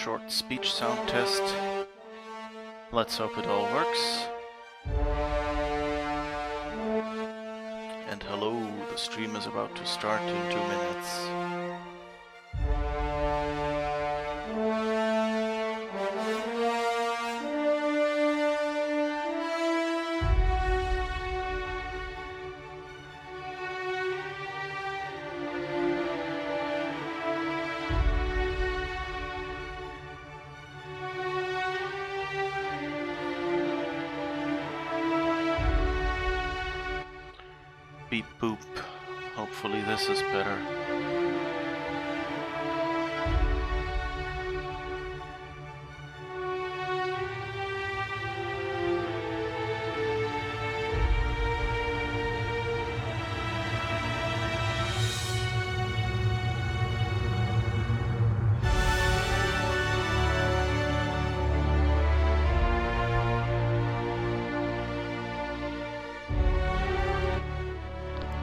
short speech sound test. Let's hope it all works. And hello, the stream is about to start in 2 minutes. Beep boop. Hopefully this is better.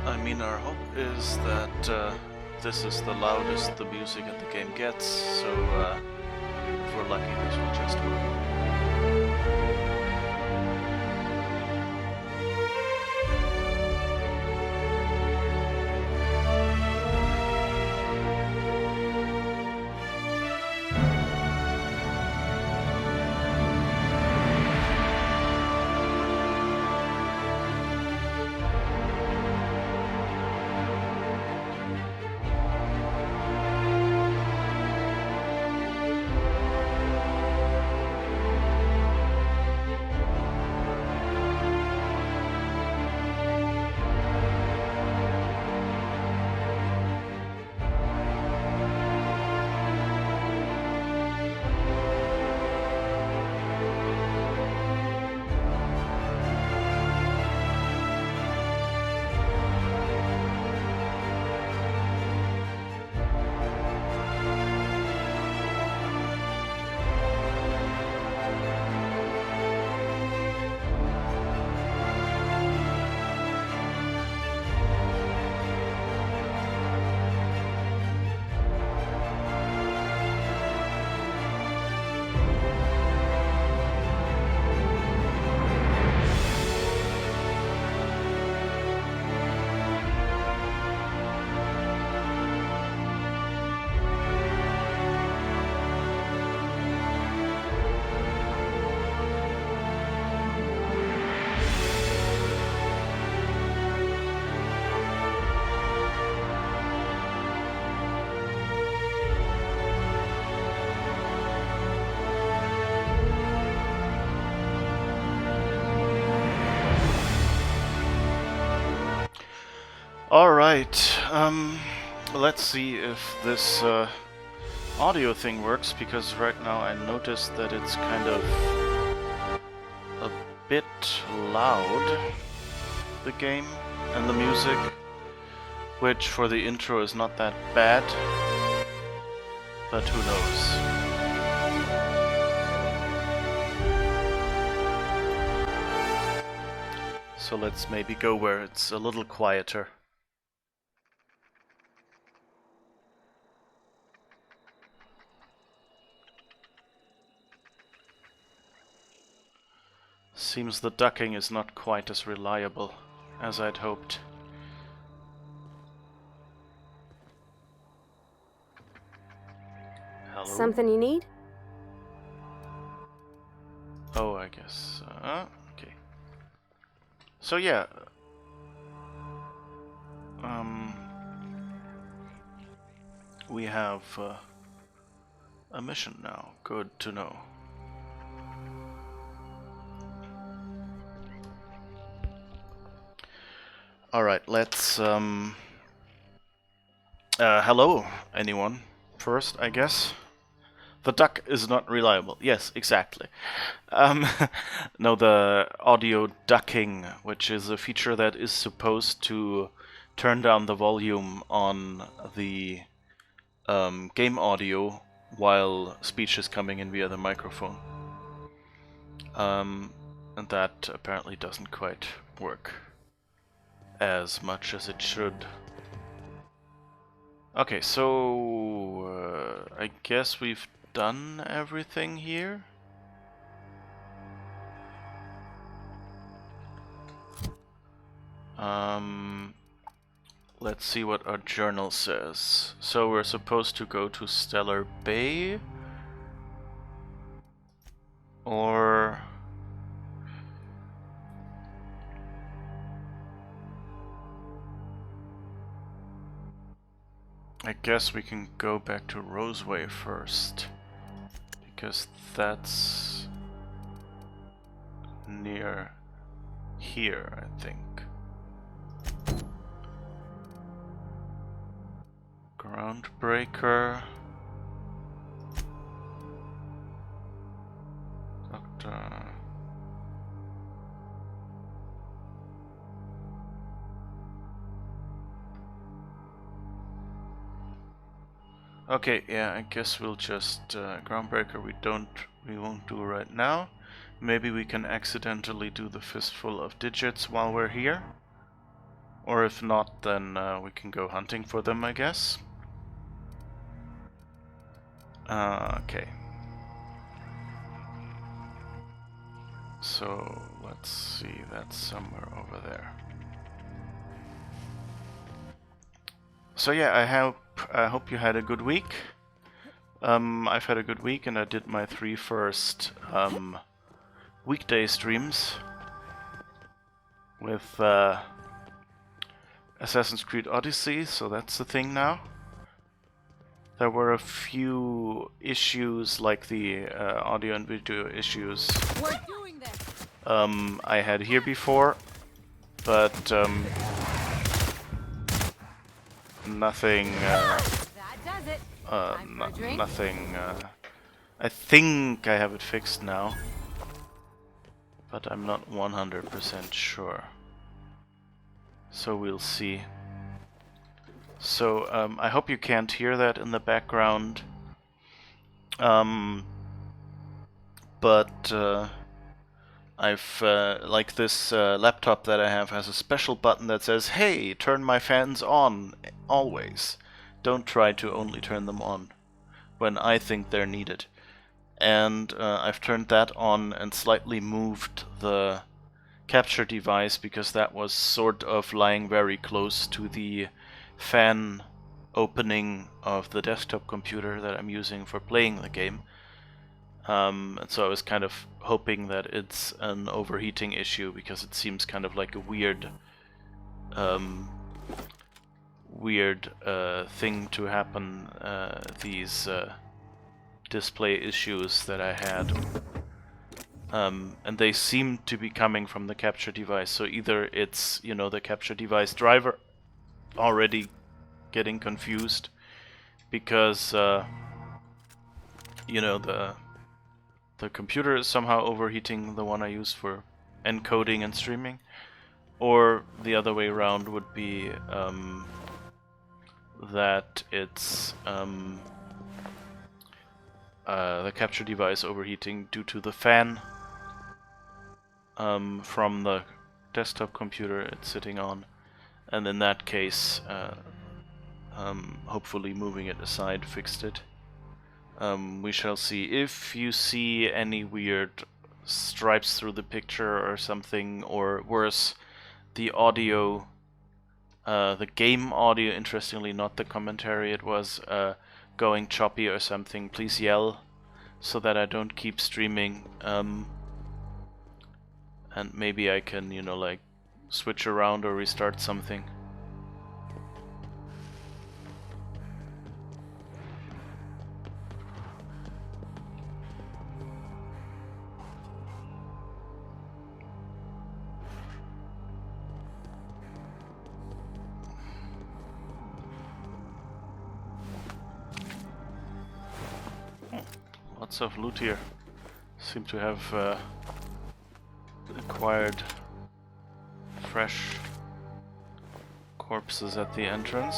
I mean, our hope is that this is the loudest the music in the game gets, so if we're lucky this will just work. Alright, let's see if this audio thing works, because right now I noticed that it's kind of a bit loud, the game and the music, which for the intro is not that bad, but who knows. So let's maybe go where it's a little quieter. Seems the ducking is not quite as reliable as I'd hoped. Hello? Something you need? Oh, I guess. Okay. So yeah. We have a mission now. Good to know. Alright, let's hello, anyone. First, I guess. The duck is not reliable. Yes, exactly. No, the audio ducking, which is a feature that is supposed to turn down the volume on the game audio while speech is coming in via the microphone. And that apparently doesn't quite work as much as it should. Okay, so I guess we've done everything here. Let's see what our journal says. So we're supposed to go to Stellar Bay, or I guess we can go back to Roseway first, because that's near here, I think. Groundbreaker. Doctor. Okay, yeah, I guess we'll just Groundbreaker we won't do right now. Maybe we can accidentally do the Fistful of Digits while we're here. Or if not, then we can go hunting for them, I guess. Okay. So, let's see, that's somewhere over there. So yeah, I hope you had a good week. I've had a good week and I did my 3 first weekday streams with Assassin's Creed Odyssey, so that's the thing now. There were a few issues, like the audio and video issues I had here before, but nothing. Nothing. I think I have it fixed now, but I'm not 100% sure. So we'll see. So I hope you can't hear that in the background. But I've like this laptop that I have has a special button that says, "Hey, turn my fans on always. Don't try to only turn them on when I think they're needed." And I've turned that on and slightly moved the capture device because that was sort of lying very close to the fan opening of the desktop computer that I'm using for playing the game. And so I was kind of hoping that it's an overheating issue, because it seems kind of like a weird thing to happen, these display issues that I had. And they seem to be coming from the capture device, so either it's, you know, the capture device driver already getting confused because you know, the computer is somehow overheating, the one I use for encoding and streaming, or the other way around would be that it's the capture device overheating due to the fan from the desktop computer it's sitting on, and in that case hopefully moving it aside fixed it. We shall see. If you see any weird stripes through the picture or something, or worse, the audio, the game audio, interestingly, not the commentary, it was going choppy or something, please yell so that I don't keep streaming. And maybe I can, you know, like switch around or restart something. Lots of loot here. Seem to have acquired fresh corpses at the entrance.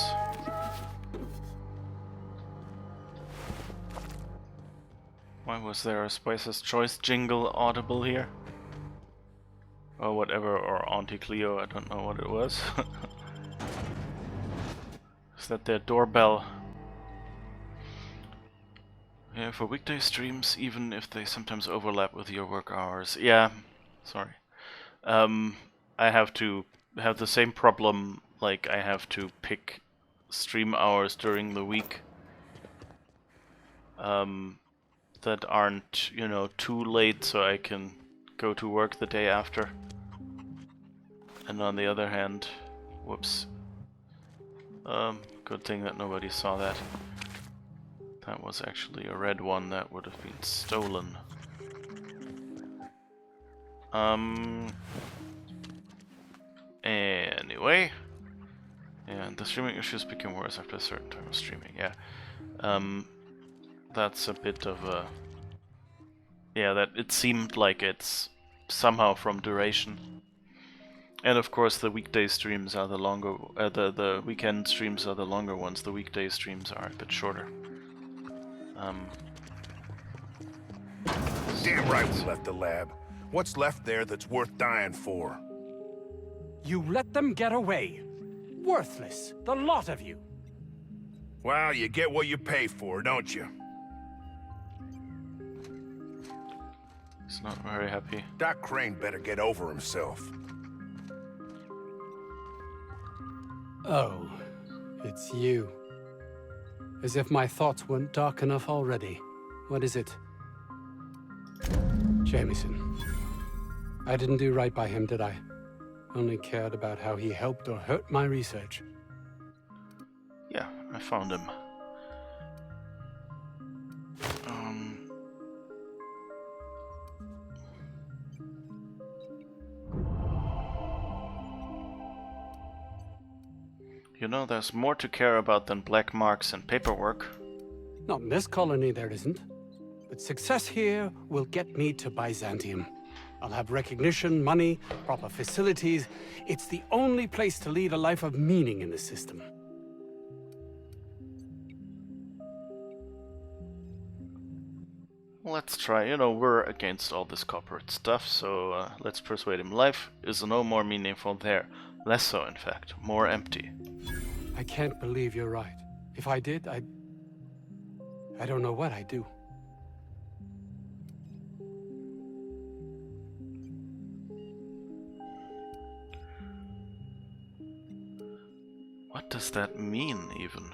Why was there a Spaace's Choice jingle audible here? Or whatever, or Auntie Cleo, I don't know what it was. Is that their doorbell? Yeah, for weekday streams, even if they sometimes overlap with your work hours. Yeah, sorry. I have to have the same problem, like I have to pick stream hours during the week that aren't, you know, too late so I can go to work the day after. And on the other hand, whoops. Good thing that nobody saw that. That was actually a red one that would have been stolen. Anyway. And the streaming issues became worse after a certain time of streaming, yeah. That's a bit of a... Yeah, that it seemed like it's somehow from duration. And of course the weekday streams are the longer... the weekend streams are the longer ones, the weekday streams are a bit shorter. Damn right we left the lab. What's left there that's worth dying for? You let them get away. Worthless, the lot of you. Well, you get what you pay for, don't you? He's not very happy. Doc Crane better get over himself. Oh, it's you. As if my thoughts weren't dark enough already. What is it? Jameson. I didn't do right by him, did I? Only cared about how he helped or hurt my research. Yeah, I found him. You know, there's more to care about than black marks and paperwork. Not in this colony, there isn't. But success here will get me to Byzantium. I'll have recognition, money, proper facilities. It's the only place to lead a life of meaning in the system. Let's try, you know, we're against all this corporate stuff, so let's persuade him. Life is no more meaningful there. Less so, in fact. More empty. I can't believe you're right. If I did, I don't know what I'd do. What does that mean, even?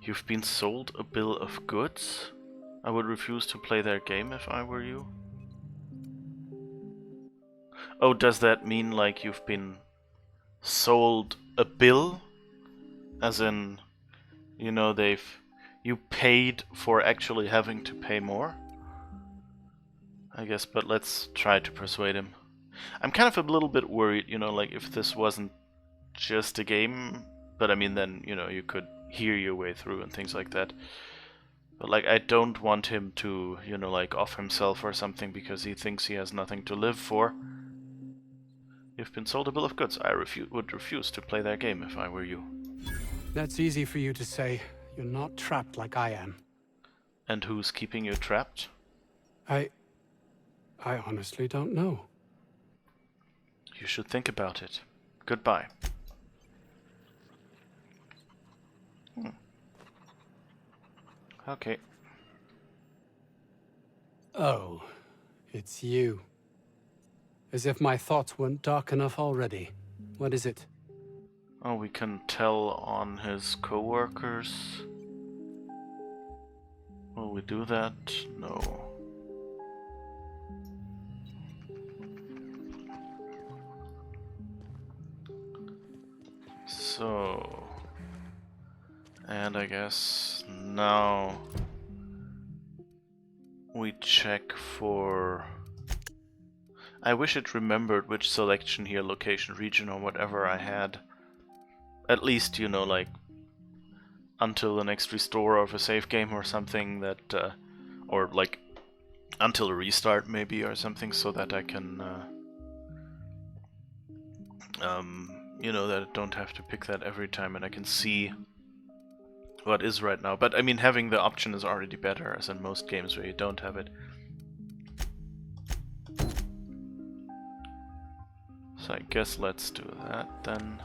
You've been sold a bill of goods? I would refuse to play their game if I were you. Oh, does that mean like you've been sold a bill? As in, you know, you paid for actually having to pay more? I guess, but let's try to persuade him. I'm kind of a little bit worried, you know, like if this wasn't just a game, but I mean then, you know, you could hear your way through and things like that. But like, I don't want him to, you know, like off himself or something because he thinks he has nothing to live for. You've been sold a bill of goods. I would refuse to play their game if I were you. That's easy for you to say. You're not trapped like I am. And who's keeping you trapped? I honestly don't know. You should think about it. Goodbye. Okay. Oh, it's you. As if my thoughts weren't dark enough already. What is it? Oh, we can tell on his co-workers. Will we do that? No. So... And I guess now we check for... I wish it remembered which selection here, location, region, or whatever I had. At least, you know, like until the next restore of a save game or something that, or like until a restart maybe or something, so that I can, you know, that I don't have to pick that every time and I can see what is right now. But I mean, having the option is already better, as in most games where you don't have it. So I guess let's do that then.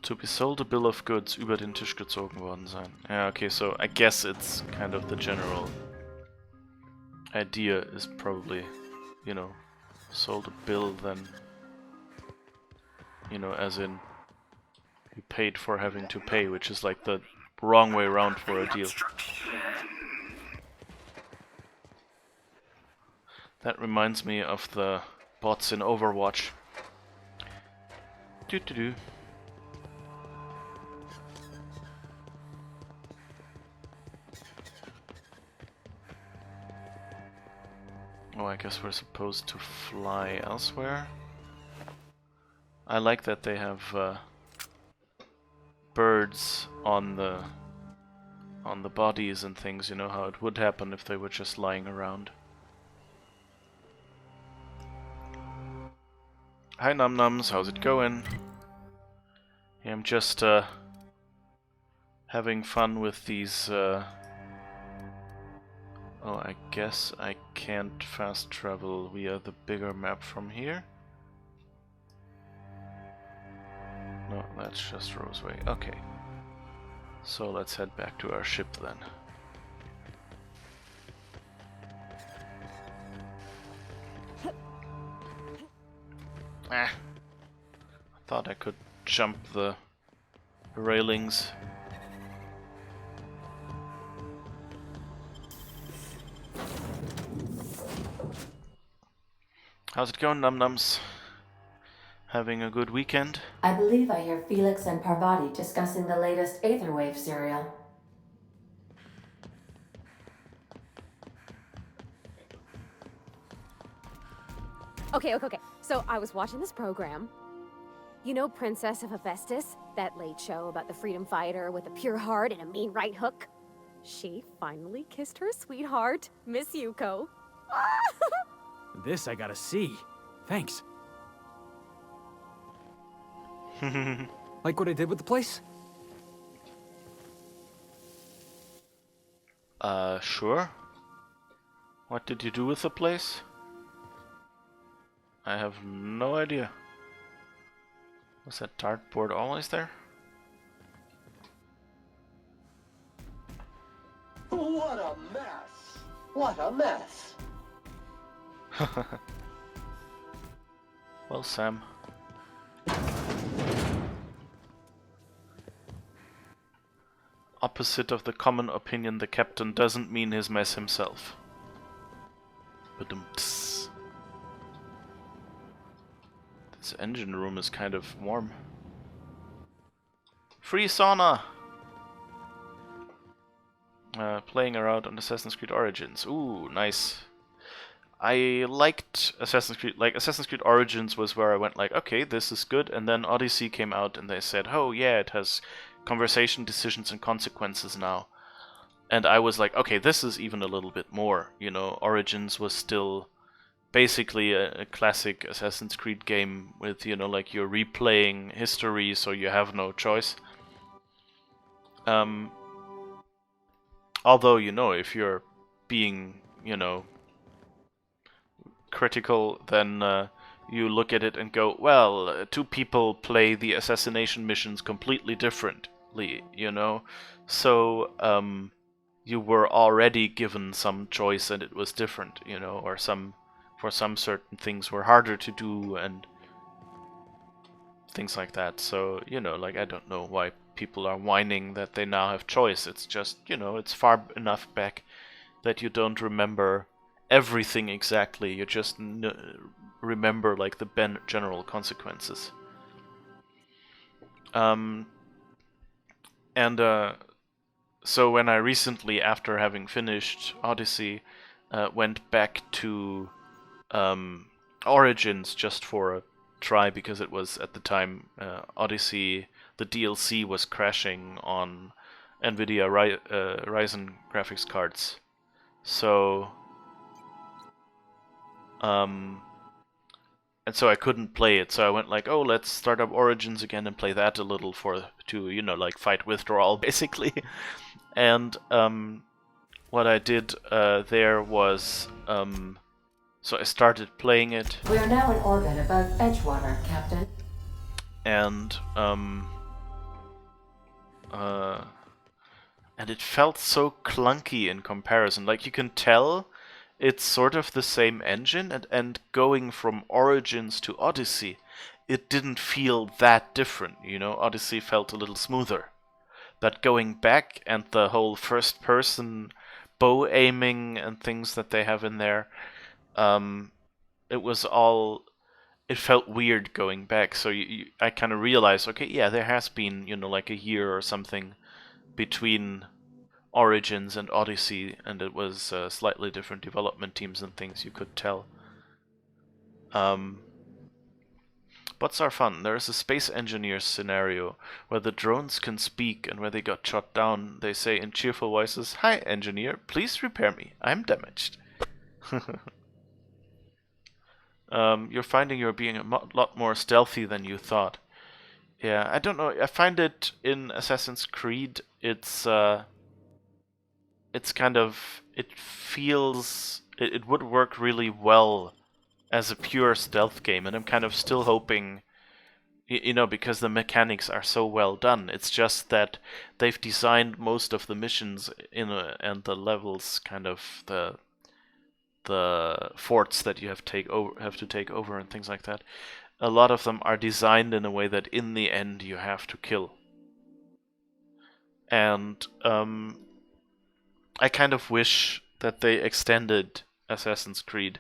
To be sold, a bill of goods über den Tisch gezogen worden sein. Yeah, okay, so I guess it's kind of the general idea is probably, you know, sold a bill, then, you know, as in you paid for having to pay, which is like the wrong way around for a deal. That reminds me of the bots in Overwatch. Doo-doo-doo. Oh, I guess we're supposed to fly elsewhere. I like that they have birds on the bodies and things, you know, how it would happen if they were just lying around. Hi Num Nums, how's it going? Yeah, I'm just having fun with these oh, I guess I can't fast travel via the bigger map from here. No, that's just Roseway. Okay. So let's head back to our ship then. Ah. I thought I could jump the railings. How's it going, Num Nums? Having a good weekend? I believe I hear Felix and Parvati discussing the latest Aetherwave serial. Okay. So I was watching this program. You know Princess of Hephaestus? That late show about the freedom fighter with a pure heart and a mean right hook? She finally kissed her sweetheart, Miss Yuko. This I gotta see. Thanks. Like what I did with the place? Sure. What did you do with the place? I have no idea. Was that dartboard always there? What a mess! What a mess! Well, Sam. Opposite of the common opinion, the captain doesn't mean his mess himself. Ba-dum-ts. This engine room is kind of warm. Free sauna! Playing around on Assassin's Creed Origins. Ooh, nice. I liked Assassin's Creed. Like, Assassin's Creed Origins was where I went like, okay, this is good. And then Odyssey came out and they said, oh yeah, it has conversation, decisions, and consequences now. And I was like, okay, this is even a little bit more. You know, Origins was still basically a classic Assassin's Creed game with, you know, like you're replaying history, so you have no choice. Although, you know, if you're being, you know, critical, then you look at it and go, well, two people play the assassination missions completely differently, you know? So, you were already given some choice and it was different, you know, or for some certain things were harder to do and things like that. So, you know, like, I don't know why people are whining that they now have choice. It's just, you know, it's far enough back that you don't remember everything exactly. You just remember, like, the general consequences. So when I recently, after having finished Odyssey, went back to Origins just for a try, because it was at the time Odyssey, the DLC was crashing on NVIDIA Ryzen graphics cards. So and so I couldn't play it, so I went like, oh, let's start up Origins again and play that a little to, you know, like fight withdrawal, basically. And what I did there was, so I started playing it. We are now in orbit above Edgewater, Captain. And and it felt so clunky in comparison. Like, you can tell it's sort of the same engine, and going from Origins to Odyssey, it didn't feel that different, you know? Odyssey felt a little smoother. But going back, and the whole first-person bow aiming and things that they have in there, it was all... It felt weird going back, so I kind of realized, okay, yeah, there has been, you know, like a year or something between Origins and Odyssey, and it was slightly different development teams and things, you could tell. Bots are fun. There's a space engineer scenario where the drones can speak, and where they got shot down, they say in cheerful voices, "Hi, engineer, please repair me. I'm damaged." You're finding you're being a lot more stealthy than you thought. Yeah, I don't know. I find it in Assassin's Creed, it's kind of... It feels... It would work really well as a pure stealth game, and I'm kind of still hoping, you know, because the mechanics are so well done. It's just that they've designed most of the missions and the levels, kind of the forts that you have to take over and things like that. A lot of them are designed in a way that in the end you have to kill. And I kind of wish that they extended Assassin's Creed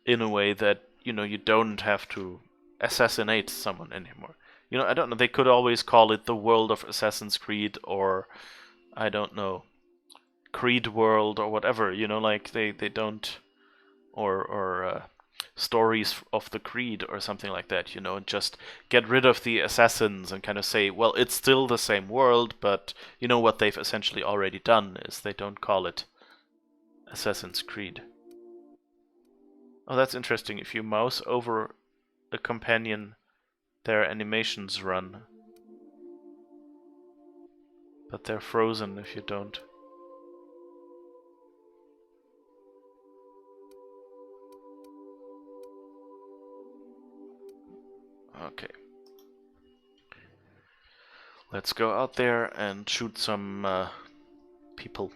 in a way that, you know, you don't have to assassinate someone anymore. You know, I don't know, they could always call it the world of Assassin's Creed, or, I don't know, Creed World, or whatever, you know, like, they don't... Or stories of the Creed or something like that, you know, and just get rid of the assassins and kind of say, well, it's still the same world, but, you know, what they've essentially already done is they don't call it Assassin's Creed. Oh, that's interesting. If you mouse over a companion, their animations run. But they're frozen if you don't. Okay. Let's go out there and shoot some people.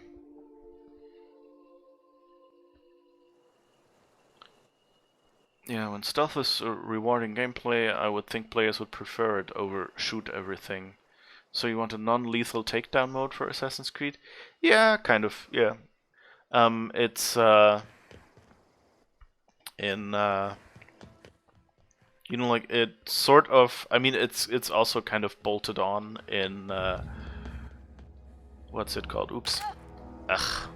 Yeah, when stealth is rewarding gameplay, I would think players would prefer it over shoot everything. So you want a non-lethal takedown mode for Assassin's Creed? Yeah, kind of, yeah. It's in you know, like, it sort of... I mean, it's also kind of bolted on in... what's it called? Oops. Ugh.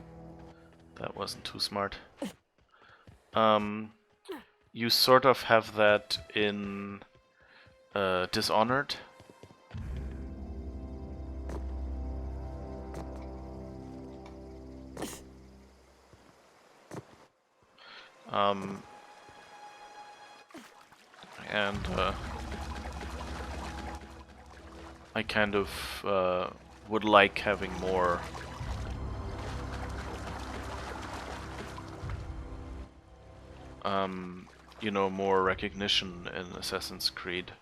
That wasn't too smart. You sort of have that in Dishonored. And I kind of would like having more you know, more recognition in Assassin's Creed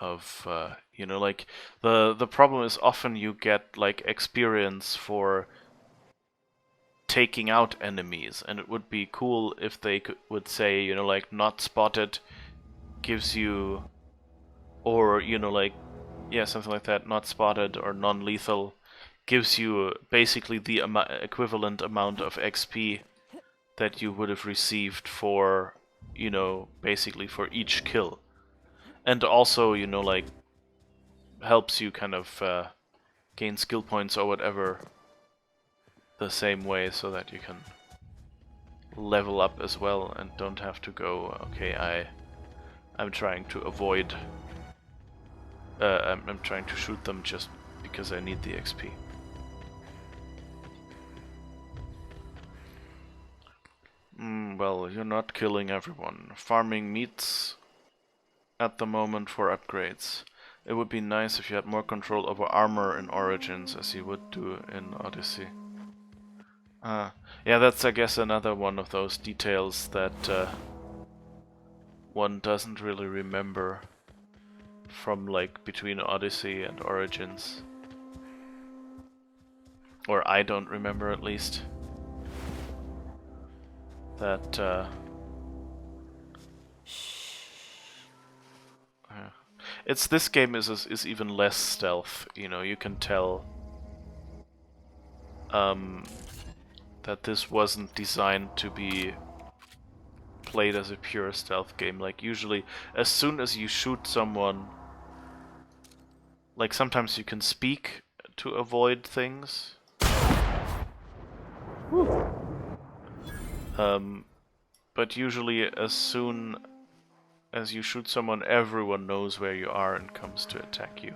of you know, like, the problem is often you get like experience for taking out enemies, and it would be cool if they would say, you know, like, not spotted gives you, or, you know, like, yeah, something like that, not spotted or non-lethal gives you basically the equivalent amount of XP that you would have received for, you know, basically for each kill. And also, you know, like, helps you kind of gain skill points or whatever the same way, so that you can level up as well and don't have to go, okay, I'm trying to avoid... I'm trying to shoot them just because I need the XP. Well, you're not killing everyone. Farming meats at the moment for upgrades. It would be nice if you had more control over armor in Origins, as you would do in Odyssey. Yeah, that's, I guess, another one of those details that one doesn't really remember from, like, between Odyssey and Origins. or I don't remember at least, that this game is even less stealth. You know, you can tell that this wasn't designed to be played as a pure stealth game. Like usually, as soon as you shoot someone, like sometimes you can speak to avoid things. But usually as soon as you shoot someone, everyone knows where you are and comes to attack you.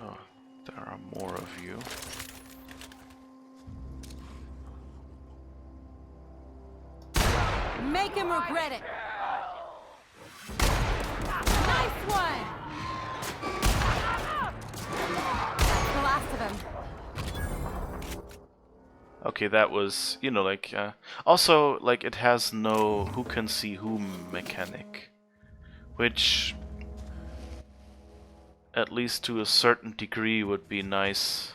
Oh, there are more of you. Make him regret it. Nice one. The last of him. Okay, that was, you know, like, also, like, it has no who can see whom mechanic, which, at least to a certain degree, would be nice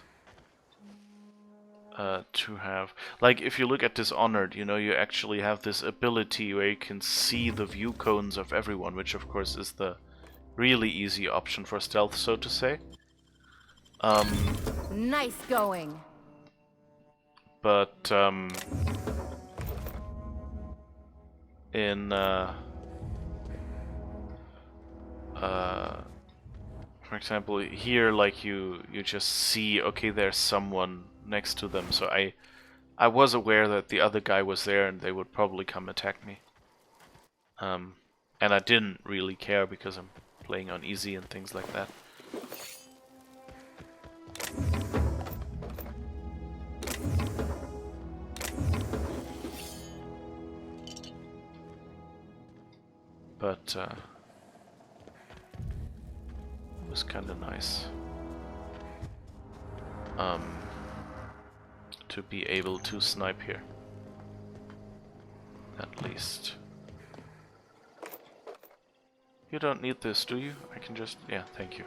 to have. Like, if you look at Dishonored, you know, you actually have this ability where you can see the view cones of everyone, which, of course, is the really easy option for stealth, so to say. Nice going. But in for example, here, like you just see, okay, there's someone next to them, so I was aware that the other guy was there and they would probably come attack me. And I didn't really care because I'm playing on easy and things like that. But it was kind of nice to be able to snipe here, at least. You don't need this, do you? I can just... yeah, thank you.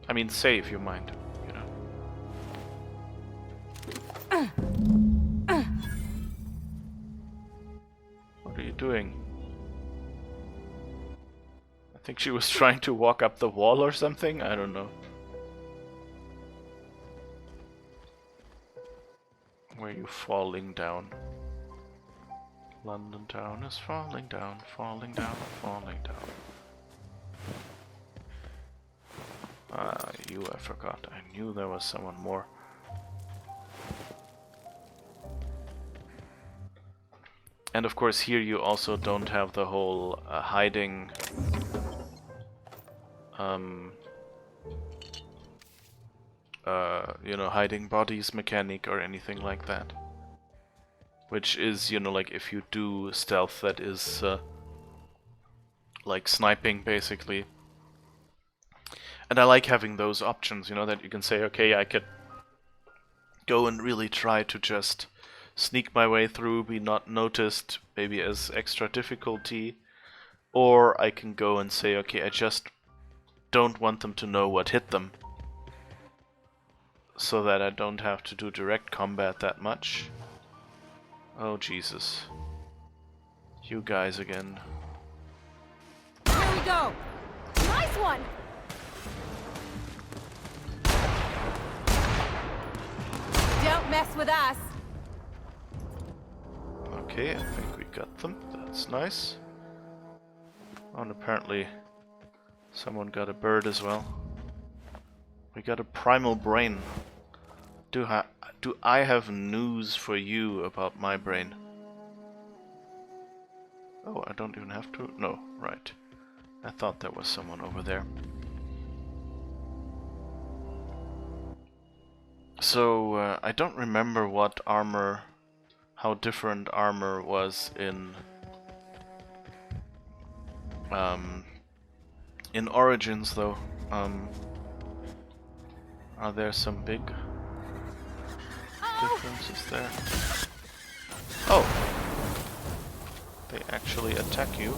I mean, save your mind, you know. What are you doing? I think she was trying to walk up the wall or something? I don't know. Where are you falling down? London town is falling down, falling down, falling down. Ah, you, I forgot. I knew there was someone more. And of course here you also don't have the whole hiding you know, hiding bodies mechanic or anything like that. Which is, you know, like if you do stealth, that is like sniping basically. And I like having those options, you know, that you can say, okay, I could go and really try to just sneak my way through, be not noticed, maybe as extra difficulty. Or I can go and say, okay, I just don't want them to know what hit them, so that I don't have to do direct combat that much. Oh Jesus. You guys again. Here we go. Nice one. Don't mess with us. Okay, I think we got them. That's nice. Oh, and apparently someone got a bird as well. We got a primal brain. Do I have news for you about my brain? Oh, I don't even have to? No, right. I thought there was someone over there. So, I don't remember what armor, how different armor was in Origins, though. Are there some big differences there? Oh! They actually attack you.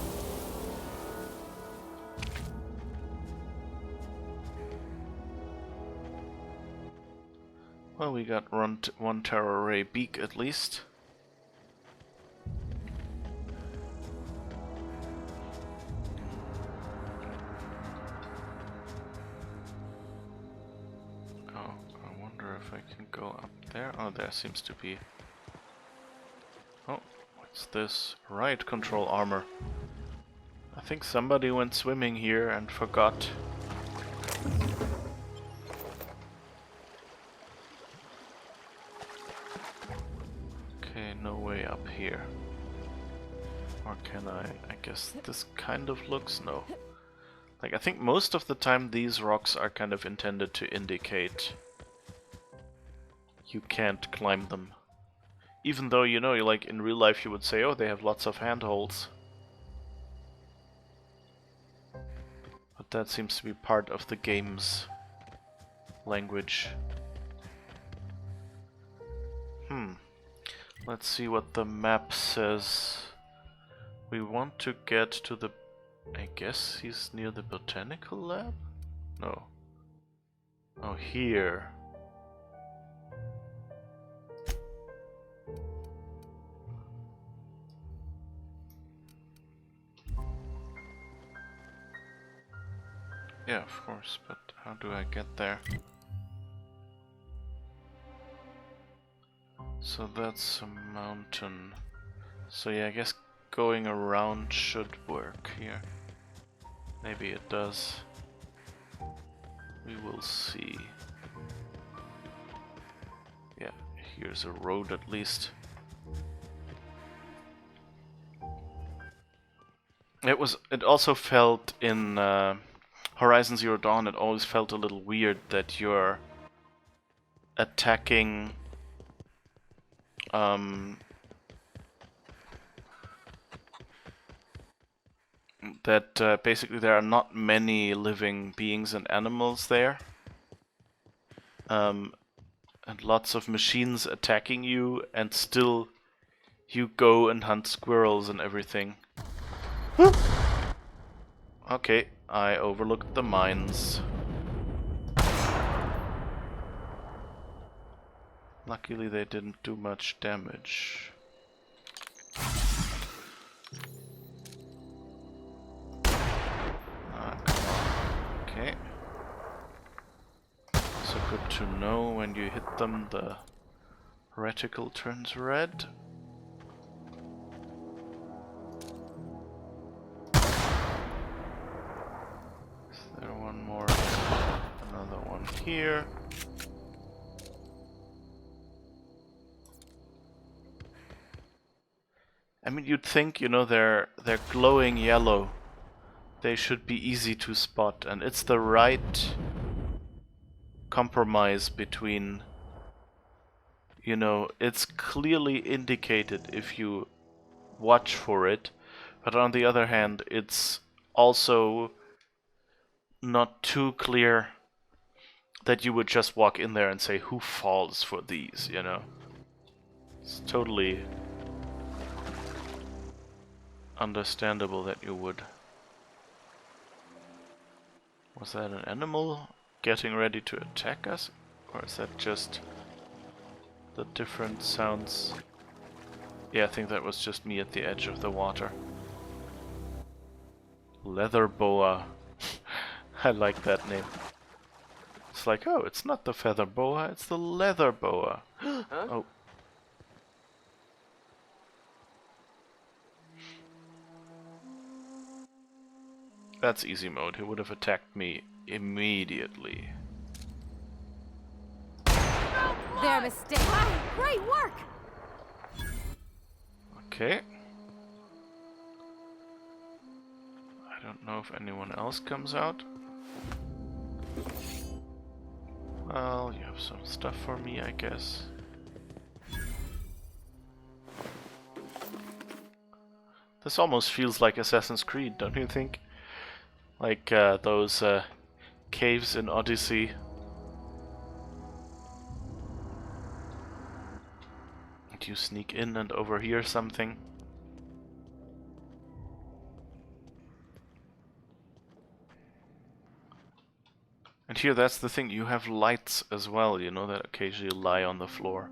Well, we got one terror ray beak at least. Oh, I wonder if I can go up there. Oh, there seems to be... Oh, what's this? Riot control armor. I think somebody went swimming here and forgot. Okay, no way up here. Or can I? I guess this kind of looks... no. Like, I think most of the time these rocks are kind of intended to indicate you can't climb them. Even though, you know, like in real life you would say, oh, they have lots of handholds. But that seems to be part of the game's language. Let's see what the map says. We want to get to the... I guess he's near the botanical lab? No. Oh, here. Yeah, of course, but how do I get there? So that's a mountain. So yeah, I guess going around should work here. Maybe it does. We will see. Yeah, here's a road at least. It also felt in Horizon Zero Dawn, it always felt a little weird that you're attacking that basically there are not many living beings and animals there. And lots of machines attacking you, and still you go and hunt squirrels and everything. Okay, I overlooked the mines. Luckily they didn't do much damage. Ah, come on. Okay. So good to know when you hit them the reticle turns red. Is there one more? Another one here. I mean, you'd think, you know, they're glowing yellow. They should be easy to spot, and it's the right compromise between, you know, it's clearly indicated if you watch for it, but on the other hand, it's also not too clear that you would just walk in there and say, who falls for these, you know? It's totally understandable that you would. Was that an animal getting ready to attack us? Or is that just the different sounds? Yeah, I think that was just me at the edge of the water. Leather boa. I like that name. It's like, oh, it's not the feather boa, it's the leather boa. Oh. That's easy mode. He would have attacked me immediately. Their mistake. Wow, great work! Okay. I don't know if anyone else comes out. Well, you have some stuff for me, I guess. This almost feels like Assassin's Creed, don't you think? Like those caves in Odyssey. Might you sneak in and overhear something? And here, that's the thing, you have lights as well, you know, that occasionally lie on the floor.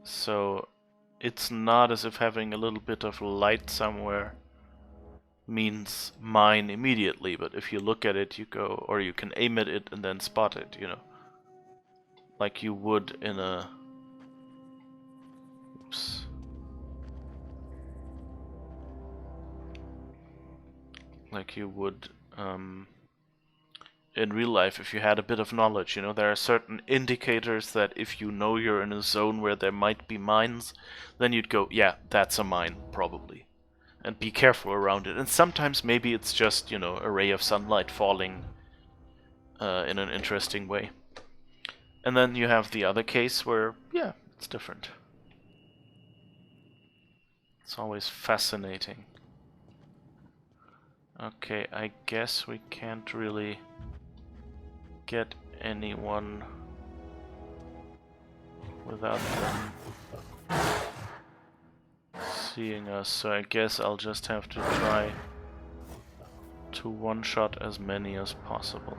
So, it's not as if having a little bit of light somewhere means mine immediately, but if you look at it, you go, or you can aim at it and then spot it, you know. Like you would in a... Oops. Like you would in real life if you had a bit of knowledge, you know. There are certain indicators that if you know you're in a zone where there might be mines, then you'd go, yeah, that's a mine, probably. And be careful around it. And sometimes maybe it's just, you know, a ray of sunlight falling in an interesting way. And then you have the other case where, yeah, it's different. It's always fascinating. Okay, I guess we can't really get anyone without them seeing us, so I guess I'll just have to try to one-shot as many as possible.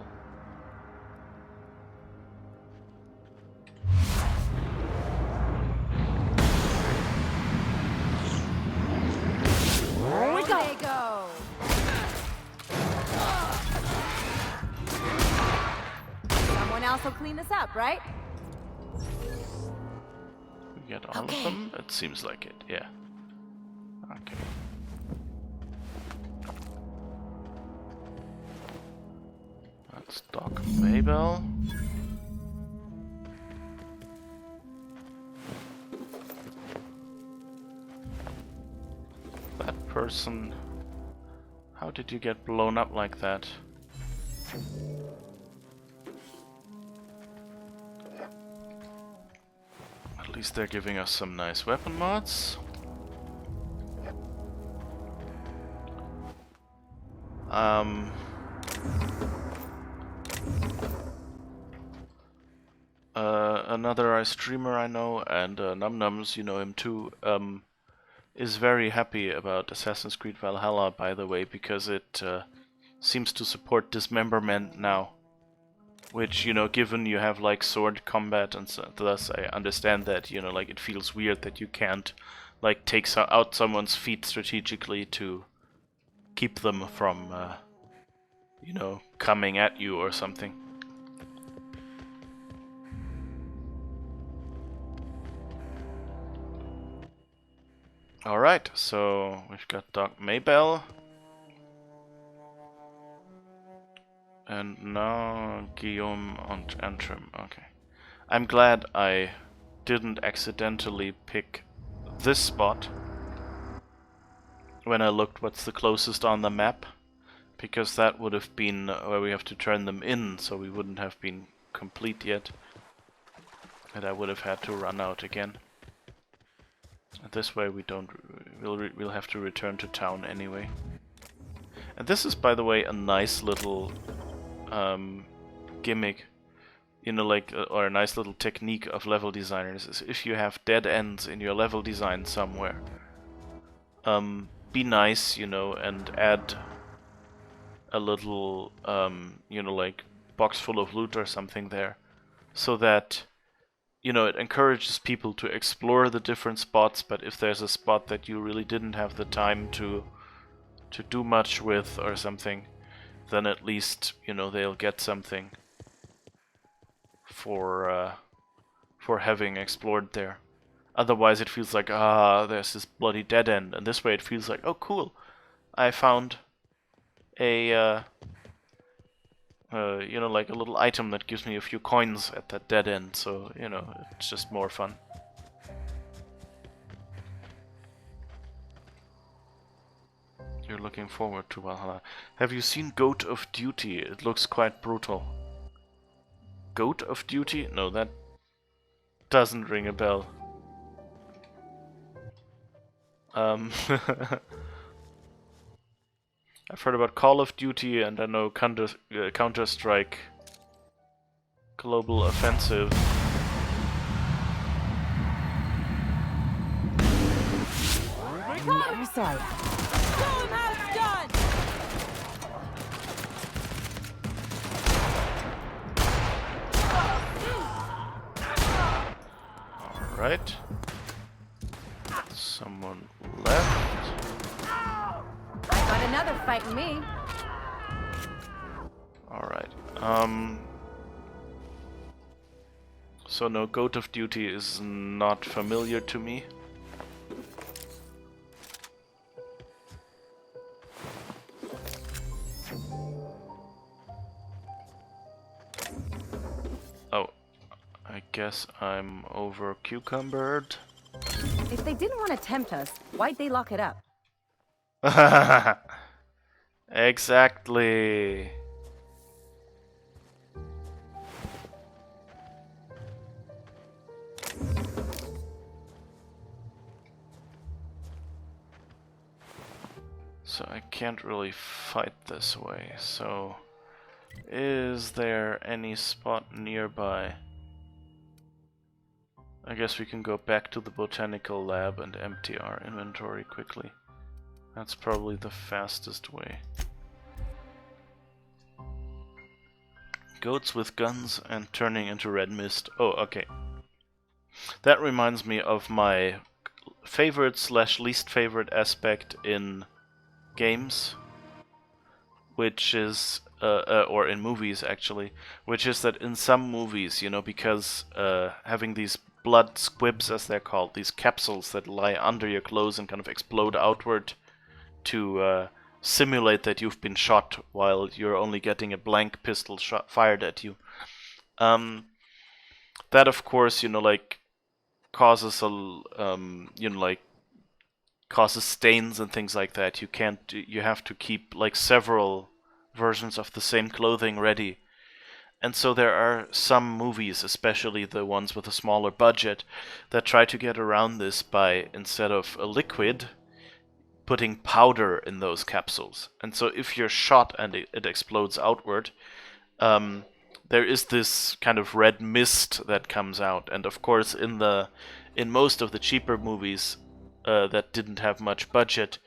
There we go. Someone else will clean this up, right? We get all of them? It seems like it, yeah. Okay. That's Doc Mabel. That person... How did you get blown up like that? At least they're giving us some nice weapon mods. Another streamer I know, and NumNums, you know him too, is very happy about Assassin's Creed Valhalla, by the way, because it seems to support dismemberment now. Which, you know, given you have like sword combat and so, thus I understand that, you know, like it feels weird that you can't like take out someone's feet strategically to keep them from, you know, coming at you or something. Alright, so we've got Doc Mabel. And now Guillaume and Antrim. Okay. I'm glad I didn't accidentally pick this spot when I looked what's the closest on the map, because that would have been where we have to turn them in, so we wouldn't have been complete yet. And I would have had to run out again. And this way we don't... We'll have to return to town anyway. And this is, by the way, a nice little gimmick, you know, like, or a nice little technique of level designers, is if you have dead ends in your level design somewhere, be nice, you know, and add a little, you know, like, box full of loot or something there, so that, you know, it encourages people to explore the different spots, but if there's a spot that you really didn't have the time to do much with or something, then at least, you know, they'll get something for having explored there. Otherwise it feels like, there's this bloody dead end, and this way it feels like, oh cool, I found a you know, like a little item that gives me a few coins at that dead end, so, you know, it's just more fun. You're looking forward to Valhalla. Have you seen Goat of Duty? It looks quite brutal. Goat of Duty? No, that doesn't ring a bell. I've heard about Call of Duty, and I know Counter-Strike Global Offensive. Never saw ya. Show him how it's done! Alright. Someone left. I got another fight in me. Alright. So no, Goat of Duty is not familiar to me. Oh, I guess I'm over cucumbered. If they didn't want to tempt us, why'd they lock it up? Exactly. So I can't really fight this way, so is there any spot nearby? I guess we can go back to the botanical lab and empty our inventory quickly. That's probably the fastest way. Goats with guns and turning into red mist. Oh, okay. That reminds me of my favorite slash least favorite aspect in games, which is, or in movies actually, which is that in some movies, you know, because having these blood squibs, as they're called, these capsules that lie under your clothes and kind of explode outward to simulate that you've been shot while you're only getting a blank pistol shot fired at you. That, of course, you know, like causes a, you know, like causes stains and things like that. You have to keep like several versions of the same clothing ready. And so there are some movies, especially the ones with a smaller budget, that try to get around this by, instead of a liquid, putting powder in those capsules. And so if you're shot and it explodes outward, there is this kind of red mist that comes out. And of course, in most of the cheaper movies that didn't have much budget,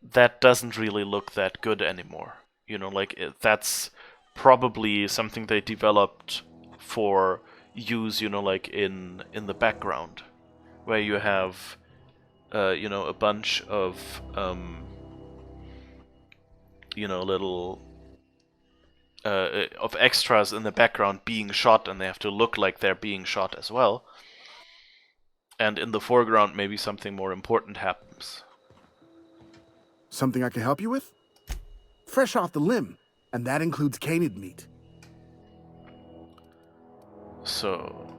that doesn't really look that good anymore. You know, like that's probably something they developed for use, you know, like in the background, where you have, you know, a bunch of, you know, little of extras in the background being shot, and they have to look like they're being shot as well. And in the foreground, maybe something more important happens. Something I can help you with? Fresh off the limb, and that includes canid meat. So,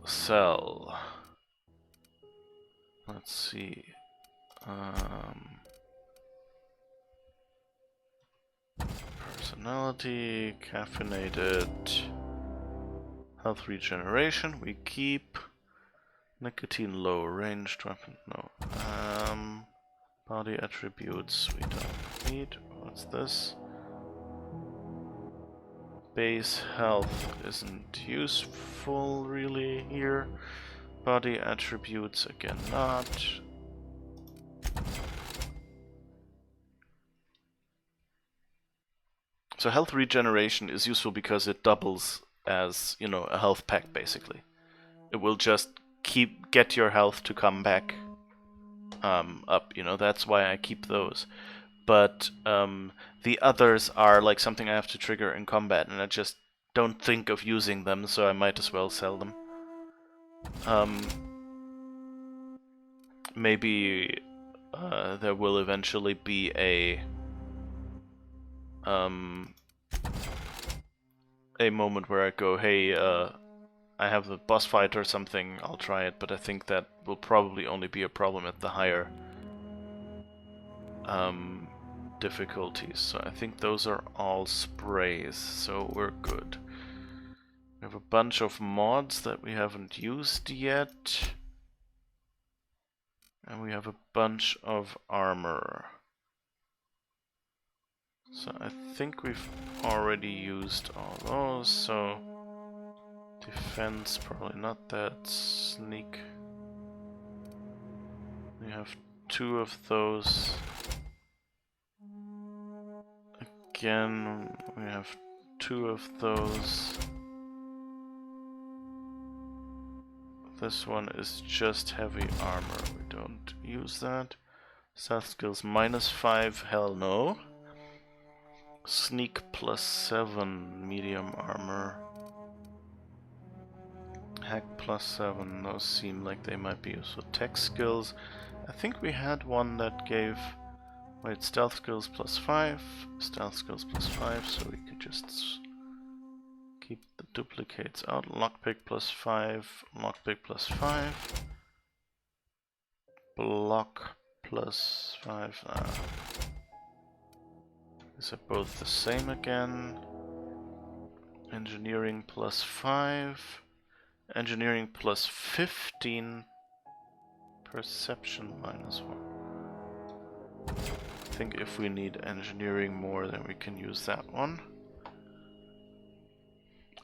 sell. Let's see. Personality, caffeinated, health regeneration, we keep. Nicotine low, ranged weapon, no. Body attributes, we don't need. What's this? Base health isn't useful really here. Body attributes, again not. So health regeneration is useful because it doubles as, you know, a health pack basically. It will just get your health to come back up, you know, that's why I keep those. But the others are like something I have to trigger in combat, and I just don't think of using them, so I might as well sell them. Maybe there will eventually be a moment where I go, hey, I have the boss fight or something, I'll try it, but I think that will probably only be a problem at the higher difficulties. So I think those are all sprays, so we're good. We have a bunch of mods that we haven't used yet. And we have a bunch of armor. So I think we've already used all those, so defense, probably not that. Sneak. We have 2 of those. Again, we have 2 of those. This one is just heavy armor. We don't use that. Stealth skills -5, hell no. Sneak +7, medium armor. Hack +7, those seem like they might be useful. Tech skills, I think we had one that gave, wait, stealth skills +5, stealth skills +5, so we could just keep the duplicates out. Lockpick +5, lockpick +5, block +5. These are both the same again. Engineering +5. Engineering +15. Perception -1. I think if we need engineering more, then we can use that one.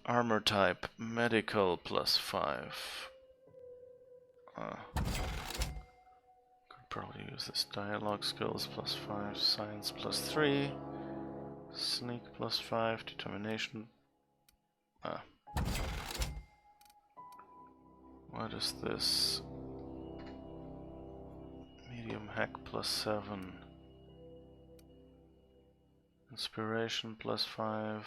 Armor type, medical +5. Could probably use this. Dialogue skills +5, science +3, sneak +5, determination. What is this? Medium hack +7. Inspiration +5.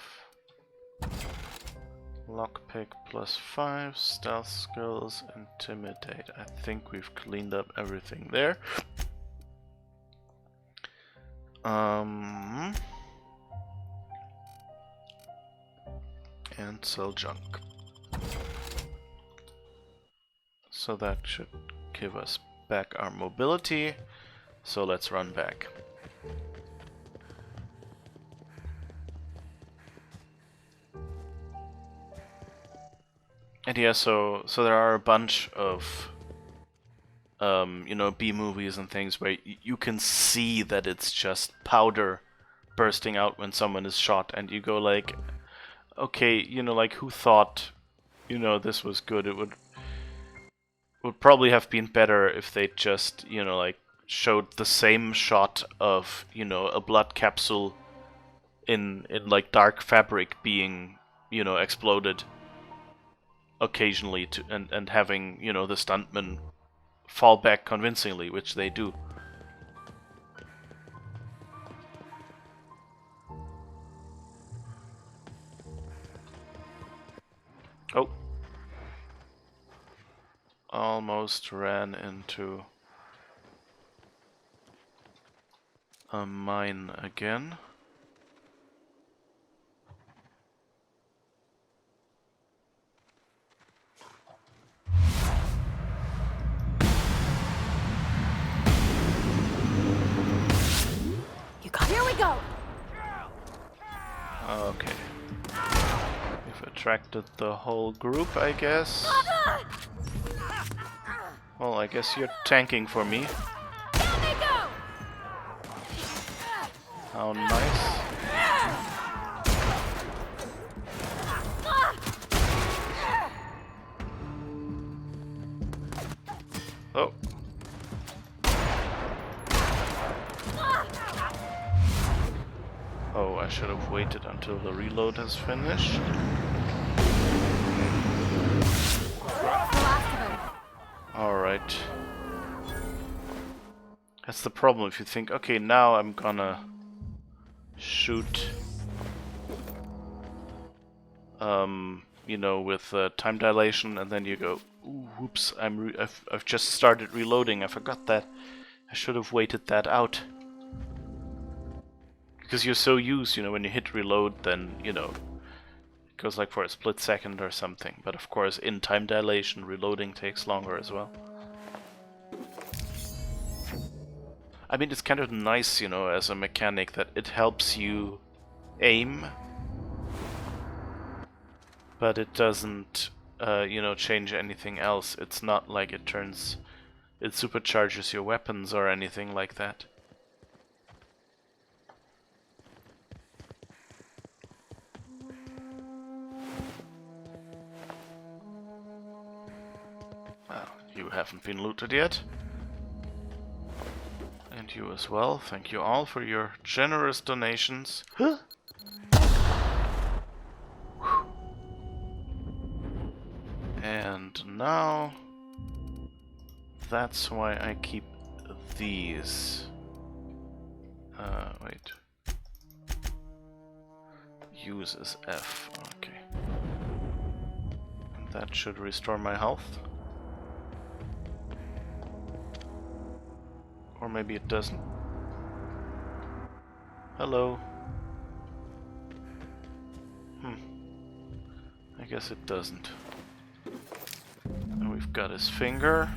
Lockpick +5. Stealth skills, intimidate. I think we've cleaned up everything there. And sell junk. So that should give us back our mobility. So let's run back. And yeah, so there are a bunch of you know, B movies and things where you can see that it's just powder bursting out when someone is shot, and you go like, okay, you know, like, who thought, you know, this was good? It would probably have been better if they just, you know, like, showed the same shot of, you know, a blood capsule in like dark fabric being, you know, exploded occasionally to and having, you know, the stuntman fall back convincingly, which they do. Oh. Almost ran into a mine again. Here we go! Okay. We've attracted the whole group, I guess. Well, I guess you're tanking for me. Down they go! How nice. Oh. Oh, I should have waited until the reload has finished. Alright. That's the problem. If you think, okay, now I'm gonna shoot, you know, with time dilation, and then you go, ooh, whoops, I've just started reloading. I forgot that. I should have waited that out. Because you're so used, you know, when you hit reload, then, you know, it goes like for a split second or something. But of course, in time dilation, reloading takes longer as well. I mean, it's kind of nice, you know, as a mechanic, that it helps you aim, but it doesn't, you know, change anything else. It's not like it supercharges your weapons or anything like that. Well, you haven't been looted yet. And you as well. Thank you all for your generous donations. And now that's why I keep these. Wait. Use as F. Okay. And that should restore my health. Or maybe it doesn't. Hello. I guess it doesn't. And we've got his finger.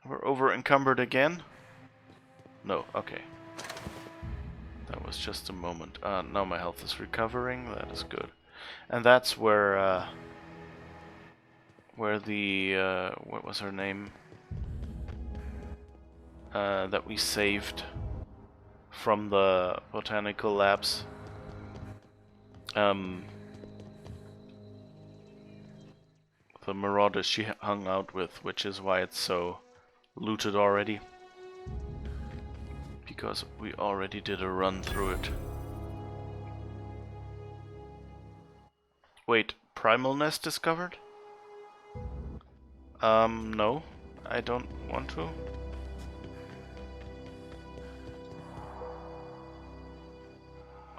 We're over encumbered again. No, okay. That was just a moment. Now my health is recovering. That is good. And that's where the what was her name? That we saved from the botanical labs. The marauders she hung out with, which is why it's so looted already. Because we already did a run through it. Wait, primal nest discovered? No, I don't want to.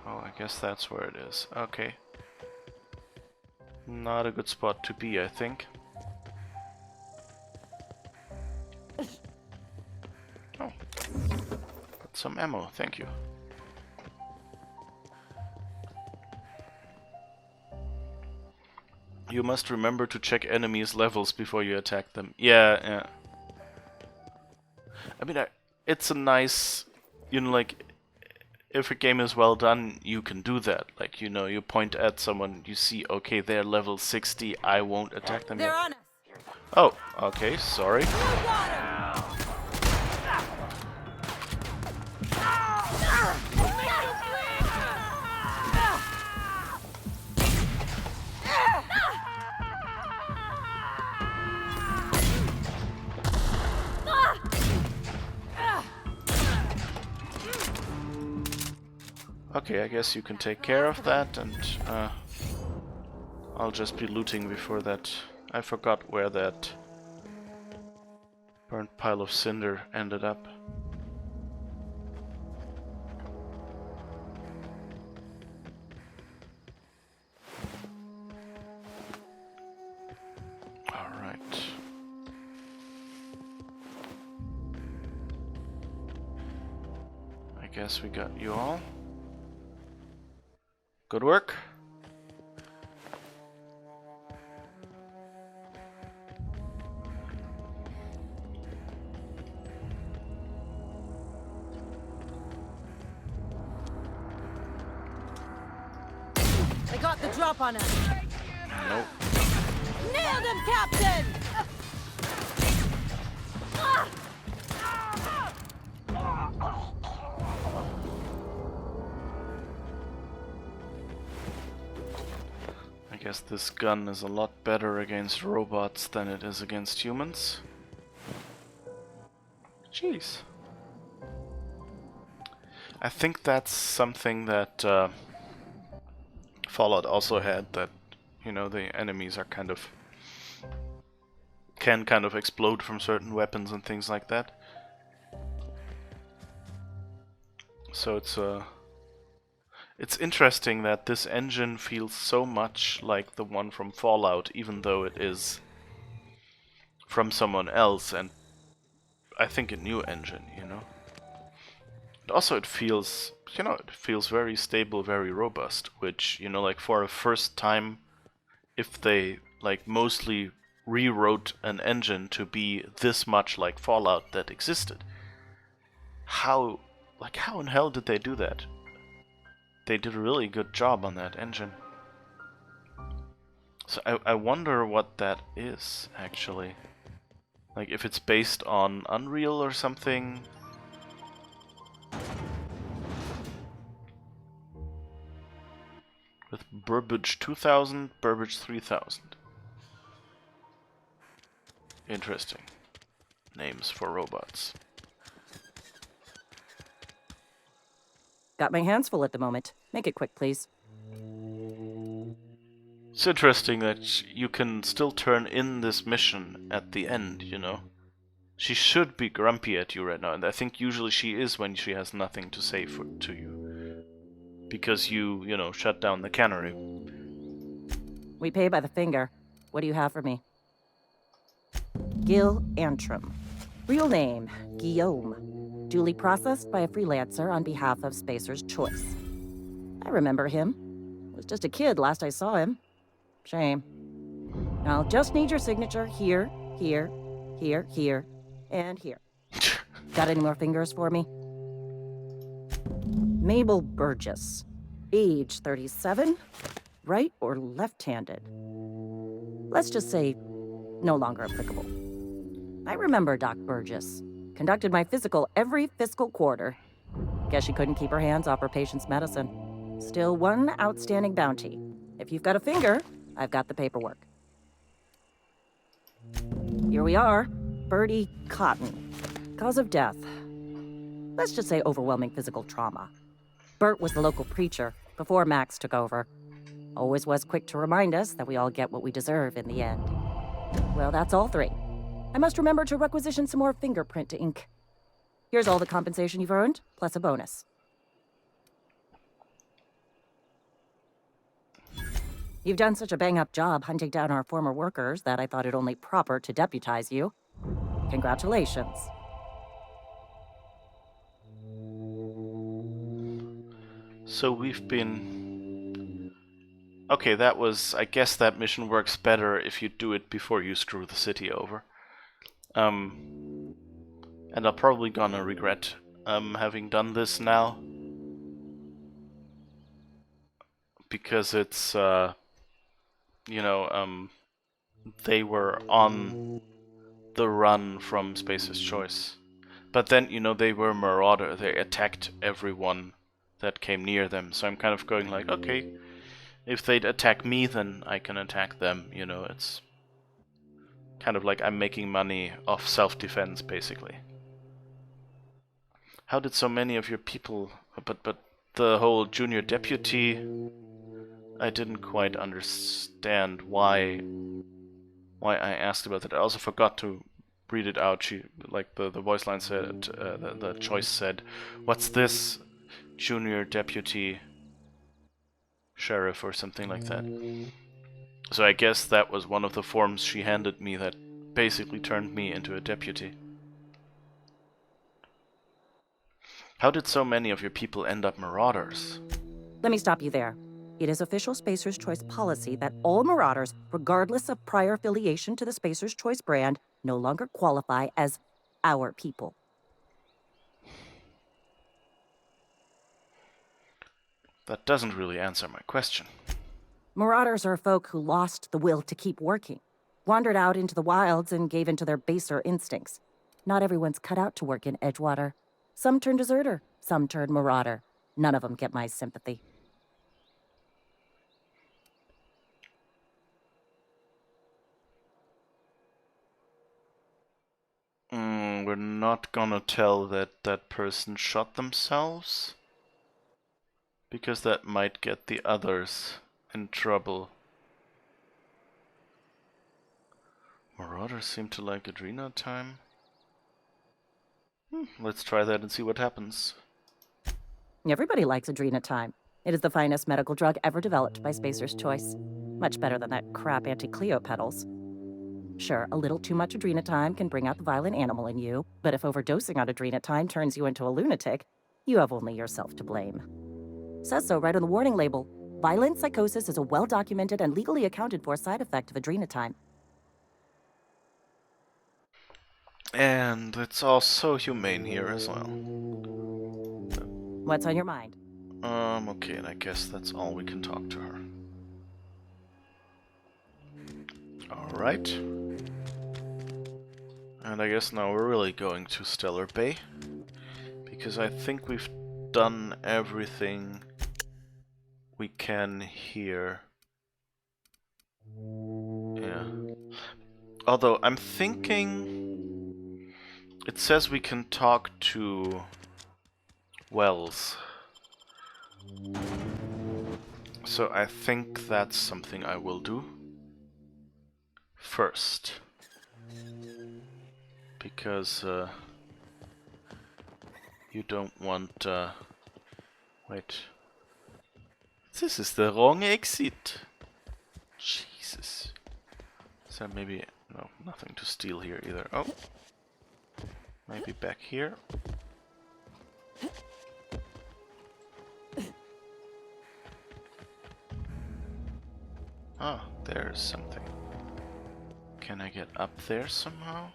Oh, I guess that's where it is. Okay. Not a good spot to be, I think. Oh. Got some ammo, thank you. You must remember to check enemies' levels before you attack them. Yeah. I mean, it's a nice, you know, like, if a game is well done, you can do that. Like, you know, you point at someone, you see, okay, they're level 60, I won't attack them yet. They're on us. Oh, okay, sorry. Okay, I guess you can take care of that, and I'll just be looting before that. I forgot where that burnt pile of cinder ended up. Alright. I guess we got you all. Good work. They got the drop on us. Nope. Nailed him, Captain! I guess this gun is a lot better against robots than it is against humans. Jeez. I think that's something that Fallout also had, that, you know, the enemies are can kind of explode from certain weapons and things like that. So it's interesting that this engine feels so much like the one from Fallout, even though it is from someone else, and I think a new engine, you know. And also it feels, you know, it feels very stable, very robust, which, you know, like for a first time, if they like mostly rewrote an engine to be this much like Fallout that existed, how in hell did they do that? They did a really good job on that engine. So I wonder what that is, actually. Like, if it's based on Unreal or something. With Burbage 2000, Burbage 3000. Interesting. names for robots. Got my hands full at the moment. Make it quick, please. It's interesting that you can still turn in this mission at the end, you know. She should be grumpy at you right now, and I think usually she is when she has nothing to say to you. Because you know, shut down the cannery. We pay by the finger. What do you have for me? Gil Antrim. Real name, Guillaume. Duly processed by a freelancer on behalf of Spacer's Choice. I remember him. Was just a kid last I saw him. Shame. I'll just need your signature here, here, here, here, and here. Got any more fingers for me? Mabel Burgess. Age 37. Right or left-handed? Let's just say no longer applicable. I remember Doc Burgess. Conducted my physical every fiscal quarter. Guess she couldn't keep her hands off her patient's medicine. Still one outstanding bounty. If you've got a finger, I've got the paperwork. Here we are. Bertie Cotton. Cause of death. Let's just say overwhelming physical trauma. Bert was the local preacher before Max took over. Always was quick to remind us that we all get what we deserve in the end. Well, that's all three. I must remember to requisition some more fingerprint ink. Here's all the compensation you've earned, plus a bonus. You've done such a bang-up job hunting down our former workers that I thought it only proper to deputize you. Congratulations. So we've been... Okay, that was... I guess that mission works better if you do it before you screw the city over. And I'm probably gonna regret having done this now. Because it's, you know, they were on the run from Space's Choice. But then, you know, they were Marauder. They attacked everyone that came near them. So I'm kind of going like, okay, if they'd attack me, then I can attack them. You know, it's kind of like I'm making money off self-defense, basically. How did so many of your people... But the whole junior deputy... I didn't quite understand why I asked about it. I also forgot to read it out. She, like the voice line said, the choice said, "What's this, junior deputy sheriff," or something like that. So I guess that was one of the forms she handed me that basically turned me into a deputy. How did so many of your people end up Marauders? Let me stop you there. It is official Spacer's Choice policy that all Marauders, regardless of prior affiliation to the Spacer's Choice brand, no longer qualify as our people. That doesn't really answer my question. Marauders are folk who lost the will to keep working, wandered out into the wilds and gave into their baser instincts. Not everyone's cut out to work in Edgewater. Some turn deserter, some turn Marauder. None of them get my sympathy. We're not gonna tell that that person shot themselves, because that might get the others in trouble. Marauders seem to like Adrena time. Let's try that and see what happens. Everybody likes Adrena time. It is the finest medical drug ever developed by Spacer's Choice. Much better than that crap anti-Cleo pedals. Sure, a little too much Adrena time can bring out the violent animal in you, but if overdosing on Adrena time turns you into a lunatic, you have only yourself to blame. Says so right on the warning label. Violent psychosis is a well-documented and legally accounted for side effect of Adrena time. And it's all so humane here as well. What's on your mind? Okay, and I guess that's all we can talk to her. Alright. And I guess now we're really going to Stellar Bay. Because I think we've done everything we can here. Yeah. Although I'm thinking It says we can talk to Wells. So I think that's something I will do first. Because you don't want... wait. This is the wrong exit. Jesus. So maybe... no, nothing to steal here either. Oh. Maybe back here. Ah, there's something. Can I get up there somehow?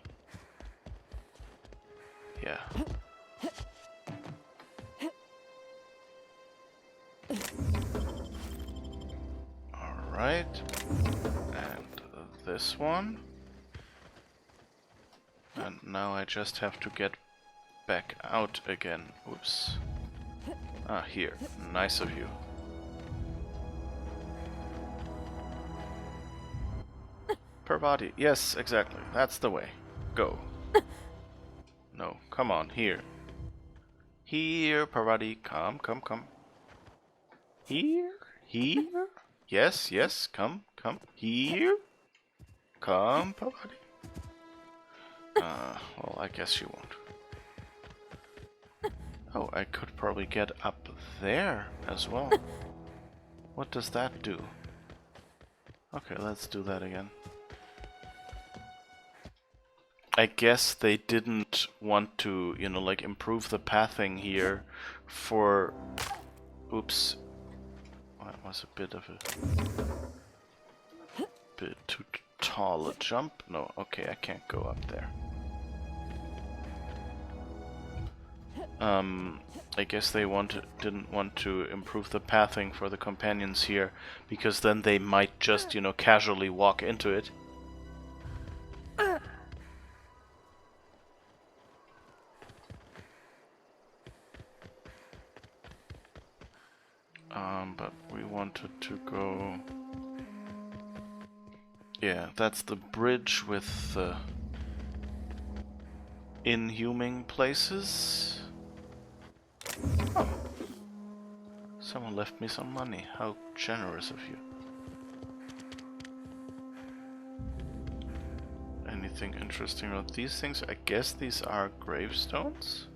Yeah. Alright. And this one. And now I just have to get back out again. Oops. Ah, here. Nice of you. Per body. Yes, exactly. That's the way. Go. No, come on, here. Here, per body. Come, come, come. Here? Here? Yes, yes, come, come. Here? Come, per body. Well, I guess you won't. Oh, I could probably get up there as well. What does that do? Okay, let's do that again. I guess they didn't want to, you know, like improve the pathing here for... Oops. That was a bit of a... bit too tall a jump. No, okay, I can't go up there. I guess they didn't want to improve the pathing for the companions here, because then they might just, you know, casually walk into it. But we wanted to go... Yeah, that's the bridge with the inhuming places. Oh. Someone left me some money. How generous of you. Anything interesting about these things? I guess these are gravestones?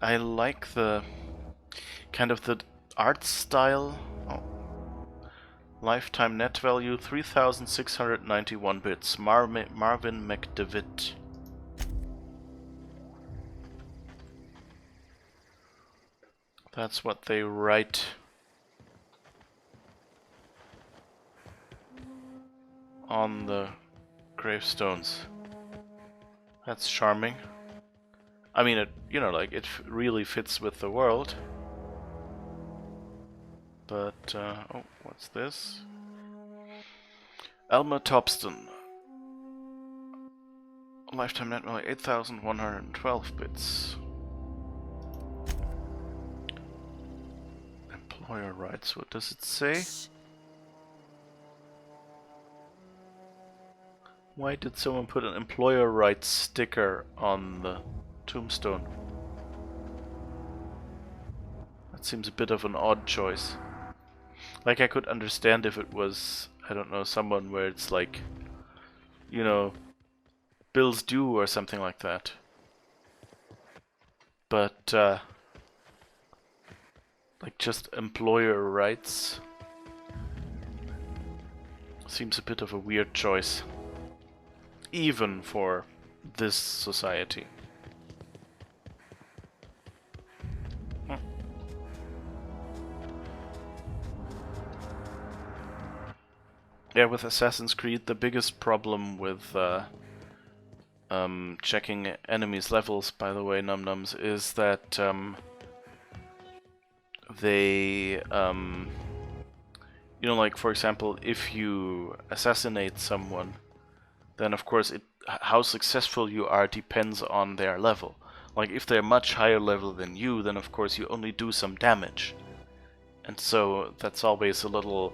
I like the kind of the art style. Oh. Lifetime net value 3,691 bits. Marvin McDevitt. That's what they write. On the gravestones. That's charming. I mean, it, you know, like, it really fits with the world. But, oh, what's this? Elma Topston. Lifetime net value 8,112 bits. Employer rights, what does it say? Why did someone put an employer rights sticker on the tombstone? That seems a bit of an odd choice. Like, I could understand if it was, I don't know, someone where it's like, you know, bills due or something like that. But, like, just employer rights seems a bit of a weird choice. Even for this society. Yeah, with Assassin's Creed, the biggest problem with checking enemies' levels, by the way, num-nums, is that they, you know, like, for example, if you assassinate someone, then of course how successful you are depends on their level. Like, if they're much higher level than you, then of course you only do some damage. And so that's always a little...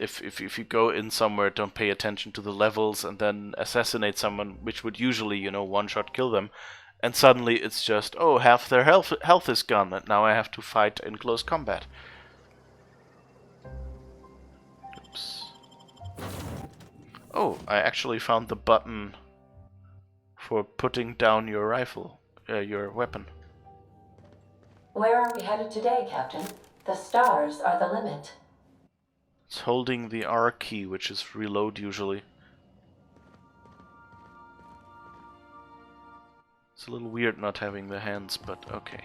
if you go in somewhere, don't pay attention to the levels, and then assassinate someone, which would usually, you know, one-shot kill them, and suddenly it's just, oh, half their health is gone, and now I have to fight in close combat. Oops. Oh, I actually found the button for putting down your rifle, your weapon. Where are we headed today, Captain? The stars are the limit. It's holding the R key, which is reload usually. It's a little weird not having the hands, but okay.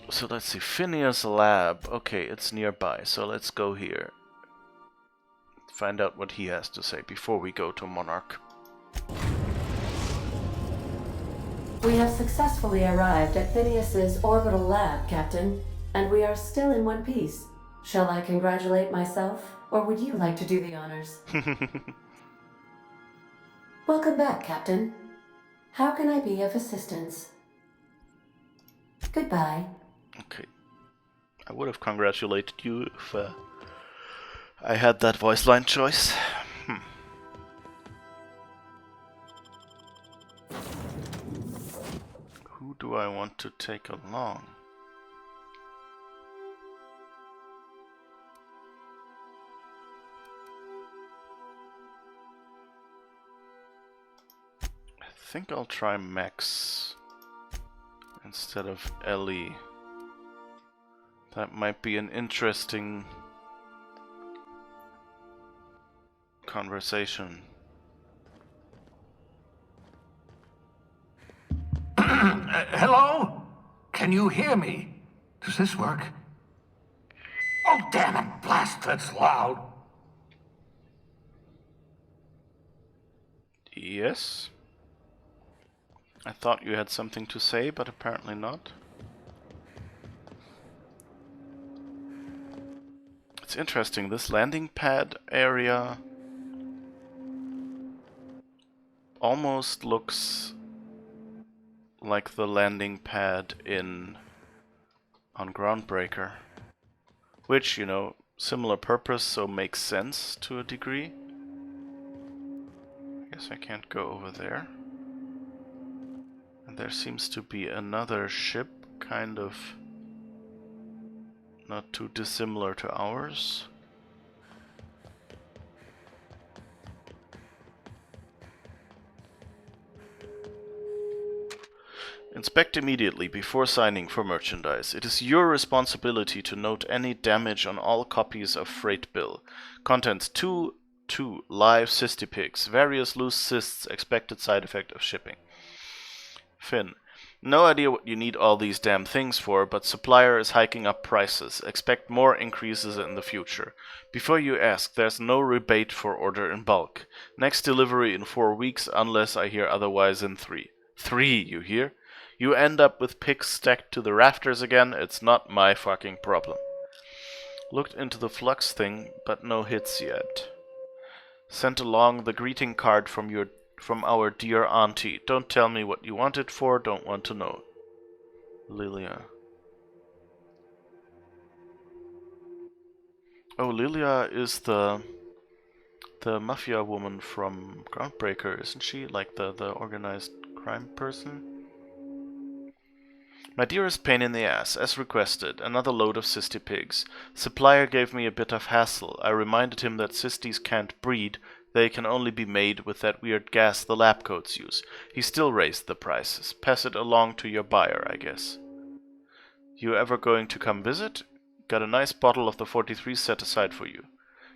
So let's see, Phineas Lab. Okay, it's nearby, so let's go here. Find out what he has to say before we go to Monarch. We have successfully arrived at Phineas's orbital lab, Captain, and we are still in one piece. Shall I congratulate myself, or would you like to do the honors? Welcome back, Captain. How can I be of assistance? Goodbye. Okay. I would have congratulated you if I had that voice line choice. Who do I want to take along? I think I'll try Max instead of Ellie. That might be an interesting conversation. Hello? Can you hear me? Does this work? Oh, damn it, blast, that's loud. Yes? I thought you had something to say, but apparently not. It's interesting, this landing pad area almost looks like the landing pad on Groundbreaker. Which, you know, similar purpose, so makes sense to a degree. I guess I can't go over there. And there seems to be another ship, kind of not too dissimilar to ours. Inspect immediately before signing for merchandise. It is your responsibility to note any damage on all copies of freight bill. Contents 2 live Piiiigs. Various loose cysts, expected side effect of shipping. Finn. No idea what you need all these damn things for, but supplier is hiking up prices. Expect more increases in the future. Before you ask, there's no rebate for order in bulk. Next delivery in 4 weeks, unless I hear otherwise in 3. 3, you hear? You end up with pigs stacked to the rafters again, it's not my fucking problem. Looked into the flux thing, but no hits yet. Sent along the greeting card from our dear auntie. Don't tell me what you want it for, don't want to know. Lilia. Oh, Lilia is the mafia woman from Groundbreaker, isn't she? Like the organized crime person? My dearest pain in the ass, as requested, another load of cysty pigs. Supplier gave me a bit of hassle. I reminded him that cysties can't breed, they can only be made with that weird gas the lab coats use. He still raised the prices. Pass it along to your buyer, I guess. You ever going to come visit? Got a nice bottle of the 43 set aside for you.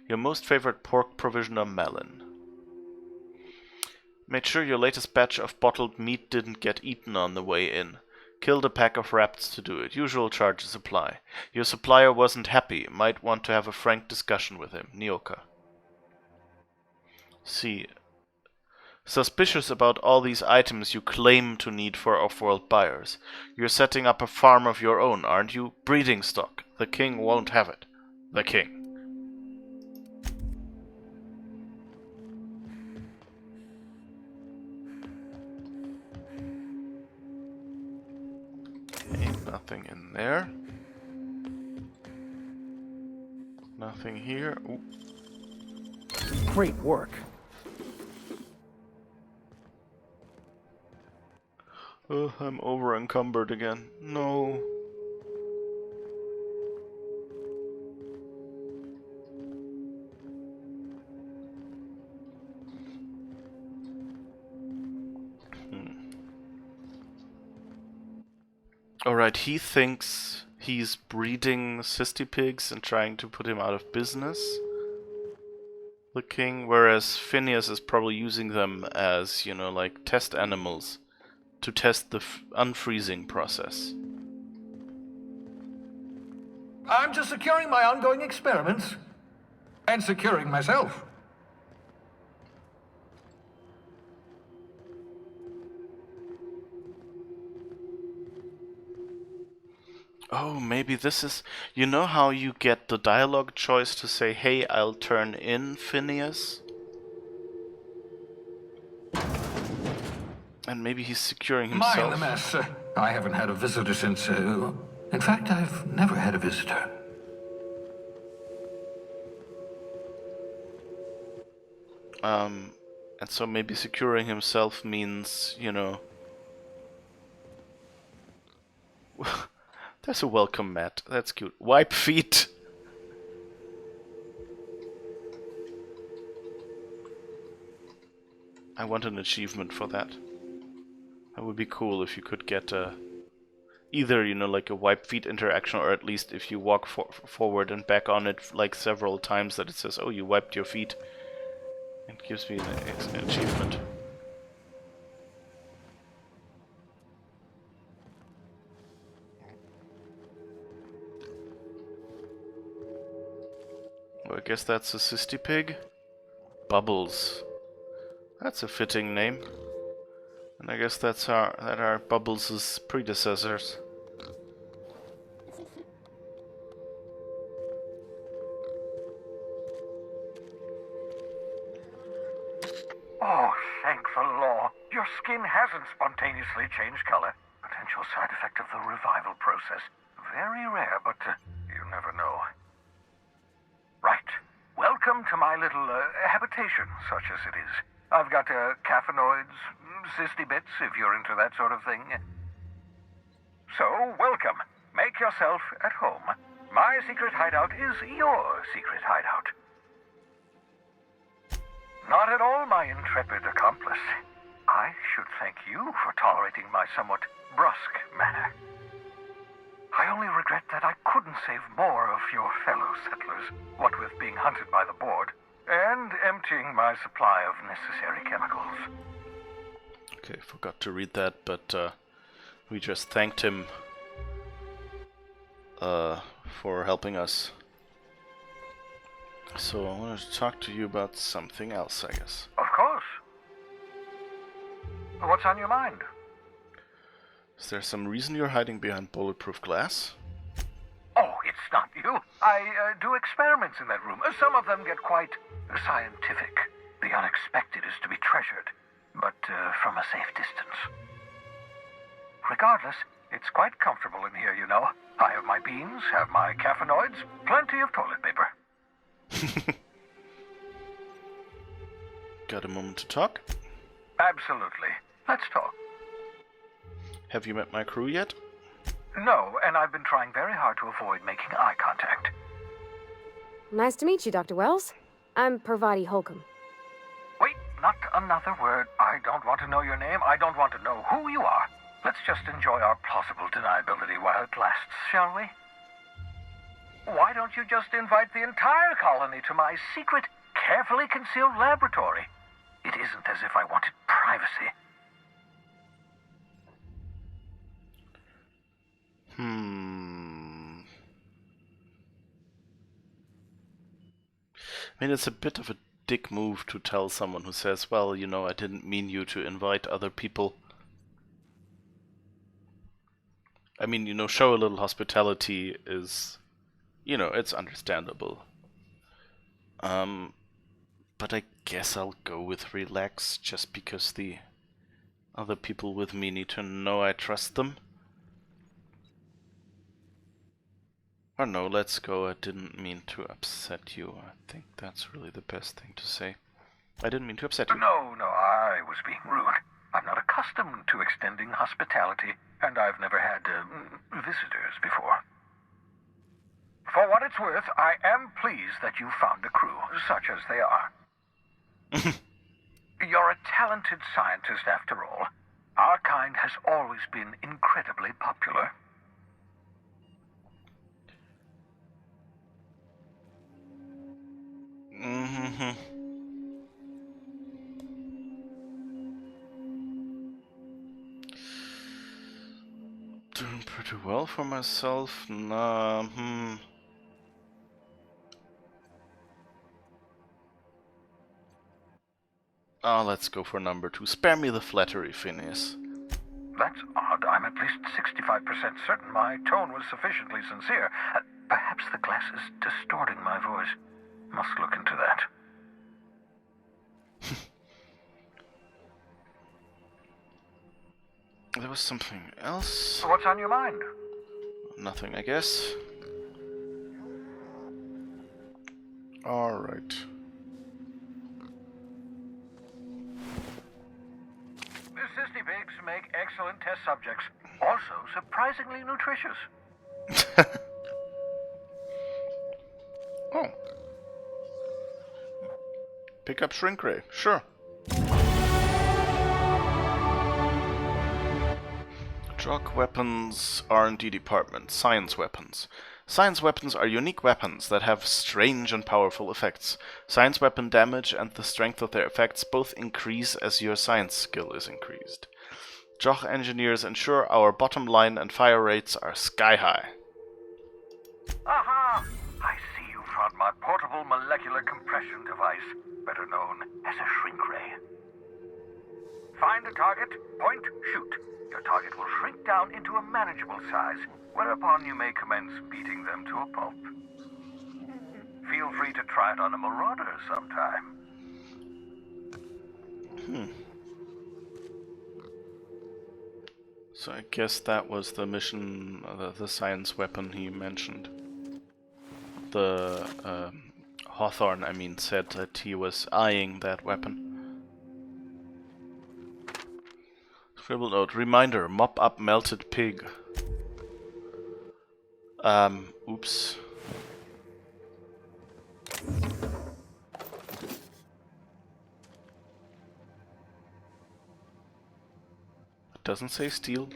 Your most favorite pork provisioner, Melon. Made sure your latest batch of bottled meat didn't get eaten on the way in. Killed a pack of rats to do it. Usual charges apply. Your supplier wasn't happy. Might want to have a frank discussion with him. Nyoka. C. Suspicious about all these items you claim to need for off-world buyers. You're setting up a farm of your own, aren't you? Breeding stock. The king won't have it. The king. Ain't nothing in there. Nothing here. Ooh. Great work. Oh, I'm over encumbered again. No. Alright, he thinks he's breeding cysty pigs and trying to put him out of business. The king, whereas Phineas is probably using them as, you know, like test animals to test the unfreezing process. I'm just securing my ongoing experiments. And securing myself. Oh, maybe this is... You know how you get the dialogue choice to say, hey, I'll turn in Phineas? And maybe he's securing himself. Mind the mess. I haven't had a visitor since... in fact, I've never had a visitor. And so maybe securing himself means, you know... There's a welcome mat. That's cute. Wipe feet. I want an achievement for that. That would be cool if you could get either, you know, like a wipe feet interaction, or at least if you walk forward and back on it like several times, that it says, oh, you wiped your feet. It gives me an achievement. Well, I guess that's a cysty pig. Bubbles. That's a fitting name. And I guess that are Bubbles' predecessors. Oh, thank the law. Your skin hasn't spontaneously changed color. Potential side effect of the revival process. Very rare, but you never know. Right. Welcome to my little habitation, such as it is. I've got caffeinoids, cysty bits, if you're into that sort of thing. So, welcome. Make yourself at home. My secret hideout is your secret hideout. Not at all, my intrepid accomplice. I should thank you for tolerating my somewhat brusque manner. I only regret that I couldn't save more of your fellow settlers, what with being hunted by the board, and emptying my supply of necessary chemicals. Okay, forgot to read that, but we just thanked him for helping us. So I wanted to talk to you about something else, I guess. Of course. What's on your mind? Is there some reason you're hiding behind bulletproof glass? Oh, it's not you. I do experiments in that room. Some of them get quite scientific. The unexpected is to be treasured, but from a safe distance. Regardless, it's quite comfortable in here, you know. I have my beans, have my caffeinoids, plenty of toilet paper. Got a moment to talk? Absolutely. Let's talk. Have you met my crew yet? No, and I've been trying very hard to avoid making eye contact. Nice to meet you, Dr. Wells. I'm Parvati Holcomb. Wait, not another word. I don't want to know your name. I don't want to know who you are. Let's just enjoy our plausible deniability while it lasts, shall we? Why don't you just invite the entire colony to my secret, carefully concealed laboratory? It isn't as if I wanted privacy. I mean, it's a bit of a dick move to tell someone who says, well, you know, I didn't mean you to invite other people. I mean, you know, show a little hospitality is, you know, it's understandable. But I guess I'll go with relax, just because the other people with me need to know I trust them. Or no, let's go. I didn't mean to upset you. I think that's really the best thing to say. I didn't mean to upset you. No, I was being rude. I'm not accustomed to extending hospitality, and I've never had visitors before. For what it's worth, I am pleased that you found a crew, such as they are. You're a talented scientist, after all. Our kind has always been incredibly popular. Doing pretty well for myself. Nah, Oh, let's go for number 2. Spare me the flattery, Phineas. That's odd. I'm at least 65% certain my tone was sufficiently sincere. Perhaps the glass is distorting my voice. Must look into that. There was something else. What's on your mind? Nothing, I guess. Alright. Sissy pigs make excellent test subjects. Also surprisingly nutritious. Oh. Pick up shrink ray, sure. Drug weapons, R&D department, science weapons. Science weapons are unique weapons that have strange and powerful effects. Science weapon damage and the strength of their effects both increase as your science skill is increased. Joch engineers ensure our bottom line and fire rates are sky high. Aha! I see you found my portable molecular compression device, better known as a shrink ray. Find a target, point, shoot. Your target will shrink down into a manageable size, whereupon you may commence beating them to a pulp. Feel free to try it on a marauder sometime. So I guess that was the mission, the science weapon he mentioned. The Hawthorne, I mean, said that he was eyeing that weapon. Scribble note, reminder, mop up melted pig. Oops. It doesn't say steal.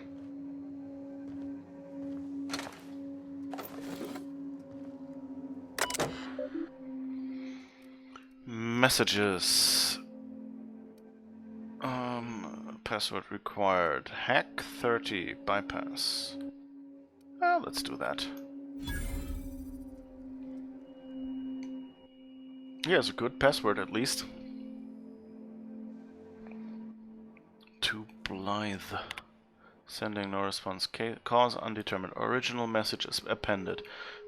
Messages. Password required. Hack 30 bypass. Let's do that. Yeah, it's a good password at least. To Blythe. Sending no response. Cause undetermined. Original message is appended.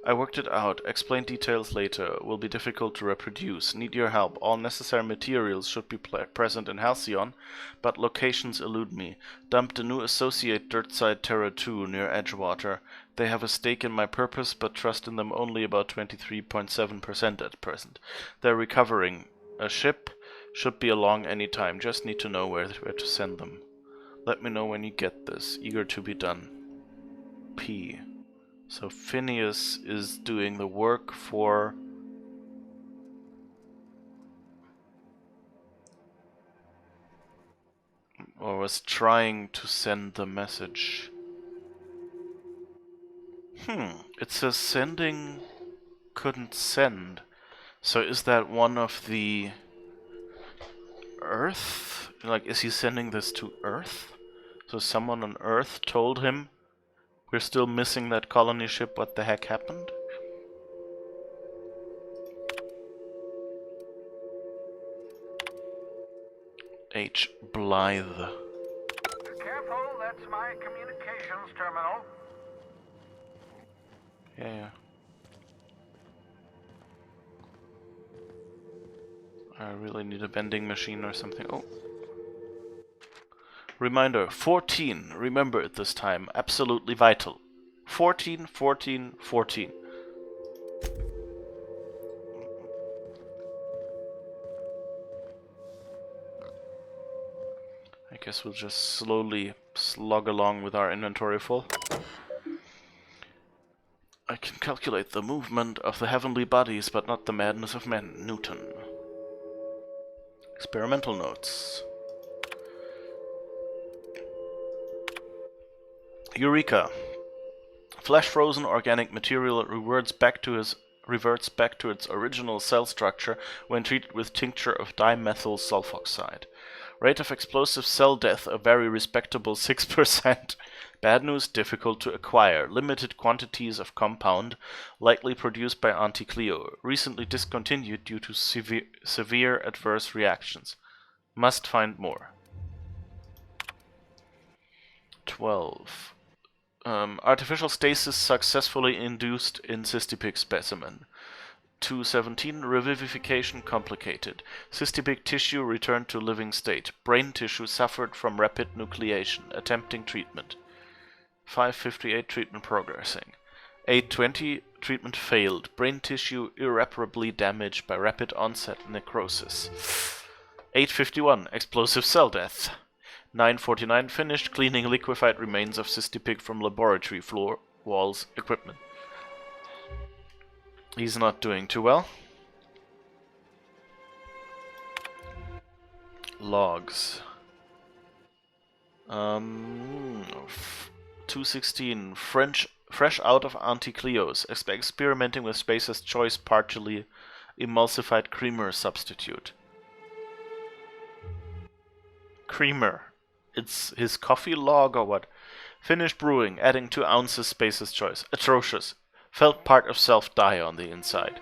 I worked it out. Explain details later. Will be difficult to reproduce. Need your help. All necessary materials should be present in Halcyon, but locations elude me. Dumped a new associate Dirtside Terra 2 near Edgewater. They have a stake in my purpose, but trust in them only about 23.7% at present. They're recovering. A ship should be along any time. Just need to know where to send them. Let me know when you get this. Eager to be done. P. So Phineas is doing the work for... or was trying to send the message. It says sending couldn't send. So is that one of the... Earth? Like, is he sending this to Earth? So someone on Earth told him we're still missing that colony ship, what the heck happened? H. Blythe. Careful, that's my communications terminal. Yeah. I really need a vending machine or something. Oh. Reminder, 14. Remember it this time. Absolutely vital. 14, 14, 14. I guess we'll just slowly slog along with our inventory full. I can calculate the movement of the heavenly bodies, but not the madness of men. Newton. Experimental notes. Eureka. Flesh-frozen organic material reverts back to its original cell structure when treated with tincture of dimethyl sulfoxide. Rate of explosive cell death a very respectable 6%. Bad news, difficult to acquire. Limited quantities of compound, likely produced by Auntie Cleo. Recently discontinued due to severe adverse reactions. Must find more. 12. Artificial stasis successfully induced in cystipig specimen. 217. Revivification complicated. Cystipig tissue returned to living state. Brain tissue suffered from rapid nucleation. Attempting treatment. 558. Treatment progressing. 820. Treatment failed. Brain tissue irreparably damaged by rapid onset necrosis. 851. Explosive cell death. 949. Finished cleaning liquefied remains of cystipig from laboratory floor, walls, equipment. He's not doing too well. Logs. 216. Fresh out of Auntie Cleo's. Experimenting with Space's choice partially emulsified creamer substitute. Creamer. It's his coffee log or what? Finished brewing, adding 2 ounces Space's choice. Atrocious. Felt part of self die on the inside.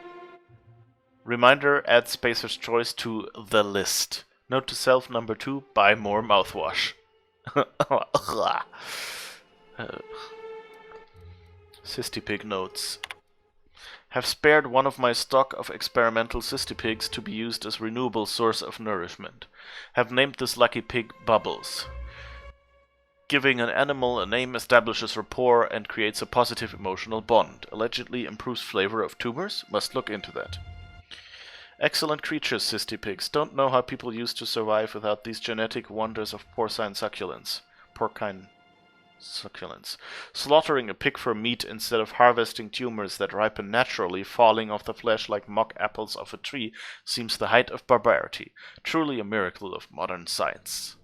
Reminder, add Spacer's choice to the list. Note to self number 2, buy more mouthwash. Cystipig notes. Have spared one of my stock of experimental cystipigs to be used as renewable source of nourishment. Have named this lucky pig Bubbles. Giving an animal a name establishes rapport and creates a positive emotional bond. Allegedly improves flavor of tumors? Must look into that. Excellent creatures, cystipigs. Don't know how people used to survive without these genetic wonders of porcine succulents. Slaughtering a pig for meat instead of harvesting tumors that ripen naturally, falling off the flesh like mock apples off a tree, seems the height of barbarity. Truly a miracle of modern science.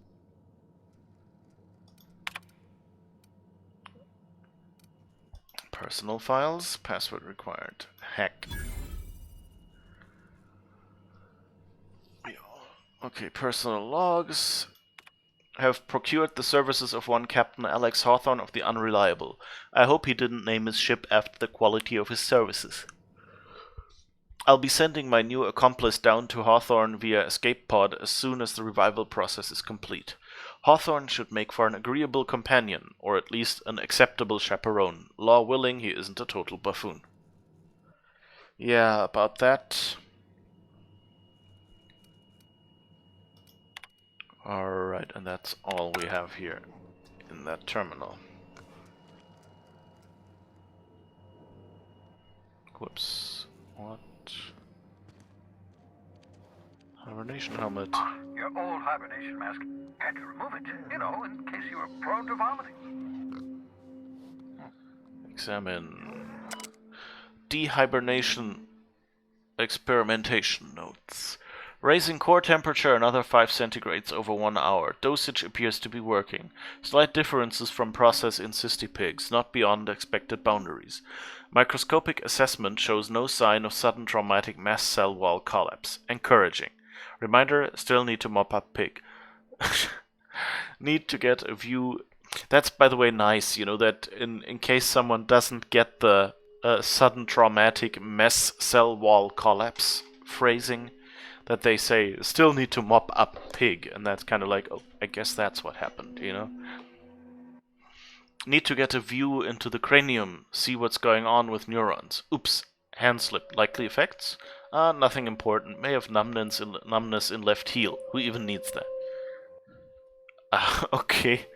Personal files, password required. Hack. Okay, personal logs. Have procured the services of one Captain Alex Hawthorne of the Unreliable. I hope he didn't name his ship after the quality of his services. I'll be sending my new accomplice down to Hawthorne via escape pod as soon as the revival process is complete. Hawthorne should make for an agreeable companion, or at least an acceptable chaperone. Law willing, he isn't a total buffoon. Yeah, about that. Alright, and that's all we have here in that terminal. Whoops. What? Hibernation helmet. Your old hibernation mask. Had to remove it, you know, in case you were prone to vomiting. Examine. Dehibernation experimentation notes. Raising core temperature another 5 centigrades over 1 hour. Dosage appears to be working. Slight differences from process in cystipigs, not beyond expected boundaries. Microscopic assessment shows no sign of sudden traumatic mast cell wall collapse. Encouraging. Reminder, still need to mop up pig. Need to get a view. That's, by the way, nice, you know, that in case someone doesn't get the sudden traumatic mast cell wall collapse phrasing, that they say, still need to mop up pig, and that's kind of like, oh, I guess that's what happened, you know? Need to get a view into the cranium, see what's going on with neurons. Oops, hand slip, likely effects? Nothing important, may have numbness in left heel. Who even needs that? Okay,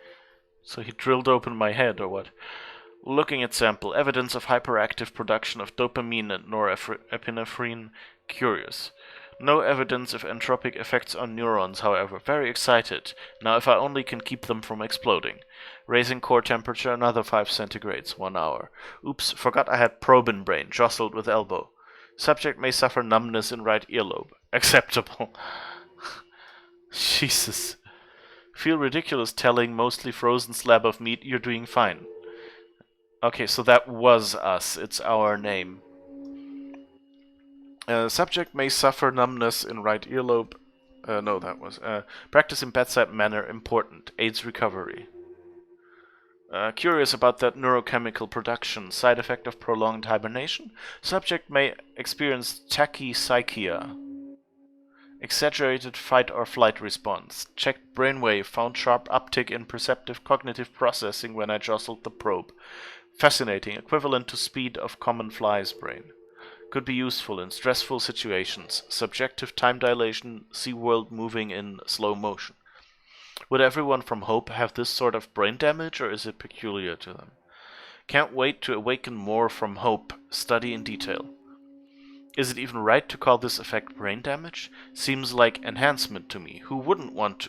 so he drilled open my head, or what? Looking at sample, evidence of hyperactive production of dopamine and norepinephrine. Curious. No evidence of entropic effects on neurons, however. Very excited. Now if I only can keep them from exploding. Raising core temperature another 5 centigrades, 1 hour. Oops, forgot I had probe in brain, jostled with elbow. Subject may suffer numbness in right earlobe. Acceptable. Jesus. Feel ridiculous telling mostly frozen slab of meat you're doing fine. Okay, so that was us. It's our name. Subject may suffer numbness in right earlobe. No, that was. Practice in bedside manner important. Aids recovery. Curious about that neurochemical production. Side effect of prolonged hibernation. Subject may experience tachypsychia. Exaggerated fight or flight response. Checked brainwave. Found sharp uptick in perceptive cognitive processing when I jostled the probe. Fascinating. Equivalent to speed of common fly's brain. Could be useful in stressful situations. Subjective time dilation. See world moving in slow motion. Would everyone from Hope have this sort of brain damage, or is it peculiar to them? Can't wait to awaken more from Hope. Study in detail. Is it even right to call this effect brain damage? Seems like enhancement to me. Who wouldn't want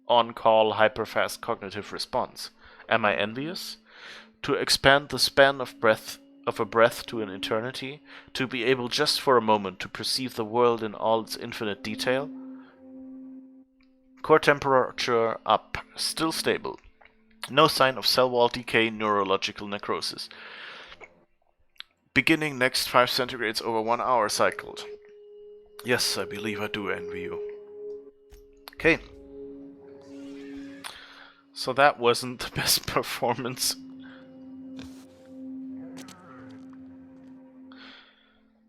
on-call hyperfast cognitive response? Am I envious? To expand the span of a breath to an eternity? To be able just for a moment to perceive the world in all its infinite detail? Core temperature up. Still stable. No sign of cell wall decay, neurological necrosis. Beginning next 5 centigrades over 1 hour cycled. Yes, I believe I do envy you. Okay. So that wasn't the best performance.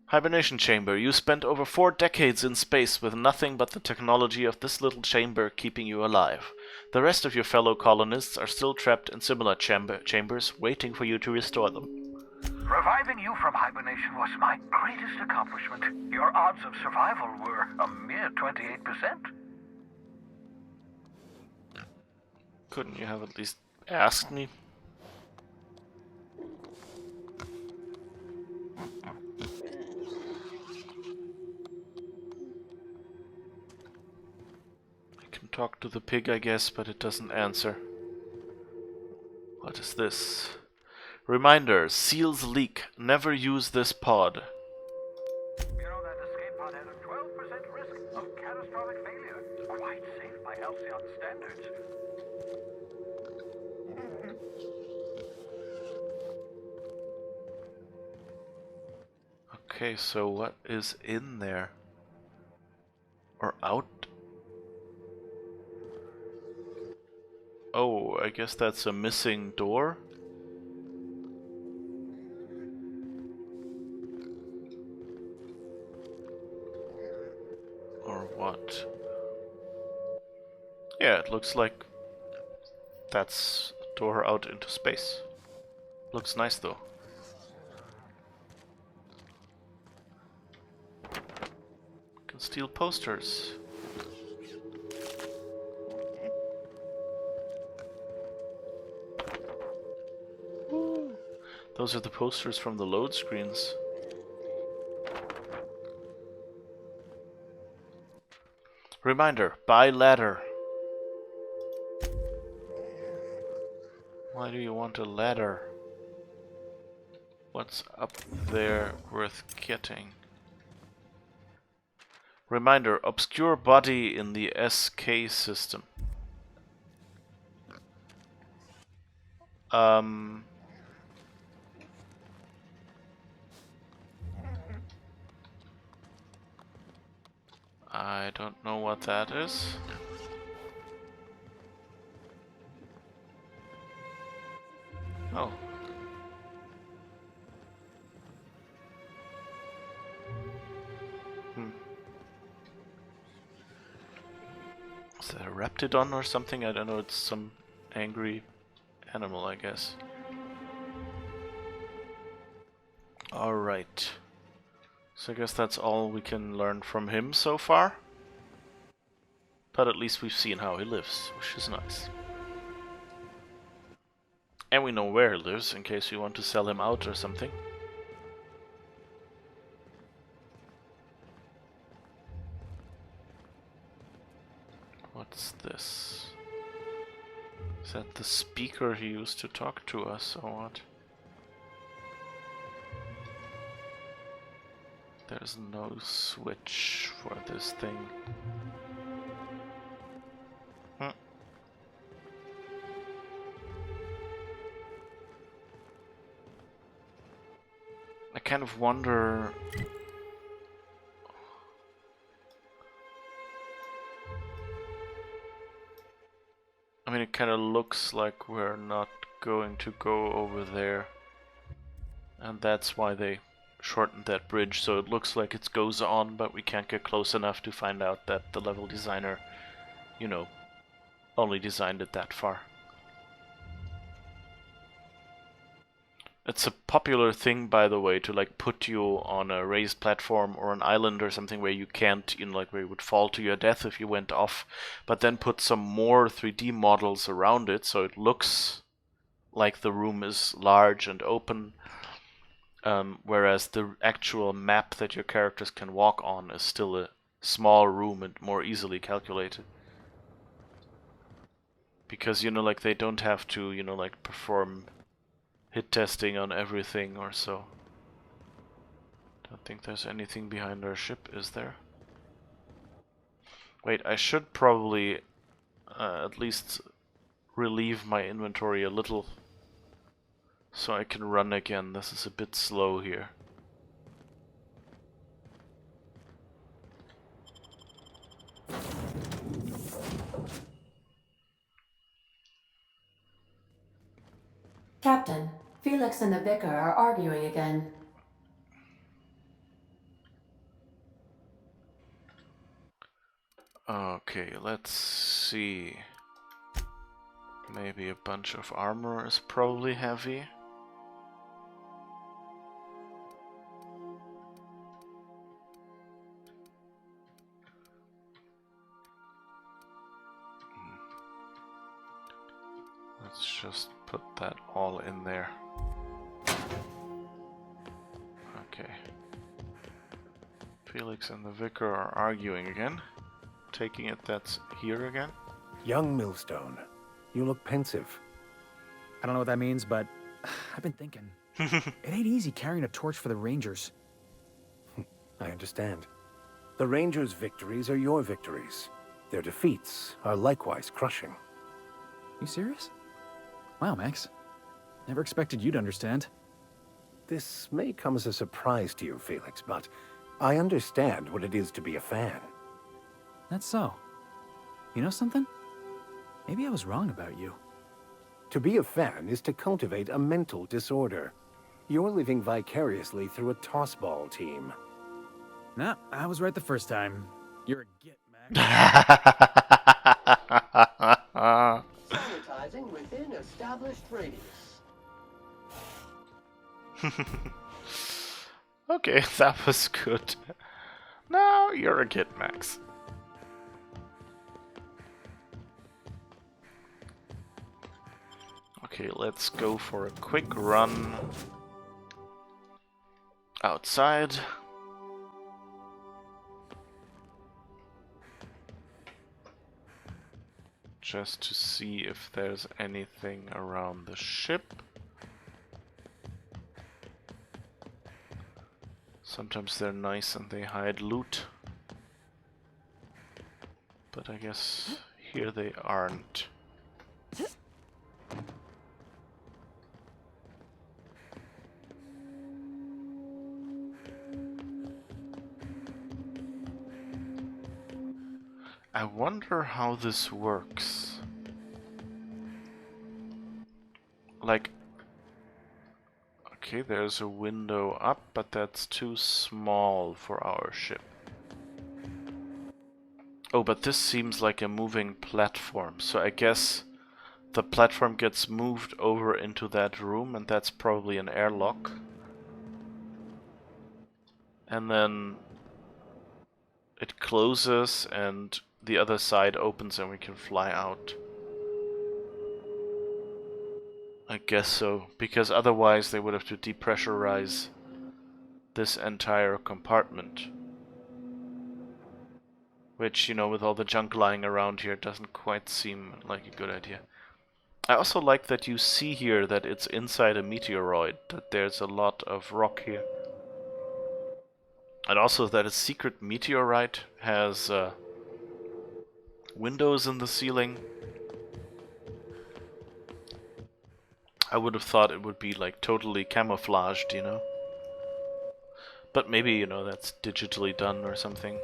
Hibernation chamber. You spent over 4 decades in space with nothing but the technology of this little chamber keeping you alive. The rest of your fellow colonists are still trapped in similar chambers, waiting for you to restore them. Reviving you from hibernation was my greatest accomplishment. Your odds of survival were a mere 28%. Couldn't you have at least asked me? I can talk to the pig, I guess, but it doesn't answer. What is this? Reminder, seals leak. Never use this pod. You know that escape pod had a 12% risk of catastrophic failure. Quite safe by Halcyon standards. Okay, so what is in there? Or out? Oh, I guess that's a missing door? Or what? Yeah, it looks like that's a door out into space. Looks nice though. Can steal posters. Ooh. Those are the posters from the load screens. Reminder, buy ladder. Why do you want a ladder? What's up there worth getting? Reminder, obscure body in the SK system. I don't know what that is. Oh. Is that a Raptidon or something? I don't know, it's some angry animal, I guess. Alright. So I guess that's all we can learn from him so far. But at least we've seen how he lives, which is nice. And we know where he lives, in case we want to sell him out or something. the speaker he used to talk to us, or what? There's no switch for this thing. I kind of wonder... I mean, it kind of looks like we're not going to go over there. And that's why they shortened that bridge, so it looks like it goes on, but we can't get close enough to find out that the level designer, you know, only designed it that far. It's a popular thing, by the way, to like put you on a raised platform or an island or something where you can't, you know, like where you would fall to your death if you went off, but then put some more 3D models around it so it looks like the room is large and open, whereas the actual map that your characters can walk on is still a small room and more easily calculated. Because, you know, like they don't have to, you know, like perform hit testing on everything or so. Don't think there's anything behind our ship, is there? Wait, I should probably at least relieve my inventory a little so I can run again. This is a bit slow here. Captain, Felix and the Vicar are arguing again. Okay, let's see. Maybe a bunch of armor is probably heavy. Let's just put that all in there. Okay. Felix and the Vicar are arguing again. Taking it that's here again. Young Millstone, you look pensive. I don't know what that means, but I've been thinking. It ain't easy carrying a torch for the Rangers. I understand. The Rangers' victories are your victories. Their defeats are likewise crushing. You serious? Wow, Max. Never expected you to understand. This may come as a surprise to you, Felix, but I understand what it is to be a fan. That's so. You know something? Maybe I was wrong about you. To be a fan is to cultivate a mental disorder. You're living vicariously through a tossball team. Nah, I was right the first time. You're a git, Max. Sanitizing within established radius. Okay, that was good. Now you're a kid, Max. Okay, let's go for a quick run outside. Just to see if there's anything around the ship. Sometimes they're nice and they hide loot. But I guess here they aren't. I wonder how this works. Like, okay, there's a window up, but that's too small for our ship. Oh, but this seems like a moving platform, so I guess the platform gets moved over into that room, and that's probably an airlock. And then it closes and the other side opens and we can fly out. I guess so, because otherwise they would have to depressurize this entire compartment. Which, you know, with all the junk lying around here, doesn't quite seem like a good idea. I also like that you see here that it's inside a meteoroid, that there's a lot of rock here. And also that a secret meteorite has windows in the ceiling. I would have thought it would be like totally camouflaged, you know? But maybe, you know, that's digitally done or something.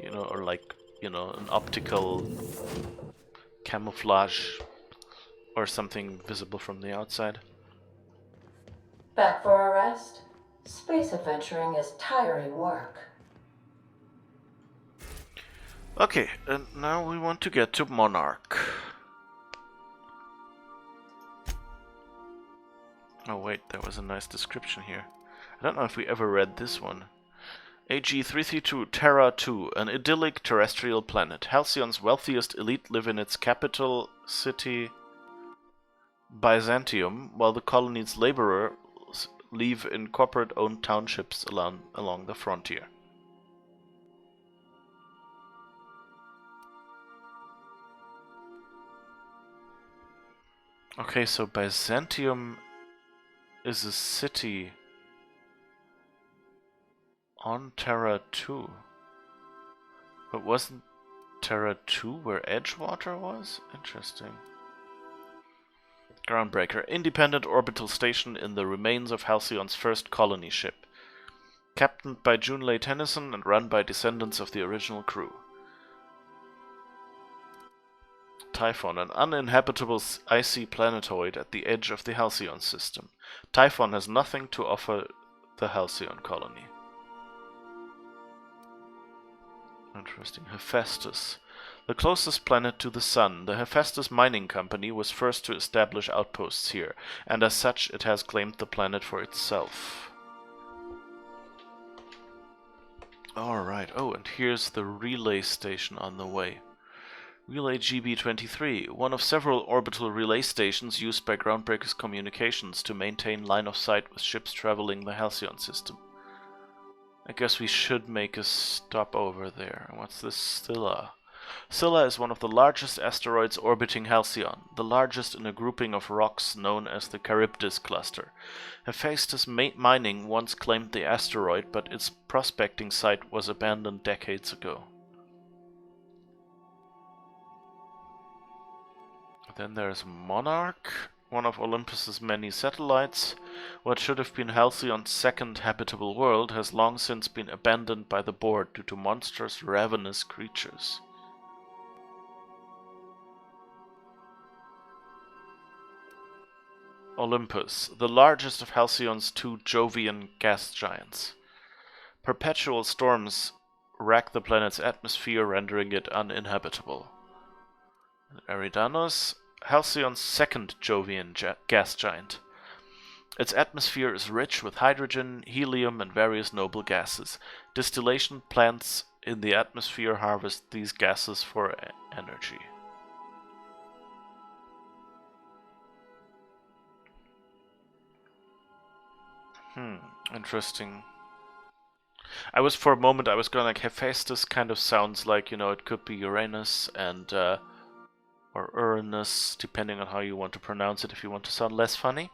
You know, or like, you know, an optical camouflage or something visible from the outside. Back for a rest? Space adventuring is tiring work. Okay, and now we want to get to Monarch. Oh wait, there was a nice description here. I don't know if we ever read this one. AG-332 Terra 2, an idyllic terrestrial planet. Halcyon's wealthiest elite live in its capital city, Byzantium, while the colony's laborers live in corporate-owned townships along the frontier. Okay, so Byzantium is a city on Terra 2. But wasn't Terra 2 where Edgewater was? Interesting. Groundbreaker. Independent orbital station in the remains of Halcyon's first colony ship. Captained by Junlei Tennyson and run by descendants of the original crew. Typhon, an uninhabitable icy planetoid at the edge of the Halcyon system. Typhon has nothing to offer the Halcyon colony. Interesting. Hephaestus. The closest planet to the Sun, the Hephaestus Mining Company was first to establish outposts here, and as such it has claimed the planet for itself. Alright, oh, and here's the relay station on the way. Relay GB-23, one of several orbital relay stations used by Groundbreaker's communications to maintain line of sight with ships traveling the Halcyon system. I guess we should make a stop over there. What's this? Scylla. Scylla is one of the largest asteroids orbiting Halcyon, the largest in a grouping of rocks known as the Charybdis Cluster. Hephaestus Mining once claimed the asteroid, but its prospecting site was abandoned decades ago. Then there's Monarch, one of Olympus's many satellites. What should have been Halcyon's second habitable world has long since been abandoned by the board due to monstrous, ravenous creatures. Olympus, the largest of Halcyon's two Jovian gas giants. Perpetual storms rack the planet's atmosphere, rendering it uninhabitable. Eridanus, Halcyon's second Jovian gas giant. Its atmosphere is rich with hydrogen, helium, and various noble gases. Distillation plants in the atmosphere harvest these gases for energy. Interesting. For a moment I was going like, Hephaestus kind of sounds like, you know, it could be Uranus and or Uranus, depending on how you want to pronounce it, if you want to sound less funny.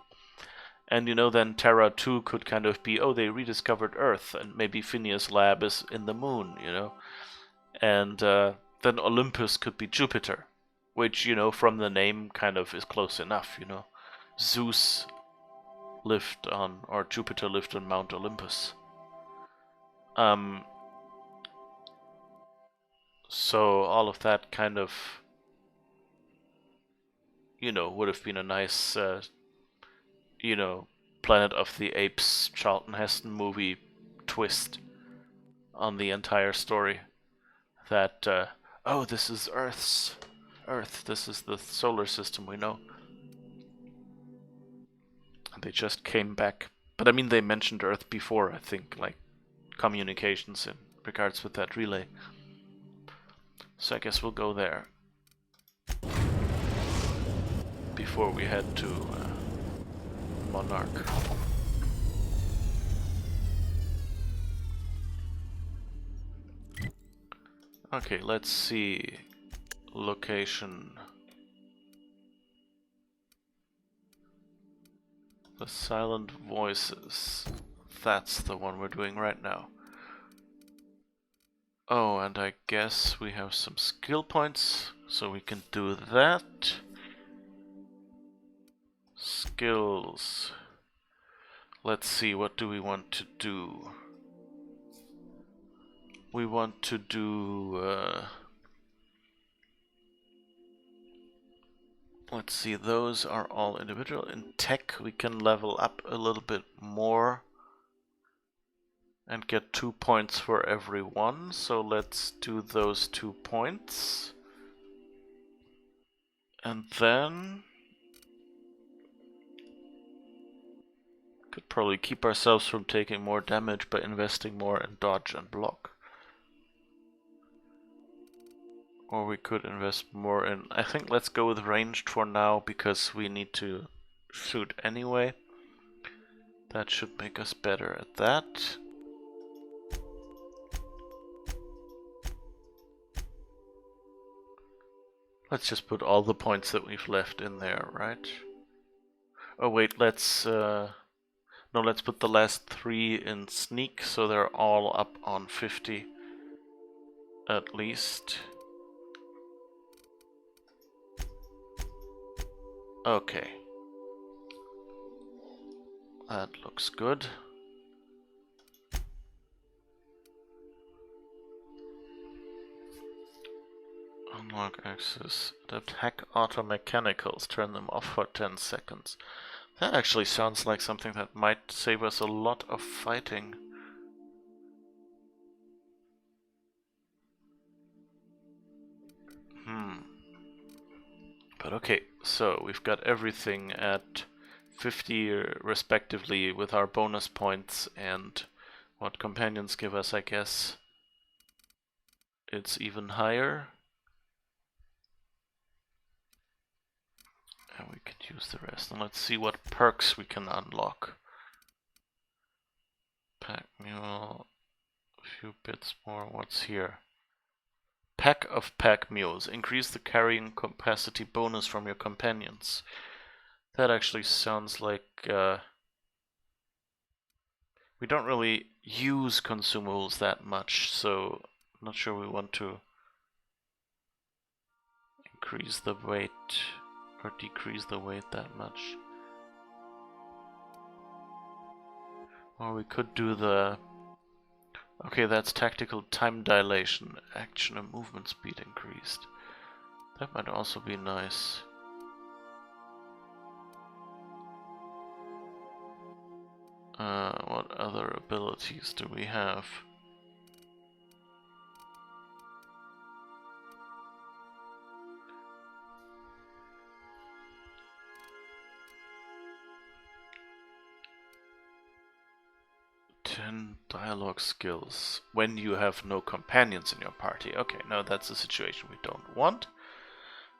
And, you know, then Terra 2 could kind of be, oh, they rediscovered Earth, and maybe Phineas' lab is in the moon, you know. And then Olympus could be Jupiter, which, you know, from the name kind of is close enough, you know. Zeus lived on, or Jupiter lived on Mount Olympus. So all of that kind of, you know, would have been a nice, you know, Planet of the Apes, Charlton Heston movie twist on the entire story. That, oh, this is Earth, this is the solar system we know. And they just came back. But I mean, they mentioned Earth before, I think, like communications in regards with that relay. So I guess we'll go there before we head to Monarch. Okay, let's see. Location. The silent voices. That's the one we're doing right now. Oh, and I guess we have some skill points, so we can do that. Skills. Let's see, what do we want to do? We want to do... let's see, those are all individual. In tech, we can level up a little bit more and get 2 points for every one. So let's do those 2 points. And then could probably keep ourselves from taking more damage by investing more in dodge and block. Or we could invest more in... I think let's go with ranged for now, because we need to shoot anyway. That should make us better at that. Let's just put all the points that we've left in there, right? Oh wait, let's... no, let's put the last 3 in sneak, so they're all up on 50 at least. Okay. That looks good. Unlock access. Attack auto mechanicals. Turn them off for 10 seconds. That actually sounds like something that might save us a lot of fighting. But okay, so we've got everything at 50 respectively with our bonus points and what companions give us, I guess. It's even higher. And we could use the rest. And let's see what perks we can unlock. Pack mule, a few bits more. What's here? Pack of pack mules. Increase the carrying capacity bonus from your companions. That actually sounds like we don't really use consumables that much, so I'm not sure we want to increase the weight or decrease the weight that much. Or we could do the... Okay, that's tactical time dilation. Action and movement speed increased. That might also be nice. What other abilities do we have? Dialogue skills when you have no companions in your party. Okay, no, that's a situation we don't want.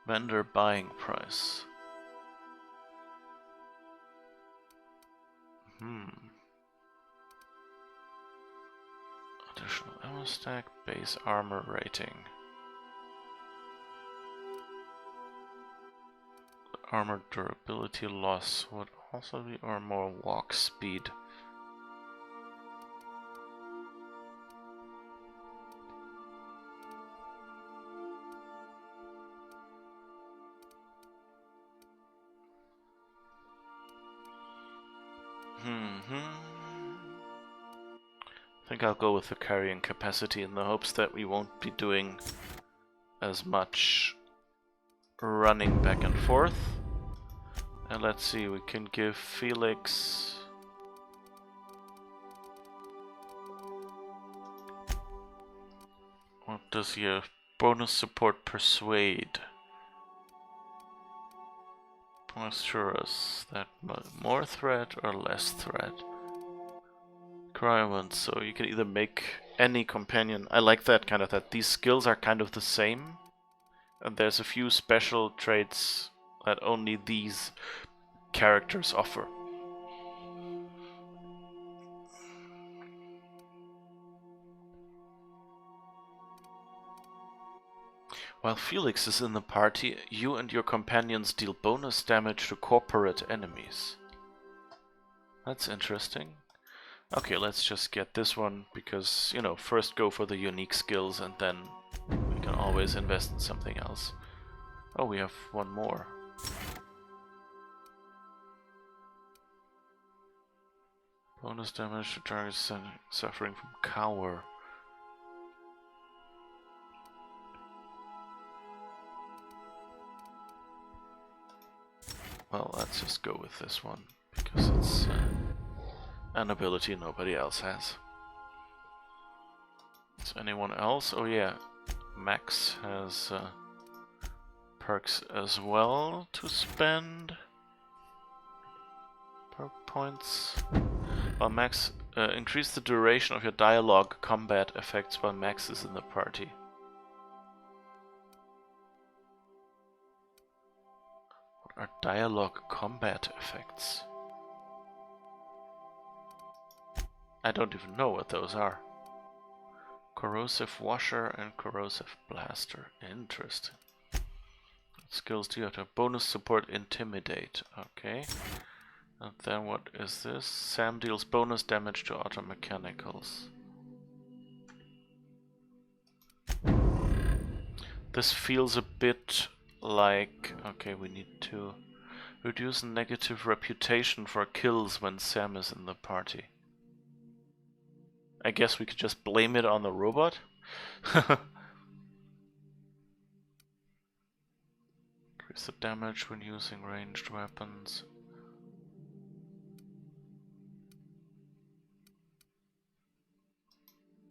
Vendor buying price. Additional ammo stack, base armor rating. Armor durability loss would also be, or more walk speed. I think I'll go with the carrying capacity in the hopes that we won't be doing as much running back and forth. And let's see, we can give Felix... What does he have? Bonus support persuade. Assure us that more threat or less threat. Requirements, so you can either make any companion. I like that kind of that these skills are kind of the same, and there's a few special traits that only these characters offer. While Felix is in the party, you and your companions deal bonus damage to corporate enemies. That's interesting. Okay, let's just get this one because, you know, first go for the unique skills and then we can always invest in something else. Oh, we have one more. Bonus damage to targets suffering from cower. Well, let's just go with this one because it's an ability nobody else has. Is anyone else? Oh yeah, Max has perks as well to spend. Perk points. While Max increase the duration of your dialogue combat effects while Max is in the party. What are dialogue combat effects? I don't even know what those are. Corrosive Washer and Corrosive Blaster. Interesting. What skills do you have to have? Bonus support Intimidate. Okay. And then what is this? Sam deals bonus damage to auto mechanicals. This feels a bit like... Okay, we need to reduce negative reputation for kills when Sam is in the party. I guess we could just blame it on the robot? Increase the damage when using ranged weapons.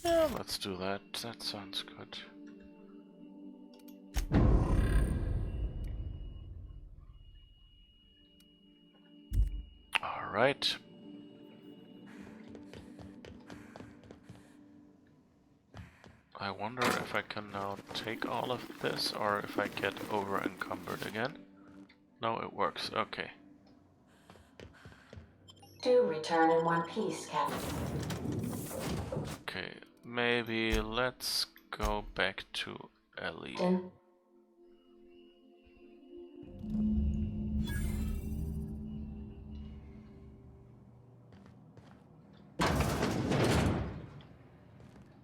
Yeah, let's do that. That sounds good. Alright. I wonder if I can now take all of this or if I get over encumbered again. No, it works. Okay. Do return in one piece, Captain. Okay, maybe let's go back to Ellie.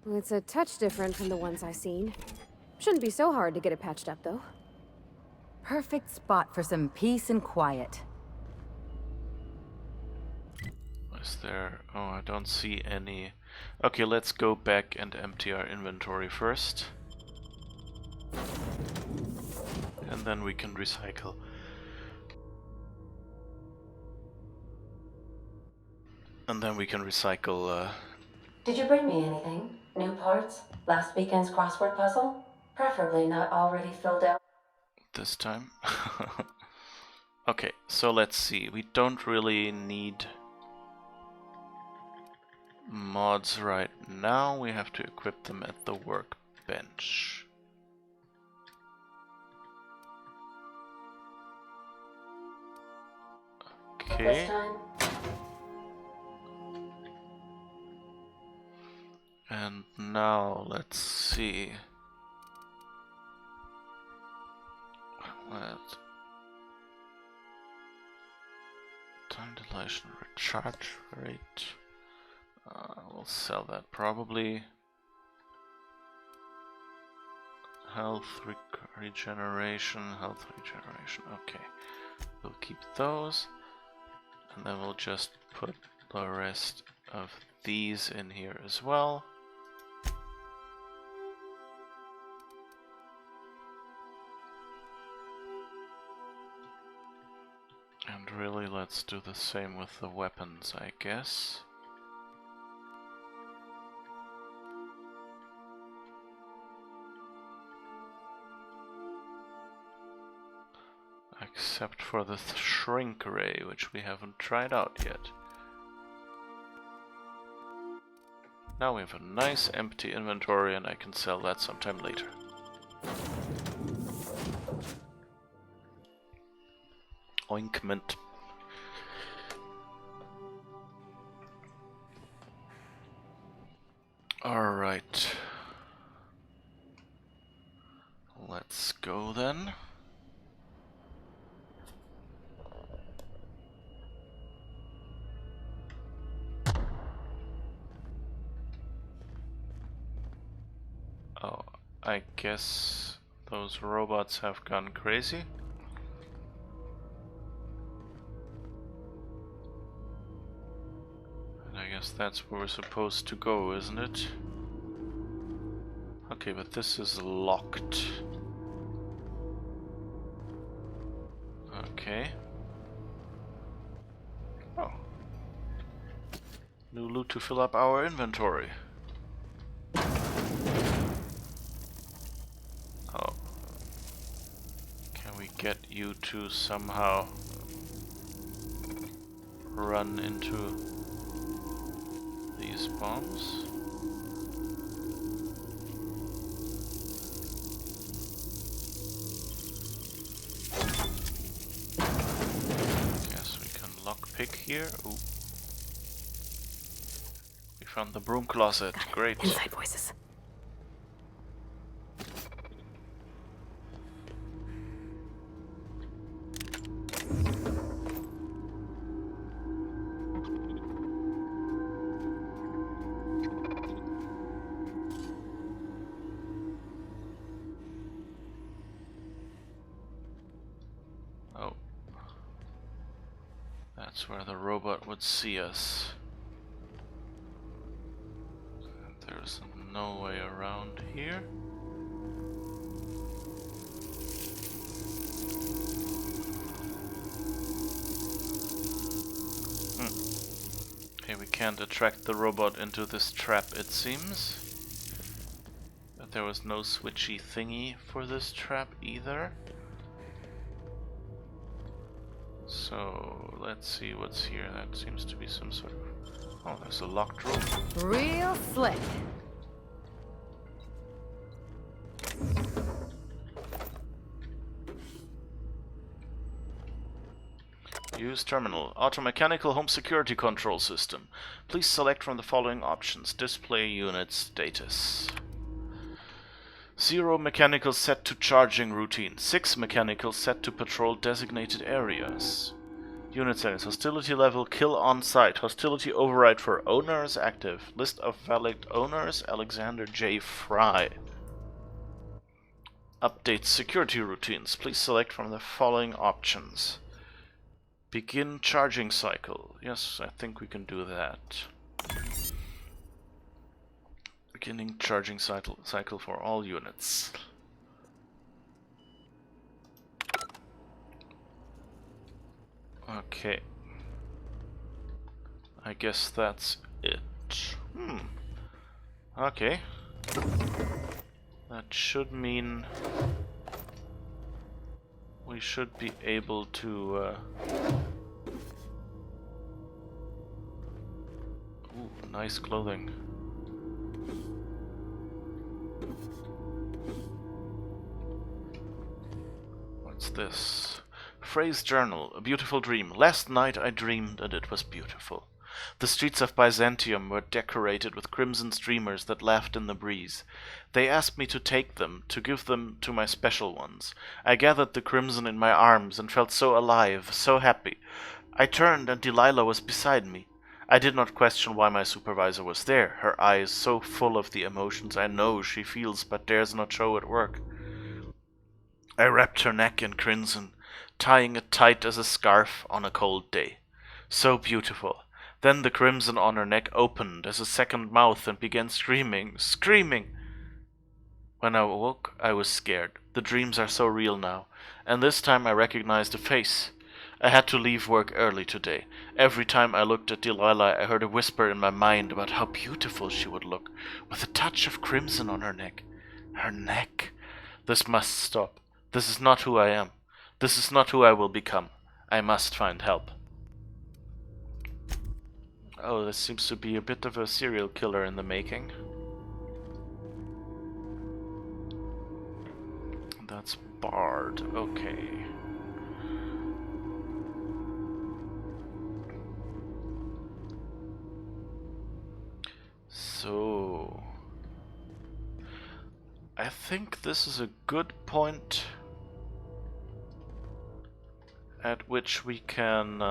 It's a touch different from the ones I've seen. Shouldn't be so hard to get it patched up, though. Perfect spot for some peace and quiet. Is there... Oh, I don't see any... Okay, let's go back and empty our inventory first. And then we can recycle. Did you bring me anything? New parts? Last weekend's crossword puzzle? Preferably not already filled out. This time. Okay, so let's see. We don't really need mods right now. We have to equip them at the workbench. Okay. This time? And now let's see. What? Time dilation recharge rate. We'll sell that probably. Health regeneration. Okay, we'll keep those, and then we'll just put the rest of these in here as well. And really, let's do the same with the weapons, I guess. Except for the shrink ray, which we haven't tried out yet. Now we have a nice empty inventory and I can sell that sometime later. Ointment. Alright. Let's go then. I guess those robots have gone crazy. And I guess that's where we're supposed to go, isn't it? Okay, but this is locked. Okay. Oh. New loot to fill up our inventory. Oh. Can we get you to somehow run into these bombs? Guess we can lockpick here. Ooh. We found the broom closet. Great. Inside voices. Oh. That's where the robot would see us. There's no way around here. Okay, we can't attract the robot into this trap, it seems. But there was no switchy thingy for this trap either. So let's see what's here. That seems to be some sort of... Oh, there's a locked room. Real slick. Use terminal. Automechanical home security control system. Please select from the following options. Display unit status. 0 mechanical set to charging routine. 6 mechanical set to patrol designated areas. Unit settings. Hostility level. Kill on site. Hostility override for owners active. List of valid owners. Alexander J. Fry. Update security routines. Please select from the following options. Begin charging cycle. Yes, I think we can do that. Beginning charging cycle for all units. Okay. I guess that's it. Okay. That should mean we should be able to ooh, nice clothing. What's this? Phrase journal, a beautiful dream. Last night I dreamed and it was beautiful. The streets of Byzantium were decorated with crimson streamers that laughed in the breeze. They asked me to take them, to give them to my special ones. I gathered the crimson in my arms and felt so alive, so happy. I turned and Delilah was beside me. I did not question why my supervisor was there, her eyes so full of the emotions I know she feels but dares not show at work. I wrapped her neck in crimson, tying it tight as a scarf on a cold day. So beautiful. Then the crimson on her neck opened as a second mouth and began screaming, screaming. When I awoke, I was scared. The dreams are so real now. And this time I recognized a face. I had to leave work early today. Every time I looked at Delilah, I heard a whisper in my mind about how beautiful she would look, with a touch of crimson on her neck. Her neck. This must stop. This is not who I am. This is not who I will become. I must find help. Oh, this seems to be a bit of a serial killer in the making. That's barred. Okay. So... I think this is a good point at which we can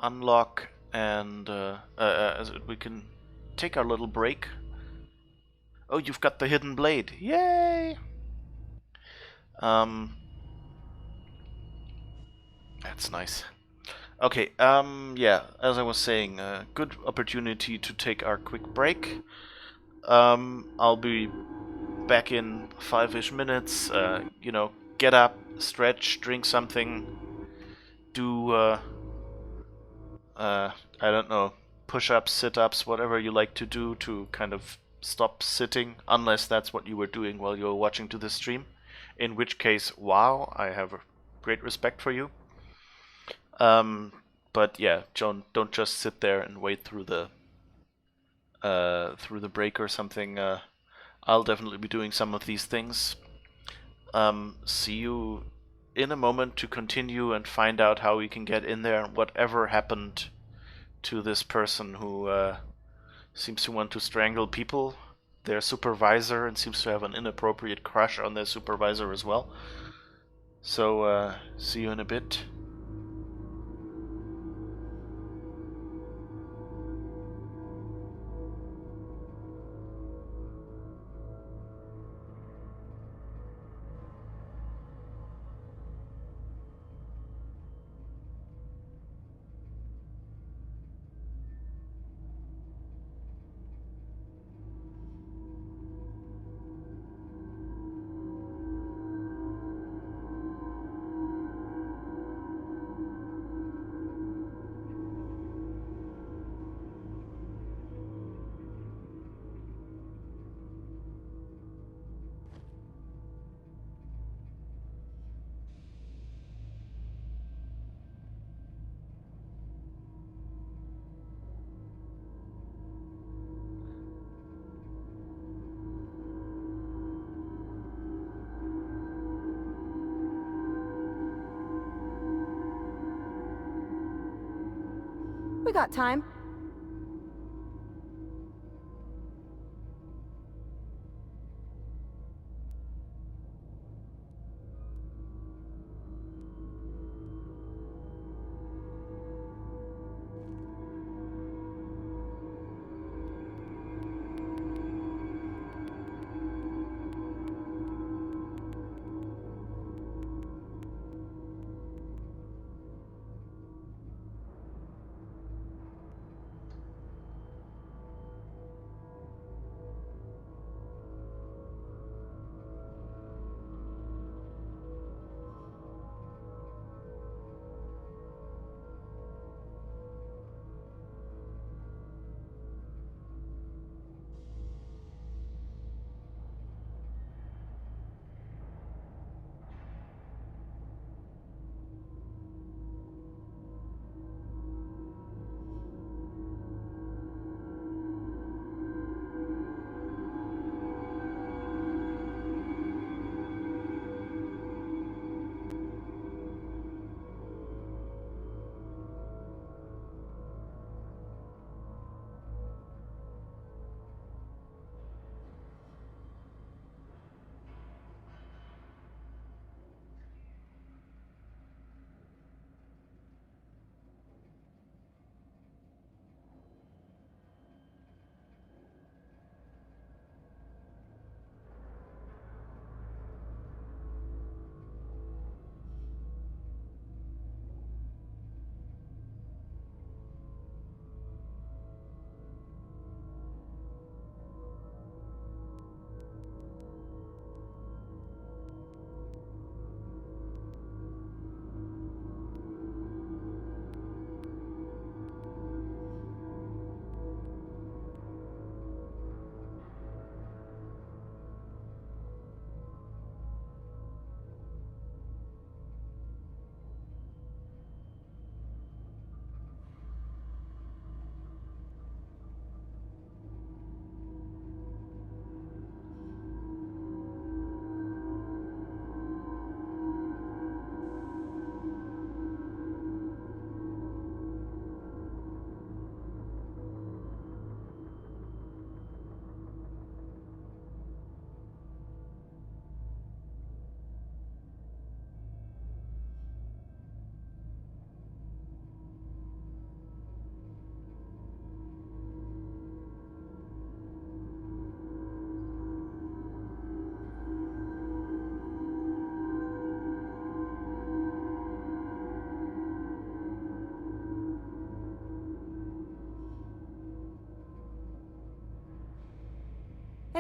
unlock and we can take our little break. Oh, you've got the hidden blade. Yay! That's nice. Okay, yeah, as I was saying, good opportunity to take our quick break. I'll be back in 5-ish minutes. You know, get up, stretch, drink something, do, I don't know, push-ups, sit-ups, whatever you like to do to kind of stop sitting, unless that's what you were doing while you were watching to the stream. In which case, wow, I have a great respect for you. But yeah, don't just sit there and wait through the break or something. I'll definitely be doing some of these things. See you in a moment to continue and find out how we can get in there. Whatever happened to this person who seems to want to strangle people, their supervisor, and seems to have an inappropriate crush on their supervisor as well. So, see you in a bit. We got time.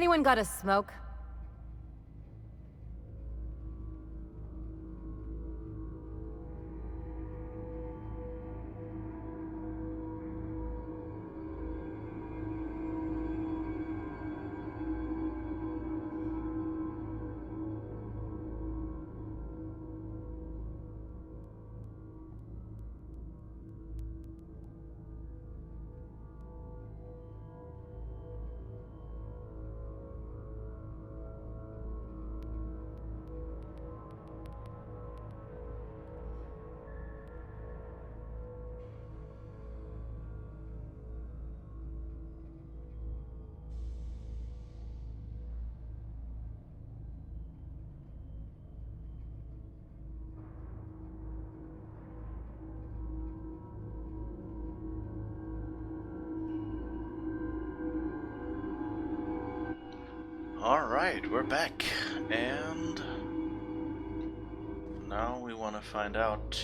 Anyone got a smoke? Alright, we're back, and now we want to find out...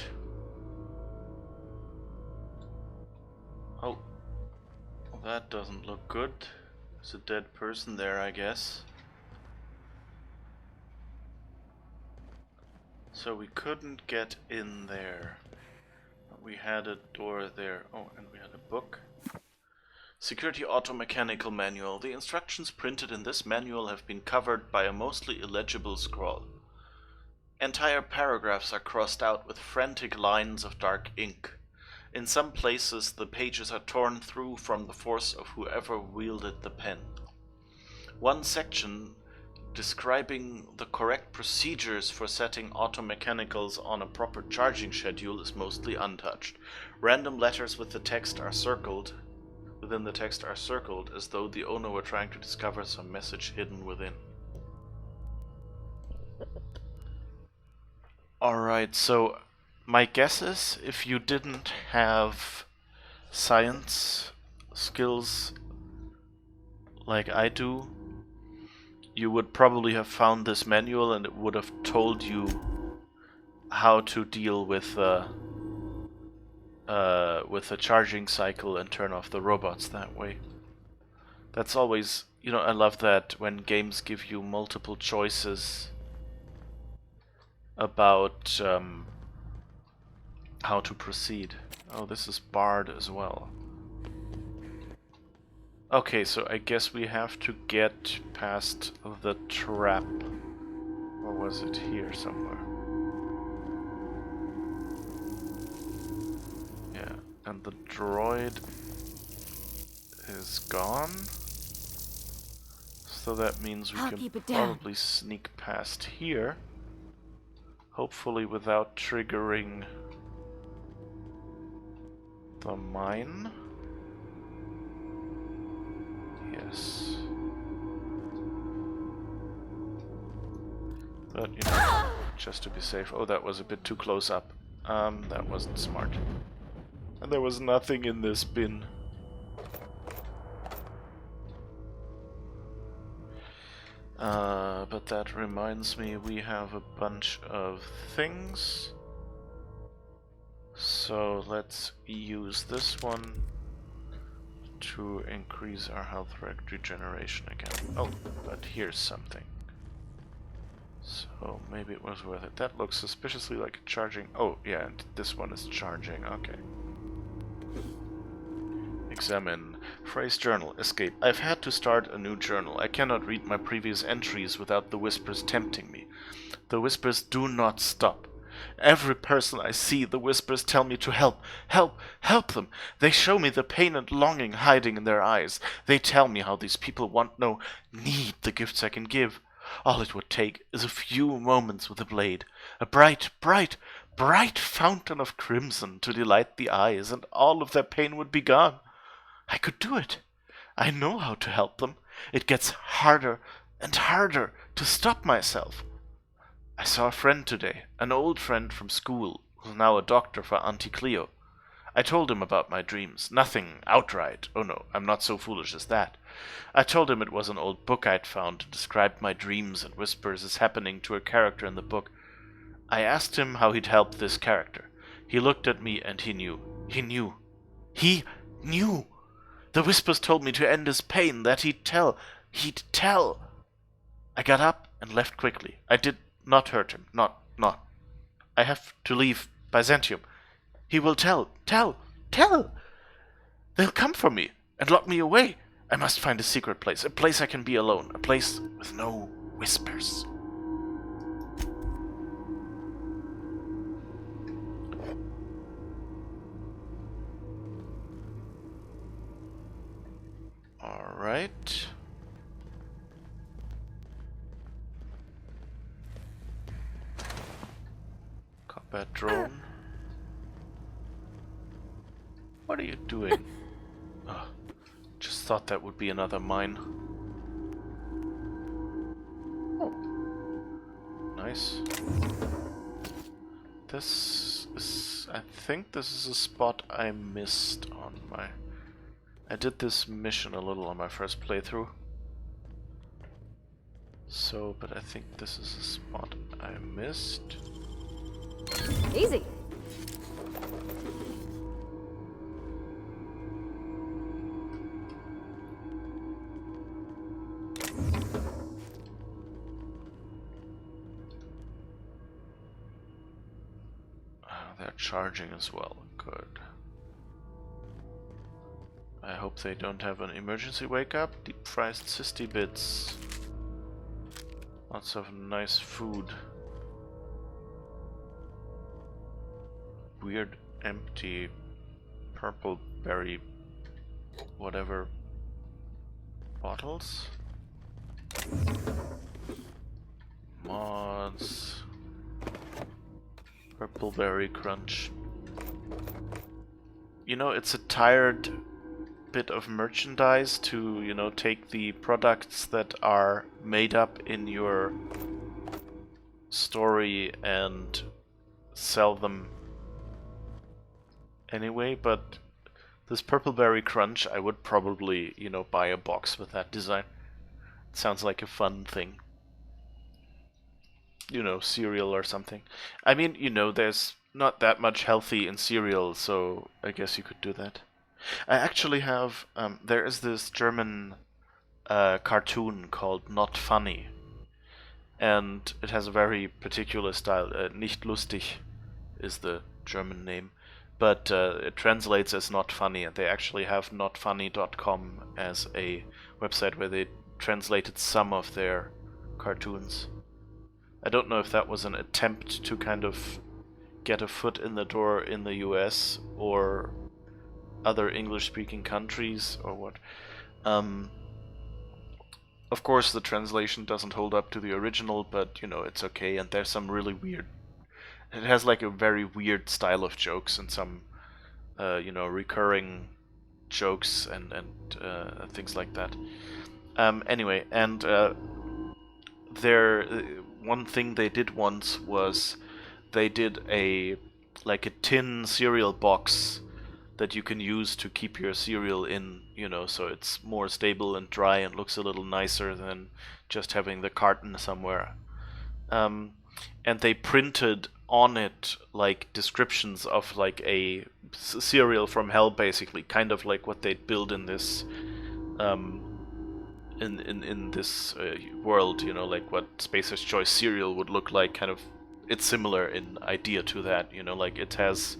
Oh, well, that doesn't look good. There's a dead person there, I guess. So we couldn't get in there. But we had a door there. Oh, and we had a book. Security Auto-Mechanical Manual. The instructions printed in this manual have been covered by a mostly illegible scrawl. Entire paragraphs are crossed out with frantic lines of dark ink. In some places, the pages are torn through from the force of whoever wielded the pen. One section describing the correct procedures for setting auto-mechanicals on a proper charging schedule is mostly untouched. Random letters with the text are circled. Within the text are circled as though the owner were trying to discover some message hidden within. Alright, so my guess is if you didn't have science skills like I do, you would probably have found this manual and it would have told you how to deal with the charging cycle and turn off the robots that way. That's always, you know, I love that when games give you multiple choices about how to proceed. Oh, this is barred as well. Okay, so I guess we have to get past the trap. Or was it here somewhere? Yeah, and the droid is gone. So that means we can probably sneak past here. Hopefully without triggering the mine. Yes. But, you know, just to be safe. Oh, that was a bit too close up. That wasn't smart. And there was nothing in this bin. But that reminds me, we have a bunch of things. So let's use this one to increase our health regeneration again. Oh, but here's something. So maybe it was worth it. That looks suspiciously like a charging... Oh, yeah, and this one is charging. Okay. Examine. Phrase journal. Escape. I've had to start a new journal. I cannot read my previous entries without the whispers tempting me. The whispers do not stop. Every person I see, the whispers tell me to help, help, help them. They show me the pain and longing hiding in their eyes. They tell me how these people want, no, need the gifts I can give. All it would take is a few moments with a blade, a bright, bright, bright fountain of crimson to delight the eyes, and all of their pain would be gone. I could do it. I know how to help them. It gets harder and harder to stop myself. I saw a friend today, an old friend from school, who's now a doctor for Auntie Cleo. I told him about my dreams. Nothing outright. Oh no, I'm not so foolish as that. I told him it was an old book I'd found that described my dreams and whispers as happening to a character in the book. I asked him how he'd help this character. He looked at me and he knew. He knew. He knew! The whispers told me to end his pain, that he'd tell. He'd tell. I got up and left quickly. I did not hurt him. Not. I have to leave Byzantium. He will tell. They'll come for me and lock me away. I must find a secret place. A place I can be alone. A place with no whispers. Alright. Combat drone. What are you doing? Oh, just thought that would be another mine. Oh. Nice. This is... I think this is a spot I missed on my... I did this mission a little on my first playthrough. So, but I think this is a spot I missed. Easy. They're charging as well. Good. I hope they don't have an emergency wake up. Deep fried cysty bits. Lots of nice food. Weird empty purple berry whatever bottles. Mods. Purple berry crunch. You know, it's a tired bit of merchandise to, you know, take the products that are made up in your story and sell them anyway, but this purple berry crunch, I would probably, you know, buy a box with that design. It sounds like a fun thing. You know, cereal or something. I mean, you know, there's not that much healthy in cereal, so I guess you could do that. I actually have, there is this German cartoon called Not Funny, and it has a very particular style. Nicht lustig is the German name, but it translates as Not Funny, and they actually have notfunny.com as a website where they translated some of their cartoons. I don't know if that was an attempt to kind of get a foot in the door in the US or other English-speaking countries or what. Of course, the translation doesn't hold up to the original, but, you know, it's okay, and there's some really weird... It has, like, a very weird style of jokes and some, you know, recurring jokes and things like that. Anyway, and one thing they did once was they did a tin cereal box that you can use to keep your cereal in, you know, so it's more stable and dry and looks a little nicer than just having the carton somewhere. And they printed on it like descriptions of like a cereal from hell, basically, kind of like what they'd build in this in this world, you know, like what Spacer's Choice cereal would look like. Kind of, it's similar in idea to that, you know, like it has,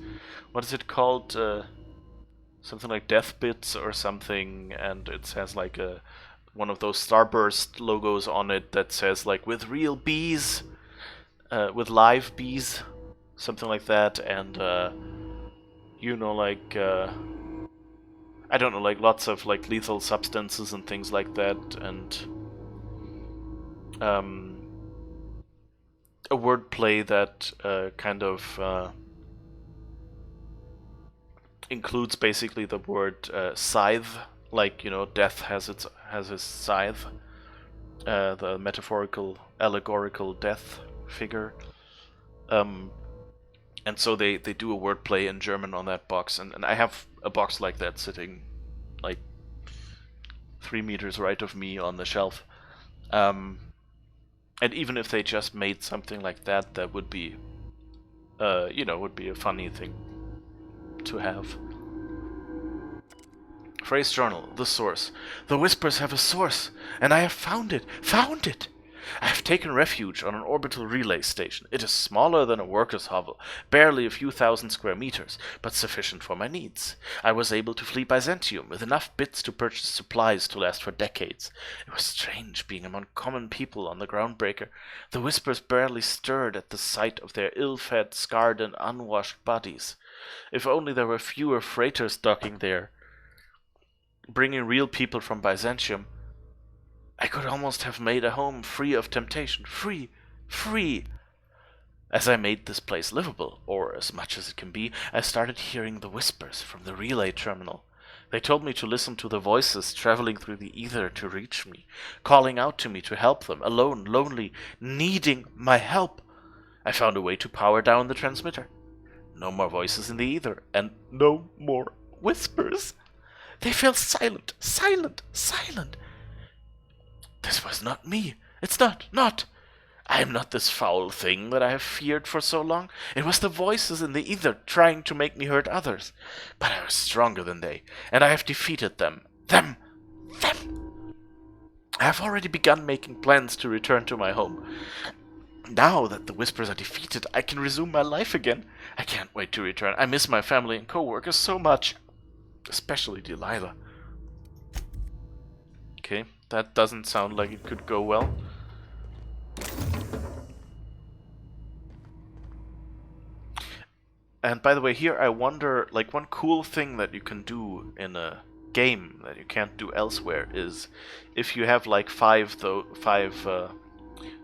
what is it called? Something like Death Bits or something, and it has like one of those Starburst logos on it that says like with real bees, with live bees, something like that, and you know, like I don't know, like lots of like lethal substances and things like that, and a wordplay that kind of includes basically the word scythe, like, you know, death has his scythe, the metaphorical, allegorical death figure, and so they do a wordplay in German on that box, and I have a box like that sitting like 3 meters right of me on the shelf, and even if they just made something like that, that would be, you know, would be a funny thing to have. Frey's journal, the source. The Whispers have a source, and I have found it! Found it! I have taken refuge on an orbital relay station. It is smaller than a worker's hovel, barely a few thousand square meters, but sufficient for my needs. I was able to flee Byzantium with enough bits to purchase supplies to last for decades. It was strange being among common people on the Groundbreaker. The Whispers barely stirred at the sight of their ill-fed, scarred, and unwashed bodies. If only there were fewer freighters docking there, bringing real people from Byzantium, I could almost have made a home free of temptation. Free! Free! As I made this place livable, or as much as it can be, I started hearing the whispers from the relay terminal. They told me to listen to the voices traveling through the ether to reach me, calling out to me to help them, alone, lonely, needing my help. I found a way to power down the transmitter. No more voices in the ether, and no more whispers. They fell silent, silent, silent. This was not me. It's not. I am not this foul thing that I have feared for so long. It was the voices in the ether trying to make me hurt others. But I was stronger than they, and I have defeated them. Them! I have already begun making plans to return to my home. Now that the Whispers are defeated, I can resume my life again. I can't wait to return. I miss my family and co-workers so much. Especially Delilah. Okay. That doesn't sound like it could go well. And by the way, here I wonder, like, one cool thing that you can do in a game that you can't do elsewhere is if you have like five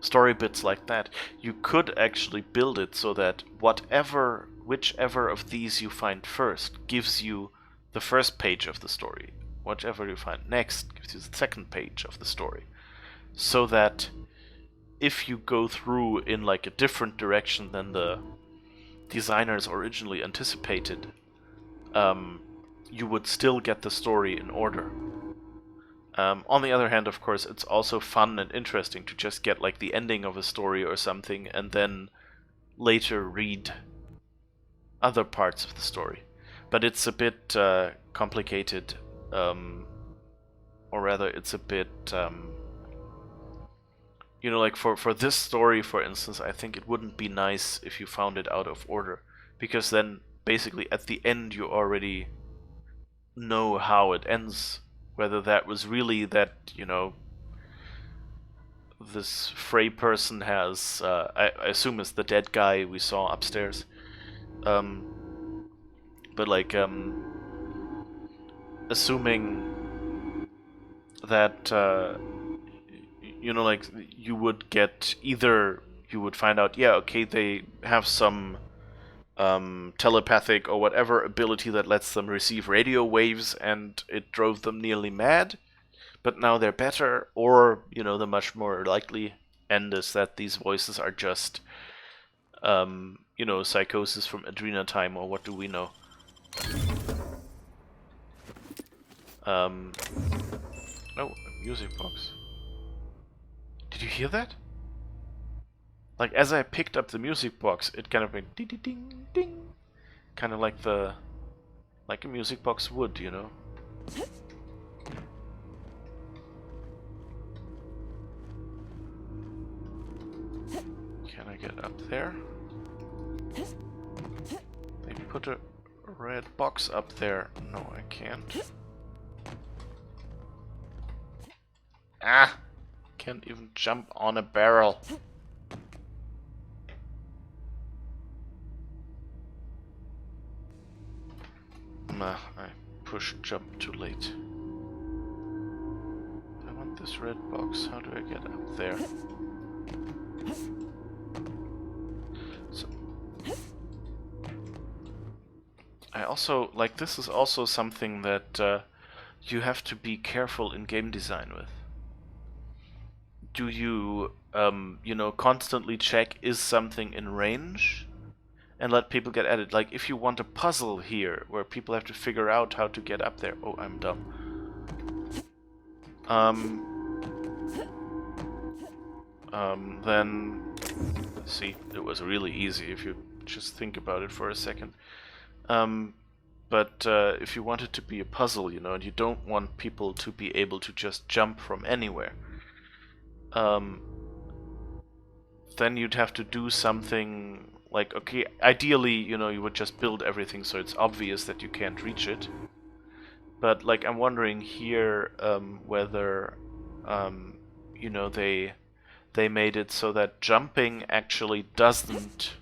story bits like that, you could actually build it so that whichever of these you find first gives you the first page of the story. Whatever you find next gives you the second page of the story. So that if you go through in like a different direction than the designers originally anticipated, you would still get the story in order. On the other hand, of course, it's also fun and interesting to just get like the ending of a story or something and then later read other parts of the story. But it's a bit complicated. Or rather, it's a bit, you know, like for this story, for instance, I think it wouldn't be nice if you found it out of order, because then basically at the end you already know how it ends, whether that was really that, you know, this Frey person has, I assume it's the dead guy we saw upstairs, but like, assuming that, you know, like, you would get either, you would find out, yeah, okay, they have some telepathic or whatever ability that lets them receive radio waves and it drove them nearly mad, but now they're better, or, you know, the much more likely end is that these voices are just, you know, psychosis from Adrena time, or what do we know? Oh, a music box. Did you hear that? Like, as I picked up the music box, it kind of went ding ding ding ding. Kind of like a music box would, you know? Can I get up there? They put a red box up there. No, I can't. Ah! Can't even jump on a barrel. Nah, I pushed jump too late. I want this red box. How do I get up there? So I also, like, this is also something that you have to be careful in game design with. Do you, you know, constantly check is something in range and let people get at it? Like, if you want a puzzle here where people have to figure out how to get up there. Oh, I'm dumb. Then, see, it was really easy if you just think about it for a second. But if you want it to be a puzzle, you know, and you don't want people to be able to just jump from anywhere, then you'd have to do something like, okay, ideally, you know, you would just build everything so it's obvious that you can't reach it. But like, I'm wondering here whether, you know, they made it so that jumping actually doesn't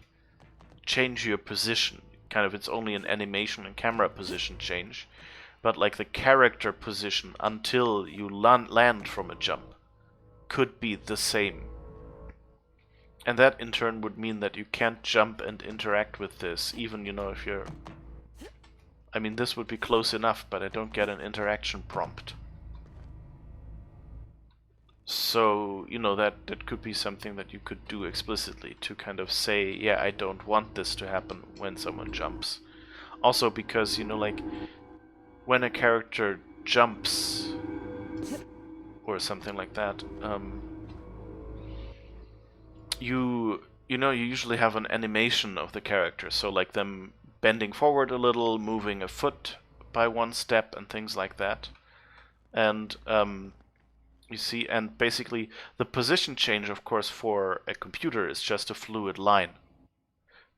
change your position. Kind of, it's only an animation and camera position change, but like the character position until you land from a jump could be the same. And that in turn would mean that you can't jump and interact with this, even, you know, if you're... I mean, this would be close enough, but I don't get an interaction prompt. So, you know, that could be something that you could do explicitly to kind of say, yeah, I don't want this to happen when someone jumps. Also because, you know, like, when a character jumps or something like that, you know, you usually have an animation of the character, so like them bending forward a little, moving a foot by one step and things like that. And you see, and basically the position change, of course, for a computer is just a fluid line.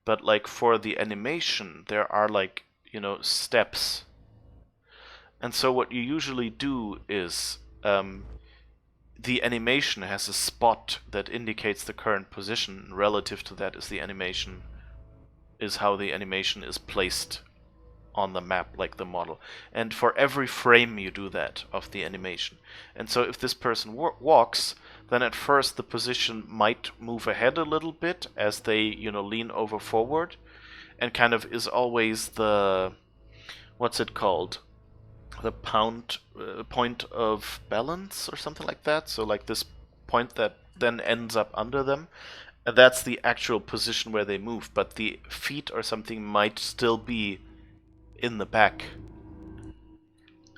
But like for the animation, there are like, you know, steps. And so what you usually do is the animation has a spot that indicates the current position. Relative to that is the animation, is how the animation is placed on the map, like the model. And for every frame you do that of the animation. And so if this person walks, then at first the position might move ahead a little bit as they, you know, lean over forward, and kind of is always the, what's it called? The point of balance or something like that. So like this point that then ends up under them. And that's the actual position where they move, but the feet or something might still be in the back.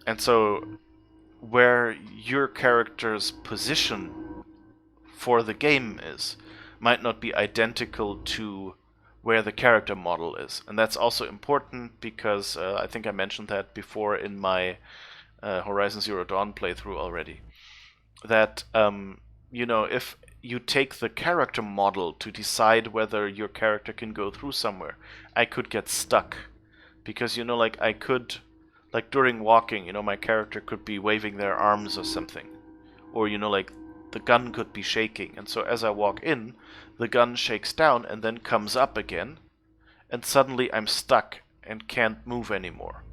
And so where your character's position for the game is might not be identical to where the character model is. And that's also important because I think I mentioned that before in my Horizon Zero Dawn playthrough already. That, you know, if you take the character model to decide whether your character can go through somewhere, I could get stuck. Because, you know, like I could, like during walking, you know, my character could be waving their arms or something. Or, you know, like the gun could be shaking. And so as I walk in, the gun shakes down and then comes up again. And suddenly I'm stuck and can't move anymore.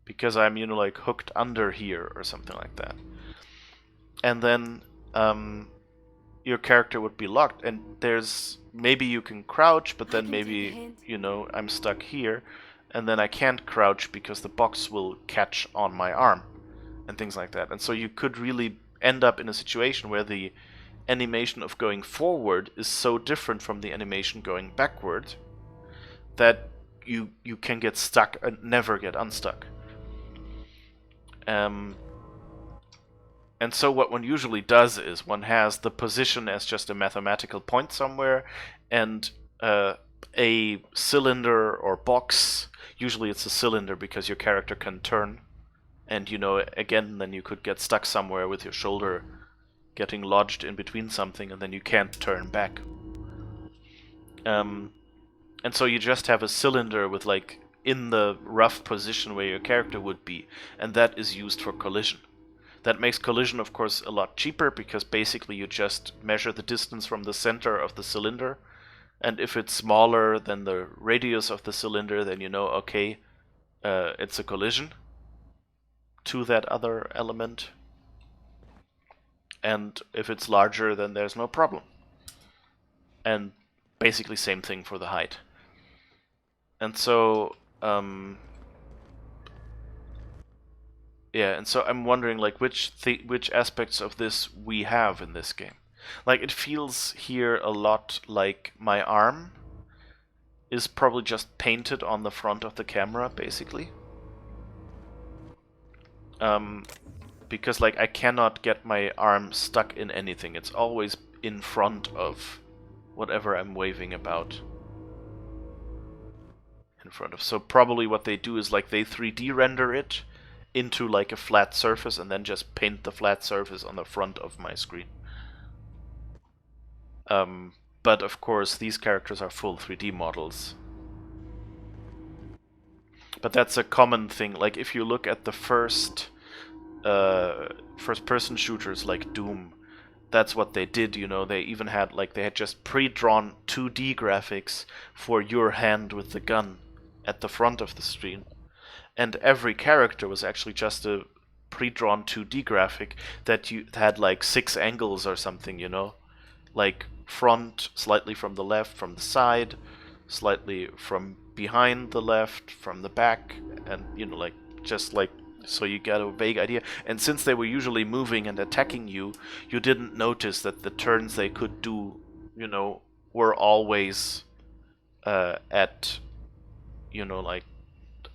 Because I'm, you know, like hooked under here or something like that. And then your character would be locked. And there's, maybe you can crouch, but then maybe, you know, I'm stuck here. And then I can't crouch because the box will catch on my arm. And things like that. And so you could really end up in a situation where the animation of going forward is so different from the animation going backward that you can get stuck and never get unstuck. And so what one usually does is one has the position as just a mathematical point somewhere, and a cylinder or box. Usually it's a cylinder because your character can turn. And, you know, again, then you could get stuck somewhere with your shoulder getting lodged in between something, and then you can't turn back. And so you just have a cylinder with, like, in the rough position where your character would be, and that is used for collision. That makes collision, of course, a lot cheaper, because basically you just measure the distance from the center of the cylinder, and if it's smaller than the radius of the cylinder, then you know, okay, it's a collision to that other element. And if it's larger, then there's no problem. And basically same thing for the height. And so, yeah, and so I'm wondering, like, which aspects of this we have in this game. Like, it feels here a lot like my arm is probably just painted on the front of the camera, basically. Because, like, I cannot get my arm stuck in anything. It's always in front of whatever I'm waving about. in front of. So probably what they do is like they 3D render it into like a flat surface and then just paint the flat surface on the front of my screen. But of course these characters are full 3D models. But that's a common thing. Like if you look at the first person shooters like Doom, that's what they did, you know. They even had they had just pre-drawn 2D graphics for your hand with the gun at the front of the screen. And every character was actually just a pre-drawn 2D graphic that you had like 6 angles or something, you know. Like front, slightly from the left, from the side, slightly from behind the left, from the back, and you know, so you get a vague idea. And since they were usually moving and attacking you, you didn't notice that the turns they could do, you know, were always at, you know, like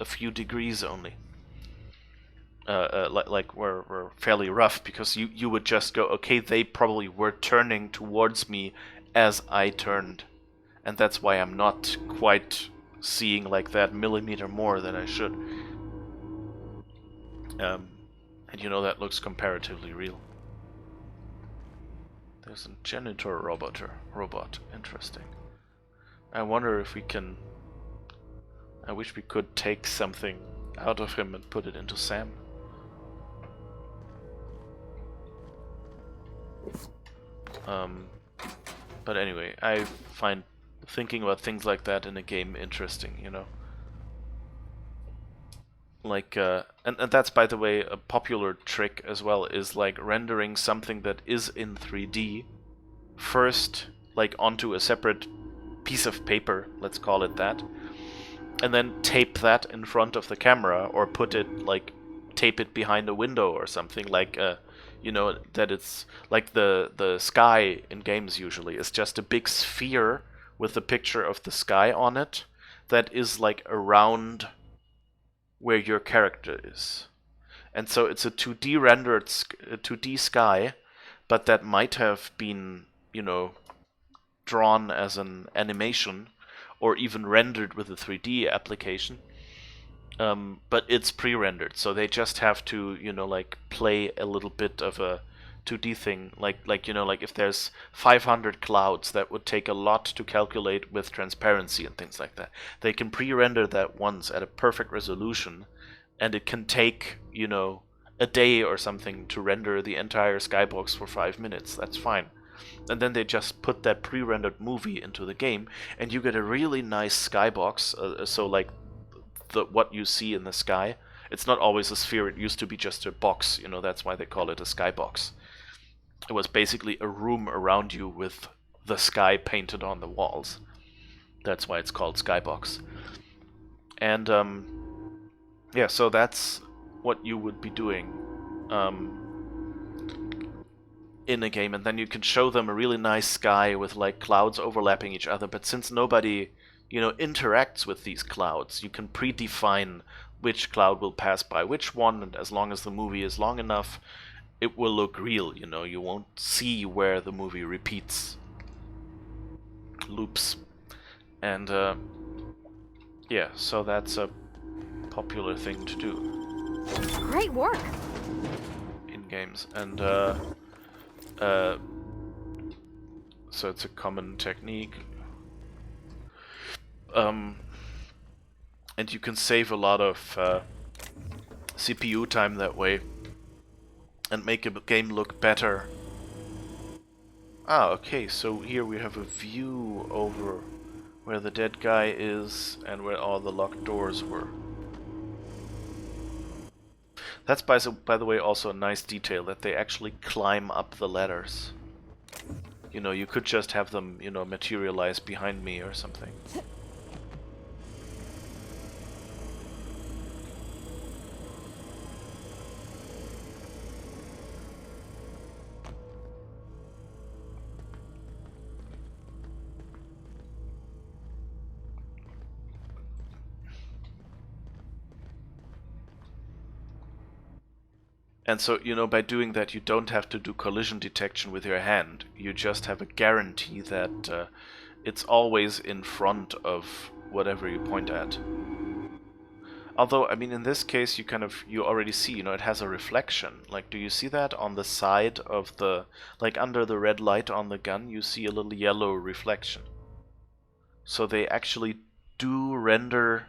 a few degrees only. Were fairly rough, because you would just go, okay, they probably were turning towards me as I turned, and that's why I'm not quite seeing like that millimeter more than I should. And you know, that looks comparatively real. There's a janitor robot. Interesting. I wonder if we can... I wish we could take something out of him and put it into Sam. But anyway, I find thinking about things like that in a game interesting, you know. Like, and that's, by the way, a popular trick as well, is like rendering something that is in 3D first, like onto a separate piece of paper, let's call it that, and then tape that in front of the camera, or put it, like, tape it behind a window or something, like, you know, that it's like the sky in games usually is just a big sphere with a picture of the sky on it that is like around where your character is. And so it's a 2D rendered 2D sky, but that might have been, you know, drawn as an animation or even rendered with a 3D application. But it's pre-rendered, so they just have to, you know, like play a little bit of a 2D thing, like you know, like if there's 500 clouds, that would take a lot to calculate with transparency and things like that. They can pre-render that once at a perfect resolution, and it can take, you know, a day or something to render the entire skybox for 5 minutes. That's fine. And then they just put that pre-rendered movie into the game, and you get a really nice skybox. So like what you see in the sky, it's not always a sphere. It used to be just a box, you know. That's why they call it a skybox. It was basically a room around you with the sky painted on the walls. That's why it's called skybox. And yeah, so that's what you would be doing in a game, and then you can show them a really nice sky with like clouds overlapping each other. But since nobody, you know, interacts with these clouds, you can predefine which cloud will pass by which one, and as long as the movie is long enough, it will look real, you know. You won't see where the movie repeats, loops. And yeah, so that's a popular thing to do. Great work! In games. And so it's a common technique. And you can save a lot of CPU time that way and make a game look better. Ah, okay, so here we have a view over where the dead guy is and where all the locked doors were. That's, by the way, also a nice detail, that they actually climb up the ladders. You know, you could just have them, you know, materialize behind me or something. And so, you know, by doing that, you don't have to do collision detection with your hand. You just have a guarantee that it's always in front of whatever you point at. Although, I mean, in this case, you already see, you know, it has a reflection. Like, do you see that on the side of the, like under the red light on the gun, you see a little yellow reflection. So they actually do re-render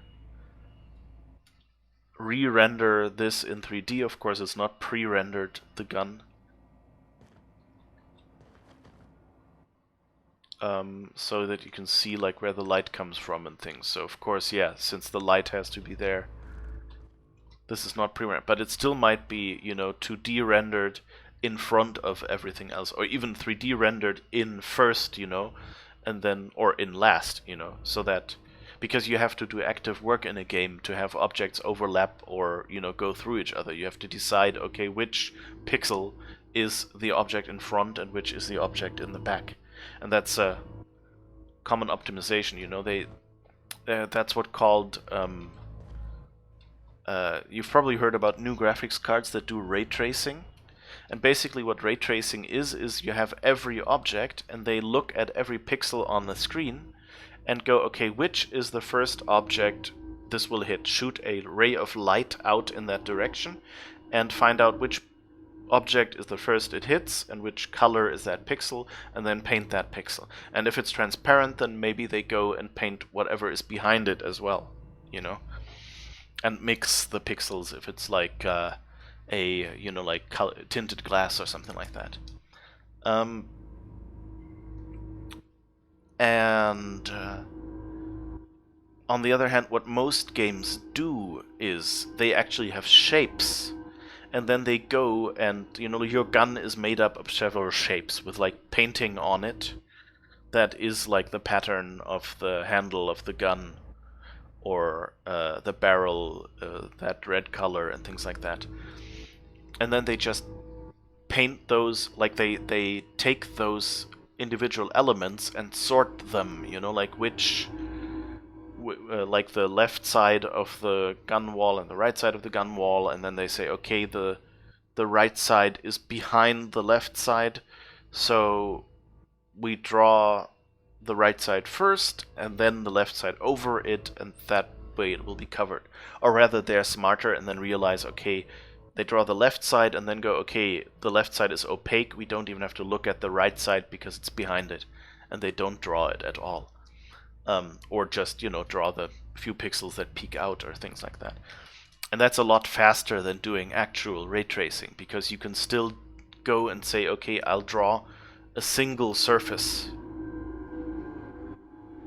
this in 3D. Of course, it's not pre-rendered, the gun. So that you can see like where the light comes from and things. So of course, yeah, since the light has to be there, this is not pre-rendered, but it still might be, you know, 2D rendered in front of everything else, or even 3D rendered in first, you know, and then, or in last, you know, so that, because you have to do active work in a game to have objects overlap or, you know, go through each other. You have to decide, okay, which pixel is the object in front and which is the object in the back. And that's a common optimization, you know. That's what called. You've probably heard about new graphics cards that do ray tracing, and basically what ray tracing is you have every object, and they look at every pixel on the screen, and go, okay, which is the first object this will hit? Shoot a ray of light out in that direction, and find out which object is the first it hits and which color is that pixel, and then paint that pixel. And if it's transparent, then maybe they go and paint whatever is behind it as well, you know, and mix the pixels if it's like you know, like tinted glass or something like that. On the other hand, what most games do is they actually have shapes. And then they go and, you know, your gun is made up of several shapes with like painting on it that is like the pattern of the handle of the gun, or the barrel, that red color and things like that. And then they just paint those, like they take those individual elements and sort them, you know, like which, like the left side of the gun wall and the right side of the gun wall, and then they say, okay, the right side is behind the left side, so we draw the right side first and then the left side over it, and that way it will be covered. Or rather, they're smarter and then realize, okay, they draw the left side and then go, okay, the left side is opaque, we don't even have to look at the right side because it's behind it, and they don't draw it at all. Or just, you know, draw the few pixels that peek out or things like that. And that's a lot faster than doing actual ray tracing, because you can still go and say, okay, I'll draw a single surface,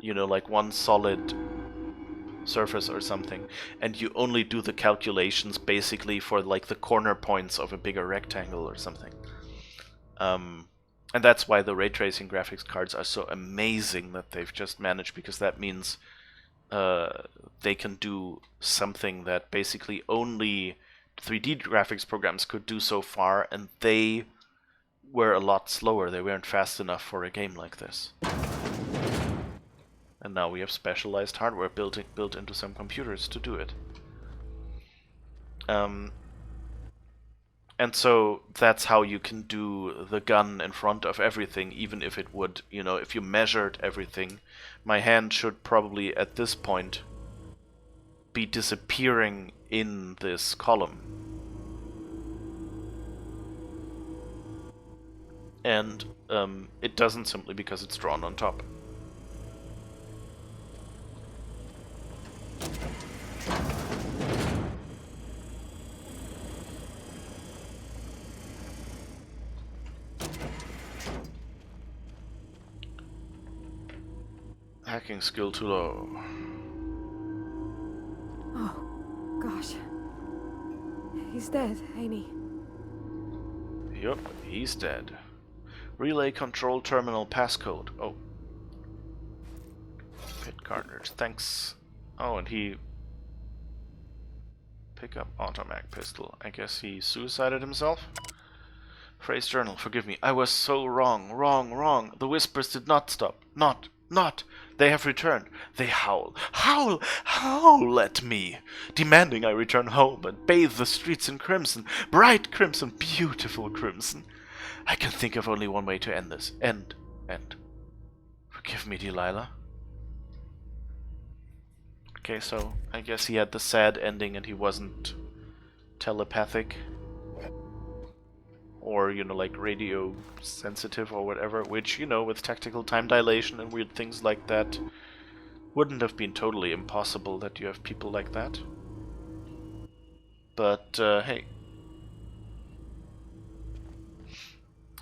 you know, like one solid surface or something, and you only do the calculations basically for like the corner points of a bigger rectangle or something. And that's why the ray tracing graphics cards are so amazing that they've just managed, because that means they can do something that basically only 3D graphics programs could do so far, and they were a lot slower. They weren't fast enough for a game like this. And now we have specialized hardware built into some computers to do it. And so that's how you can do the gun in front of everything, even if it would, you know, if you measured everything. My hand should probably, at this point, be disappearing in this column. And it doesn't, simply because it's drawn on top. Hacking skill too low. Oh, gosh. He's dead, ain't he? Yup, he's dead. Relay control terminal passcode. Oh. Pit cartridge, thanks. Oh, and he... Pick up automatic pistol. I guess he suicided himself? Phrase journal, forgive me. I was so wrong. The whispers did not stop. Not. They have returned. They howl. Howl at me, demanding I return home and bathe the streets in crimson. Bright crimson, beautiful crimson. I can think of only one way to end this. End. Forgive me, Delilah. Okay, so I guess he had the sad ending and he wasn't telepathic. Or, you know, like radio sensitive or whatever, which, you know, with tactical time dilation and weird things like that, wouldn't have been totally impossible that you have people like that. But, hey.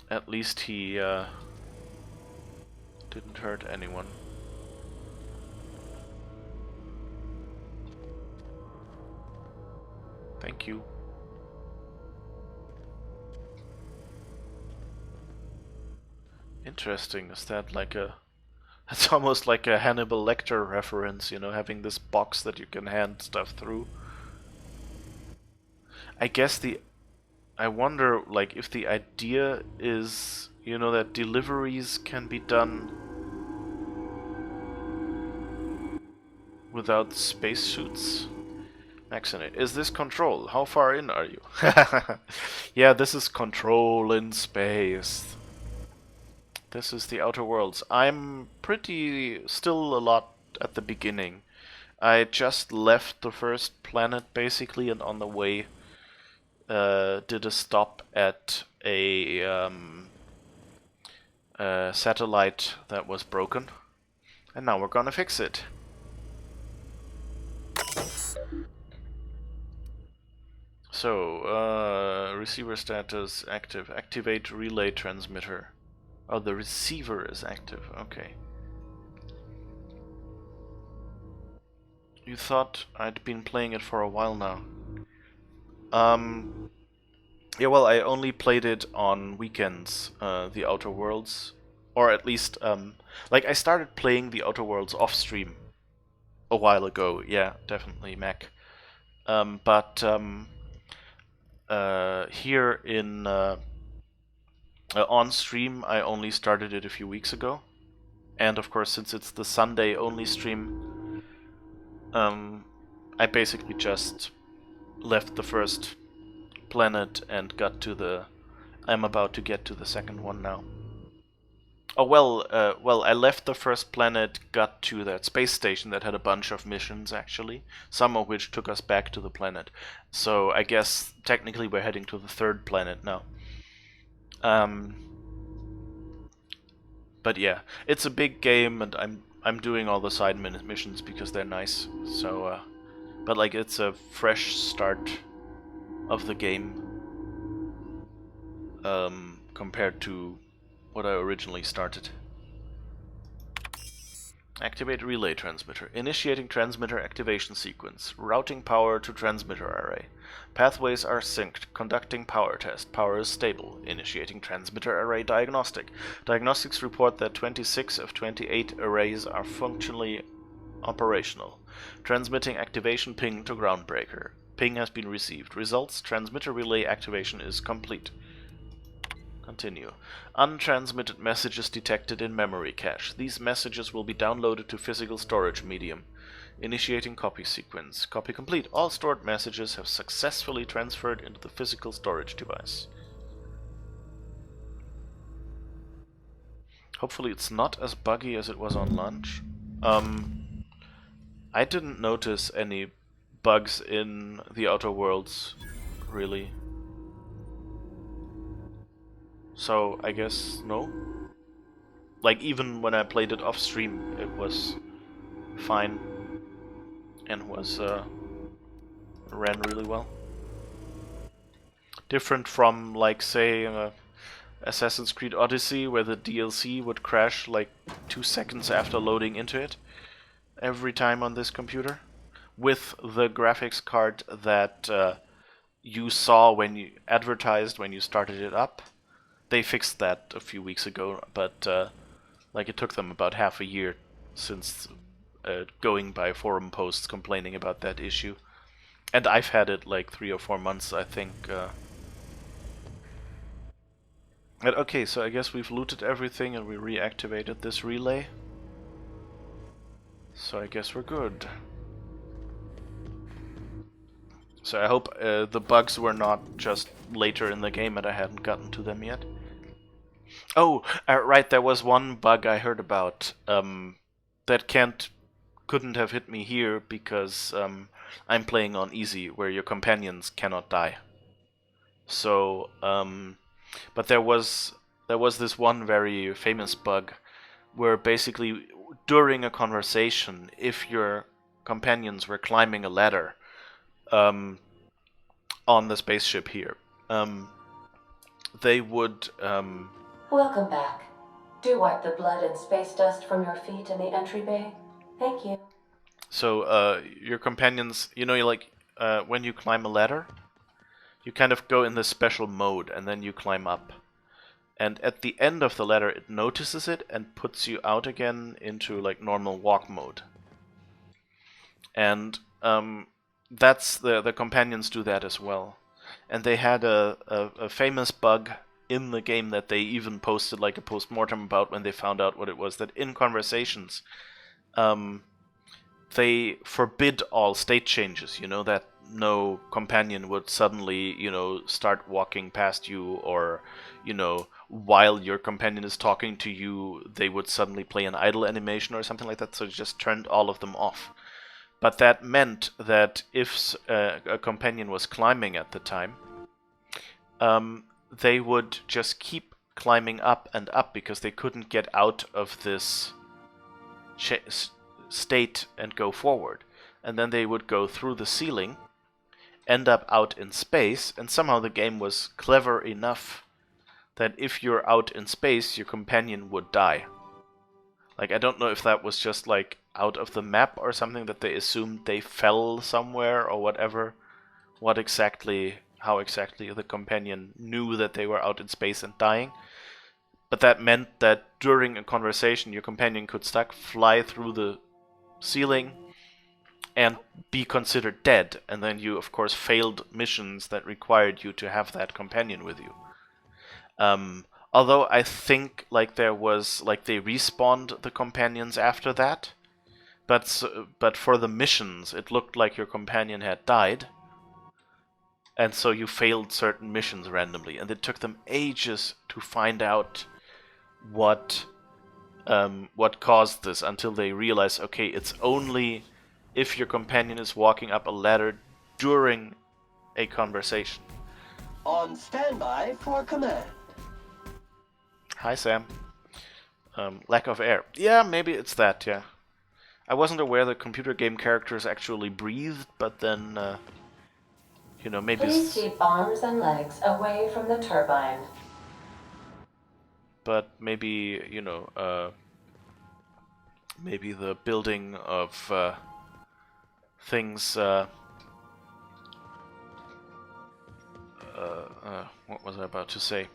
At least he, didn't hurt anyone. Thank you. Interesting, is that like a... It's almost like a Hannibal Lecter reference, you know, having this box that you can hand stuff through. I guess I wonder, like, if the idea is, you know, that deliveries can be done without spacesuits. Maxinate, is this Control? How far in are you? Yeah, this is Control in space. This is the Outer Worlds. I'm still a lot at the beginning. I just left the first planet, basically, and on the way did a stop at a satellite that was broken. And now we're gonna fix it. So, receiver status active. Activate relay transmitter. Oh, the receiver is active. Okay. You thought I'd been playing it for a while now. Yeah, well, I only played it on weekends, the Outer Worlds. Or at least, like, I started playing the Outer Worlds off-stream a while ago. Yeah, definitely, Mac. Here in... on stream, I only started it a few weeks ago. And of course, since it's the Sunday only stream, I basically just left the first planet and got to the... I'm about to get to the second one now. Oh, well, I left the first planet, got to that space station that had a bunch of missions, actually. Some of which took us back to the planet. So I guess technically we're heading to the third planet now. But yeah, it's a big game, and I'm doing all the side missions because they're nice. So, but like it's a fresh start of the game compared to what I originally started. Activate relay transmitter. Initiating transmitter activation sequence. Routing power to transmitter array. Pathways are synced. Conducting power test. Power is stable. Initiating transmitter array diagnostic. Diagnostics report that 26 of 28 arrays are functionally operational. Transmitting activation ping to groundbreaker. Ping has been received. Results: transmitter relay activation is complete. Continue. Untransmitted messages detected in memory cache. These messages will be downloaded to physical storage medium. Initiating copy sequence. Copy complete. All stored messages have successfully transferred into the physical storage device. Hopefully it's not as buggy as it was on launch. I didn't notice any bugs in the Outer Worlds, really. So, I guess no. Like, even when I played it off stream, it was fine. And was, ran really well. Different from, like, say, Assassin's Creed Odyssey, where the DLC would crash, like, 2 seconds after loading into it. Every time on this computer. With the graphics card that you saw when you advertised when you started it up. They fixed that a few weeks ago, but like it took them about half a year since going by forum posts complaining about that issue. And I've had it like 3 or 4 months, I think. Okay, so I guess we've looted everything and we reactivated this relay. So I guess we're good. So I hope the bugs were not just later in the game and I hadn't gotten to them yet. Oh, right, there was one bug I heard about that can't couldn't have hit me here because I'm playing on easy, where your companions cannot die. So, but there was this one very famous bug where basically during a conversation, if your companions were climbing a ladder on the spaceship here, they would... Welcome back. Do wipe the blood and space dust from your feet in the entry bay. Thank you. So your companions, you know, when you climb a ladder, you kind of go in this special mode and then you climb up. And at the end of the ladder, it notices it and puts you out again into like normal walk mode. And that's the companions do that as well. And they had a famous bug in the game that they even posted like a post-mortem about when they found out what it was, that in conversations they forbid all state changes, you know, that no companion would suddenly, you know, start walking past you, or, you know, while your companion is talking to you, they would suddenly play an idle animation or something like that, so it just turned all of them off. But that meant that if a companion was climbing at the time, they would just keep climbing up and up because they couldn't get out of this state and go forward. And then they would go through the ceiling, end up out in space, and somehow the game was clever enough that if you're out in space, your companion would die. Like, I don't know if that was just like out of the map or something, that they assumed they fell somewhere or whatever. How exactly the companion knew that they were out in space and dying. But that meant that during a conversation, your companion could fly through the ceiling and be considered dead, and then you of course failed missions that required you to have that companion with you. Although I think like there was like they respawned the companions after that, but for the missions it looked like your companion had died, and so you failed certain missions randomly, and it took them ages to find out what caused this, until they realized, okay, it's only if your companion is walking up a ladder during a conversation. On standby for command. Hi, Sam. Lack of air. Yeah, maybe it's that, yeah. I wasn't aware that computer game characters actually breathed, but then, you know, maybe... Please keep arms and legs away from the turbine. But maybe, you know, maybe the building of things... what was I about to say?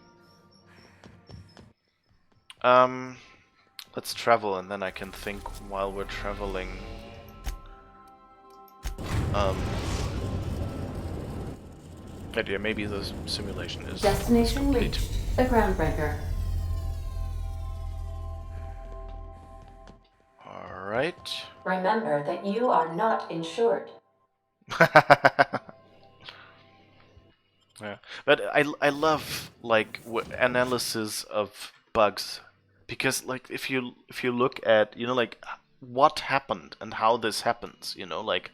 Let's travel, and then I can think while we're traveling. Yeah, maybe the simulation is Destination complete. reached. The groundbreaker. Alright. Remember that you are not insured. Yeah, but I love like analysis of bugs, because like if you look at, you know, like what happened and how this happens, you know, like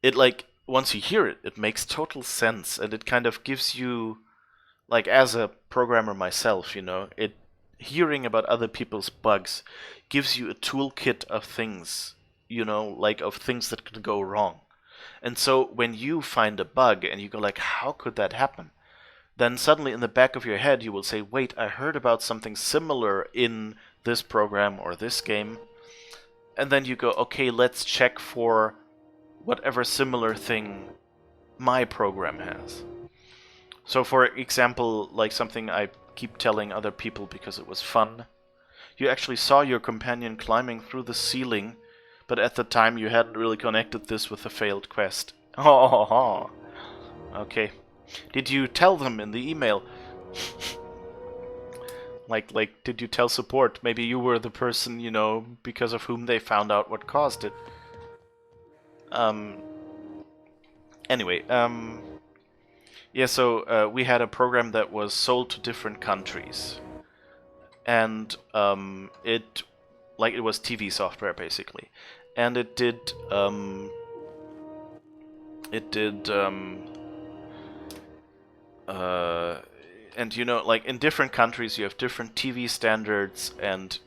it, like once you hear it, it makes total sense, and it kind of gives you, like, as a programmer myself, you know, it hearing about other people's bugs gives you a toolkit of things, you know, like of things that could go wrong. And so when you find a bug and you go like, how could that happen? Then suddenly in the back of your head you will say, wait, I heard about something similar in this program or this game. And then you go, okay, let's check for whatever similar thing my program has. So for example, like something I keep telling other people because it was fun, you actually saw your companion climbing through the ceiling, but at the time you hadn't really connected this with a failed quest. Oh, okay. Did you tell them in the email? like, did you tell support? Maybe you were the person, you know, because of whom they found out what caused it. Anyway, yeah, so we had a program that was sold to different countries. And it like it was TV software basically, and it did and you know, like in different countries you have different TV standards, and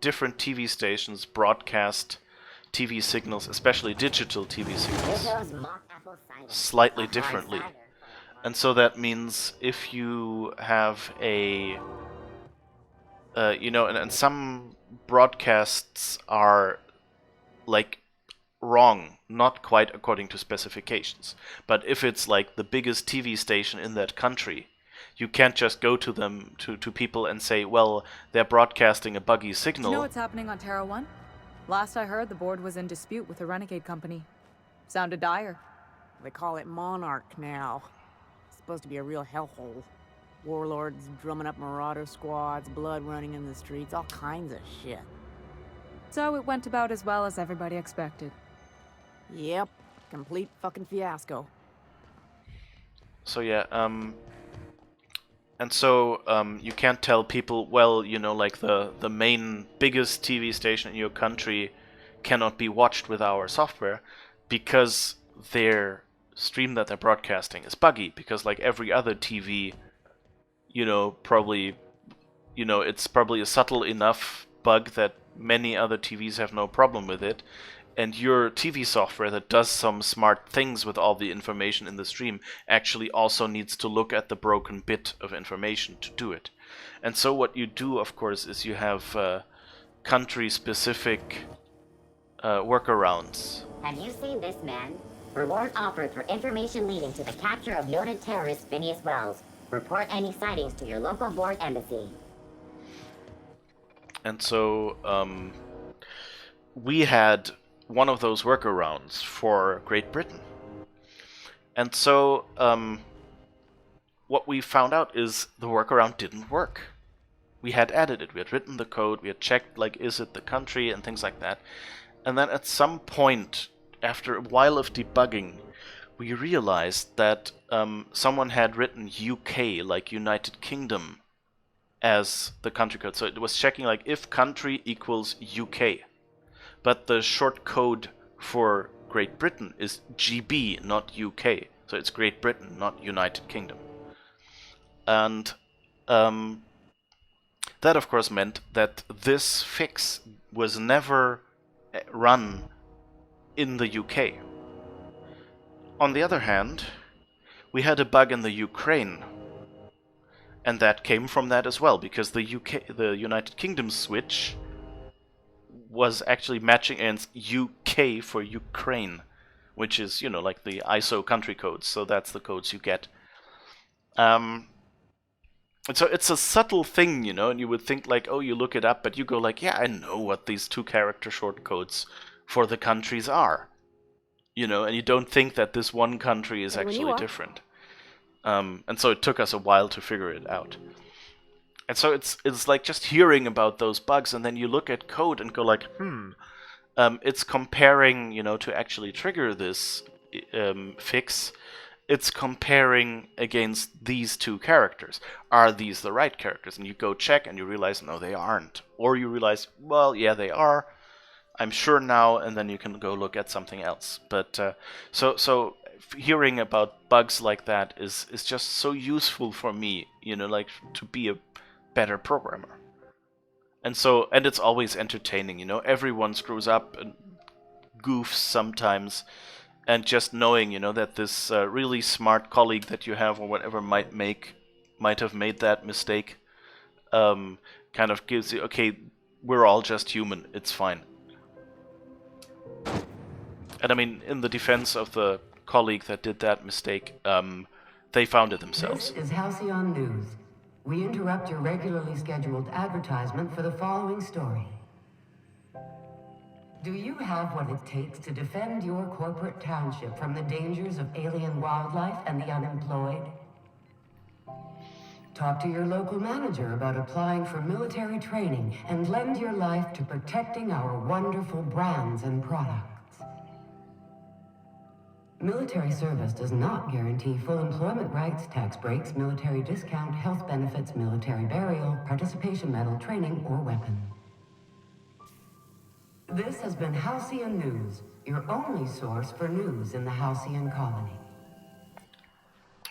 different TV stations broadcast TV signals, especially digital TV signals, slightly differently. And so that means if you have a you know, and some broadcasts are like wrong, not quite according to specifications. But if it's like the biggest TV station in that country, you can't just go to them, to people and say, well, they're broadcasting a buggy Do signal. you know what's happening on Terra 1? Last I heard, the board was in dispute with the Renegade Company. Sounded dire. They call it Monarch now. It's supposed to be a real hellhole. Warlords drumming up marauder squads, blood running in the streets, all kinds of shit. So it went about as well as everybody expected. Yep, complete fucking fiasco. So yeah, and so you can't tell people, well, you know, like the main biggest TV station in your country cannot be watched with our software because their stream that they're broadcasting is buggy, because like every other TV, you know, probably, you know, it's probably a subtle enough bug that many other TVs have no problem with it. And your TV software that does some smart things with all the information in the stream actually also needs to look at the broken bit of information to do it. And so what you do, of course, is you have country-specific workarounds. Have you seen this man? Reward offered for information leading to the capture of noted terrorist Phineas Wells. Report any sightings to your local board embassy. And so we had one of those workarounds for Great Britain. And so what we found out is the workaround didn't work. We had added it, we had written the code, we had checked, like, is it the country and things like that. And then at some point, after a while of debugging, we realized that someone had written UK, like United Kingdom, as the country code. So it was checking, like, if country equals UK. But the short code for Great Britain is GB, not UK. So it's Great Britain, not United Kingdom. And that, of course, meant that this fix was never run in the UK. On the other hand, we had a bug in the Ukraine, and that came from that as well, because the United Kingdom switch was actually matching against UK for Ukraine, which is, you know, like the ISO country codes, so that's the codes you get. And so it's a subtle thing, you know, and you would think like, oh, you look it up, but you go like, yeah, I know what these 2-character shortcodes for the countries are. You know, and you don't think that this one country is actually different. And so it took us a while to figure it out. And so it's like just hearing about those bugs, and then you look at code and go like, it's comparing, you know, to actually trigger this fix, it's comparing against these 2 characters. Are these the right characters? And you go check and you realize, no, they aren't. Or you realize, well, yeah, they are. I'm sure now, and then you can go look at something else. But so hearing about bugs like that is just so useful for me, you know, like to be a better programmer. And it's always entertaining, you know. Everyone screws up and goofs sometimes, and just knowing, you know, that this really smart colleague that you have or whatever might have made that mistake, kind of gives you, okay, we're all just human, it's fine. And I mean, in the defense of the colleague that did that mistake, they found it themselves. This is Halcyon News. We interrupt your regularly scheduled advertisement for the following story. Do you have what it takes to defend your corporate township from the dangers of alien wildlife and the unemployed? Talk to your local manager about applying for military training and lend your life to protecting our wonderful brands and products. Military service does not guarantee full employment rights, tax breaks, military discount, health benefits, military burial, participation medal, training, or weapon. This has been Halcyon News, your only source for news in the Halcyon colony.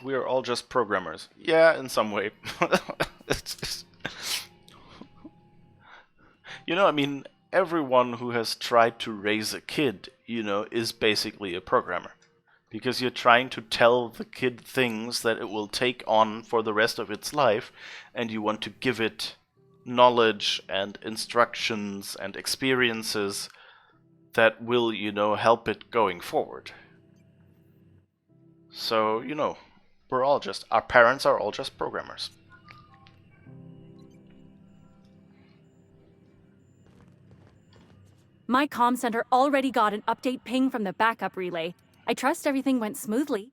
We are all just programmers. Yeah, in some way. It's just... You know, I mean, everyone who has tried to raise a kid, you know, is basically a programmer. Because you're trying to tell the kid things that it will take on for the rest of its life, and you want to give it knowledge and instructions and experiences that will, you know, help it going forward. So, you know, our parents are all just programmers. My comm center already got an update ping from the backup relay. I trust everything went smoothly.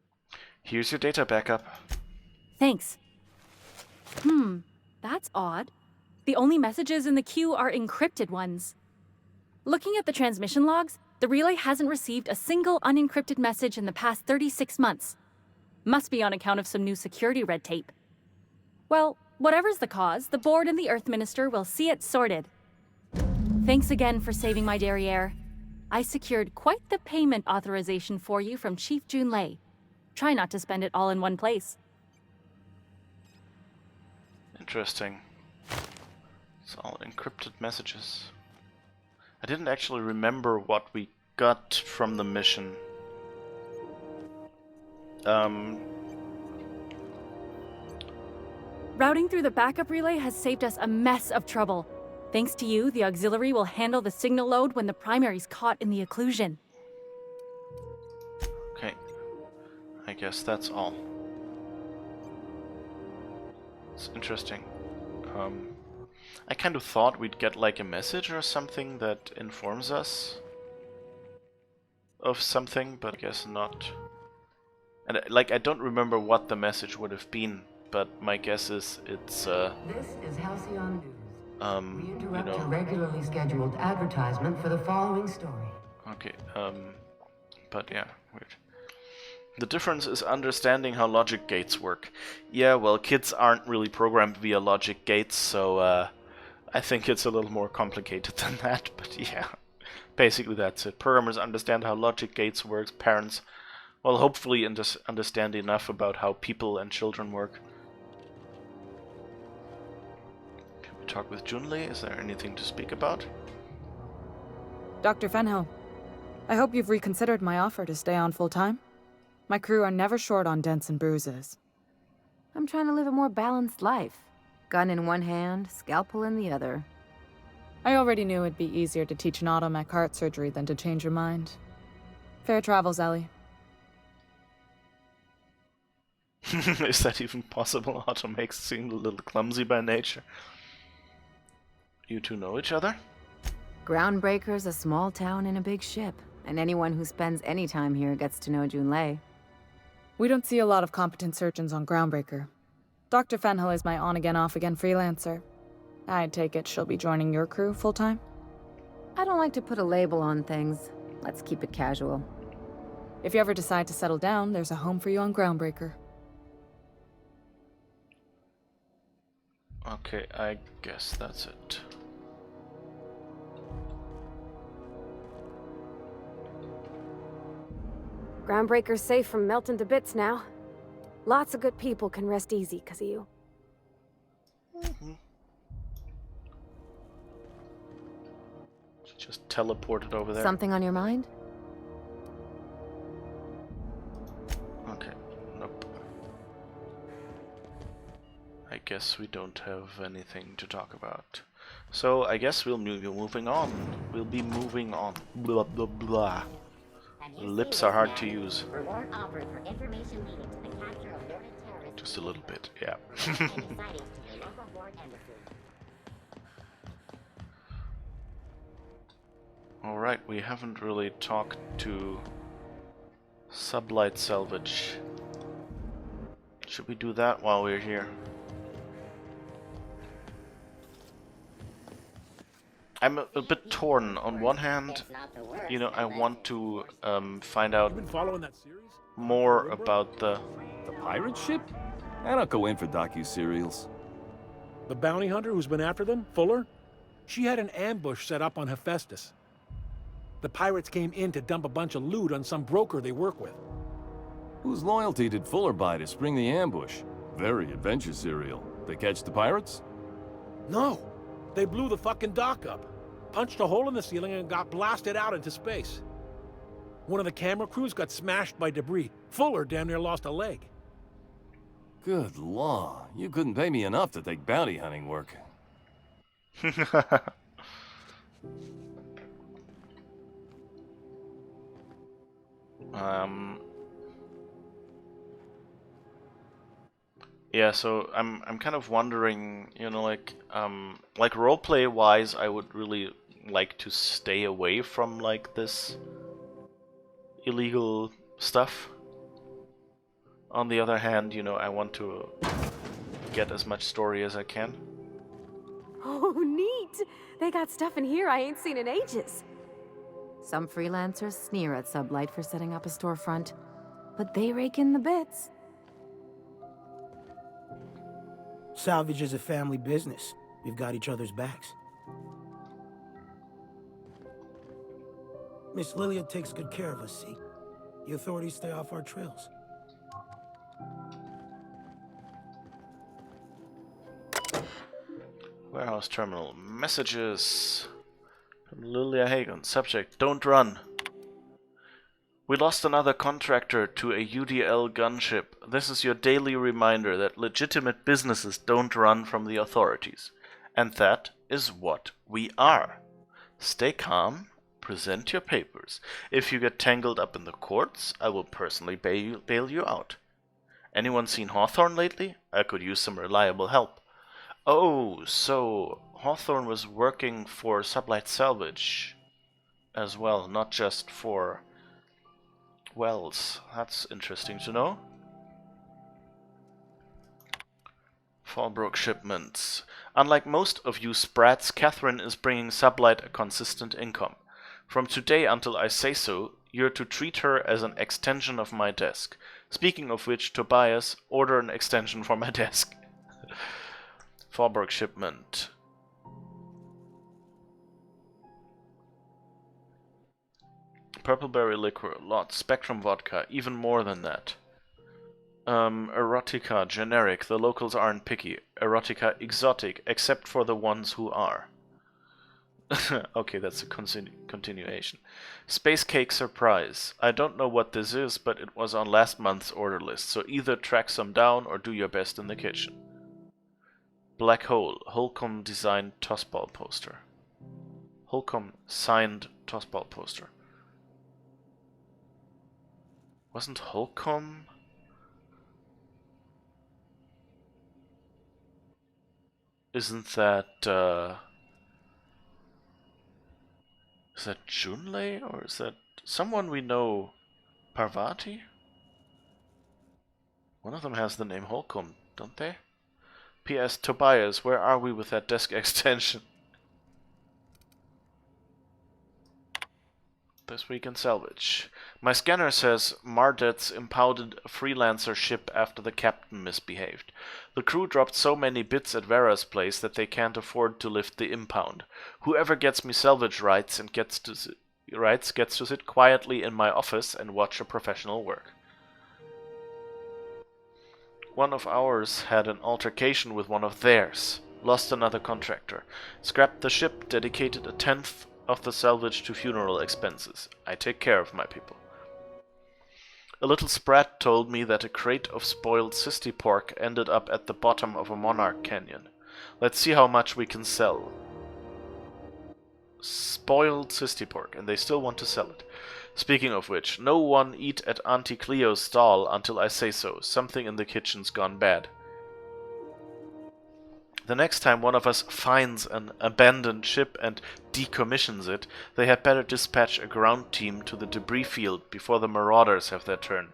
Here's your data backup. Thanks. That's odd. The only messages in the queue are encrypted ones. Looking at the transmission logs, the relay hasn't received a single unencrypted message in the past 36 months. Must be on account of some new security red tape. Well, whatever's the cause, the board and the Earth Minister will see it sorted. Thanks again for saving my derriere. I secured quite the payment authorization for you from Chief Junlei. Try not to spend it all in one place. Interesting. It's all encrypted messages. I didn't actually remember what we got from the mission. Routing through the backup relay has saved us a mess of trouble. Thanks to you, the auxiliary will handle the signal load when the primary's caught in the occlusion. Okay. I guess that's all. It's interesting. I kind of thought we'd get like a message or something that informs us of something, but I guess not. And like, I don't remember what the message would have been, but my guess is it's This is Halcyon News. We interrupt you know, a regularly scheduled advertisement for the following story. Okay, but yeah, weird. The difference is understanding how logic gates work. Yeah, well, kids aren't really programmed via logic gates, so I think it's a little more complicated than that, but yeah. Basically that's it. Programmers understand how logic gates work. Parents, well, hopefully understand enough about how people and children work. Can we talk with Junlei? Is there anything to speak about? Dr. Fenhill, I hope you've reconsidered my offer to stay on full-time. My crew are never short on dents and bruises. I'm trying to live a more balanced life. Gun in one hand, scalpel in the other. I already knew it'd be easier to teach an automech heart surgery than to change your mind. Fair travels, Ellie. Is that even possible? Automechs seem a little clumsy by nature. You two know each other? Groundbreaker's a small town in a big ship, and anyone who spends any time here gets to know Junlei. We don't see a lot of competent surgeons on Groundbreaker. Dr. Fenhill is my on-again, off-again freelancer. I take it she'll be joining your crew full-time? I don't like to put a label on things. Let's keep it casual. If you ever decide to settle down, there's a home for you on Groundbreaker. Okay, I guess that's it. Groundbreaker's safe from melting to bits now. Lots of good people can rest easy because of you. She just teleported over there. Something on your mind? Okay, nope. I guess we don't have anything to talk about. So I guess we'll be moving on. We'll be moving on. Blah blah blah. Lips are hard to use. Reward offered for information leading to the capture of noted terrorists. Just a little bit, yeah. Any sightings to your local board embassy. Alright, we haven't really talked to Sublight Salvage. Should we do that while we're here? I'm a bit torn. On one hand, you know, I want to find out more about the pirate ship? I don't go in for docu-serials. The bounty hunter who's been after them, Fuller? She had an ambush set up on Hephaestus. The pirates came in to dump a bunch of loot on some broker they work with. Whose loyalty did Fuller buy to spring the ambush? Very adventure serial. They catch the pirates? No. They blew the fucking dock up. Punched a hole in the ceiling and got blasted out into space. One of the camera crews got smashed by debris. Fuller damn near lost a leg. Good law. You couldn't pay me enough to take bounty hunting work. Yeah, so I'm kind of wondering, you know, like roleplay wise, I would really like to stay away from like this illegal stuff. On the other hand, you know, I want to get as much story as I can. Oh, neat! They got stuff in here I ain't seen in ages. Some freelancers sneer at Sublight for setting up a storefront, but they rake in the bits. Salvage is a family business. We've got each other's backs. Miss Lilia takes good care of us, see? The authorities stay off our trails. Warehouse terminal. Messages from Lilia Hagen. Subject, don't run. We lost another contractor to a UDL gunship. This is your daily reminder that legitimate businesses don't run from the authorities. And that is what we are. Stay calm, present your papers. If you get tangled up in the courts, I will personally bail you out. Anyone seen Hawthorne lately? I could use some reliable help. Oh, so Hawthorne was working for Sublight Salvage as well, not just for Wells. That's interesting to know. Fallbrook shipments. Unlike most of you sprats, Catherine is bringing Sublight a consistent income. From today until I say so, you're to treat her as an extension of my desk. Speaking of which, Tobias, order an extension for my desk. Fallbrook shipment. Purpleberry liquor, lot, Spectrum vodka, even more than that. Erotica, generic, the locals aren't picky. Erotica, exotic, except for the ones who are. Okay, that's a continuation. Space cake surprise. I don't know what this is, but it was on last month's order list, so either track some down or do your best in the kitchen. Black hole, Holcomb designed tossball poster. Holcomb signed tossball poster. Wasn't Holcomb? Isn't that, is that Junlei, or is that someone we know? Parvati? One of them has the name Holcomb, don't they? P.S. Tobias, where are we with that desk extension? This week in salvage. My scanner says Mardet's impounded a freelancer ship after the captain misbehaved. The crew dropped so many bits at Vera's place that they can't afford to lift the impound. Whoever gets me salvage rights and gets to sit quietly in my office and watch a professional work. One of ours had an altercation with one of theirs. Lost another contractor. Scrapped the ship, dedicated a 10th of the salvage to funeral expenses. I take care of my people. A little sprat told me that a crate of spoiled cysty pork ended up at the bottom of a monarch canyon. Let's see how much we can sell. Spoiled cysty pork, and they still want to sell it. Speaking of which, no one eat at Auntie Cleo's stall until I say so. Something in the kitchen's gone bad. The next time one of us finds an abandoned ship and decommissions it, they had better dispatch a ground team to the debris field before the marauders have their turn.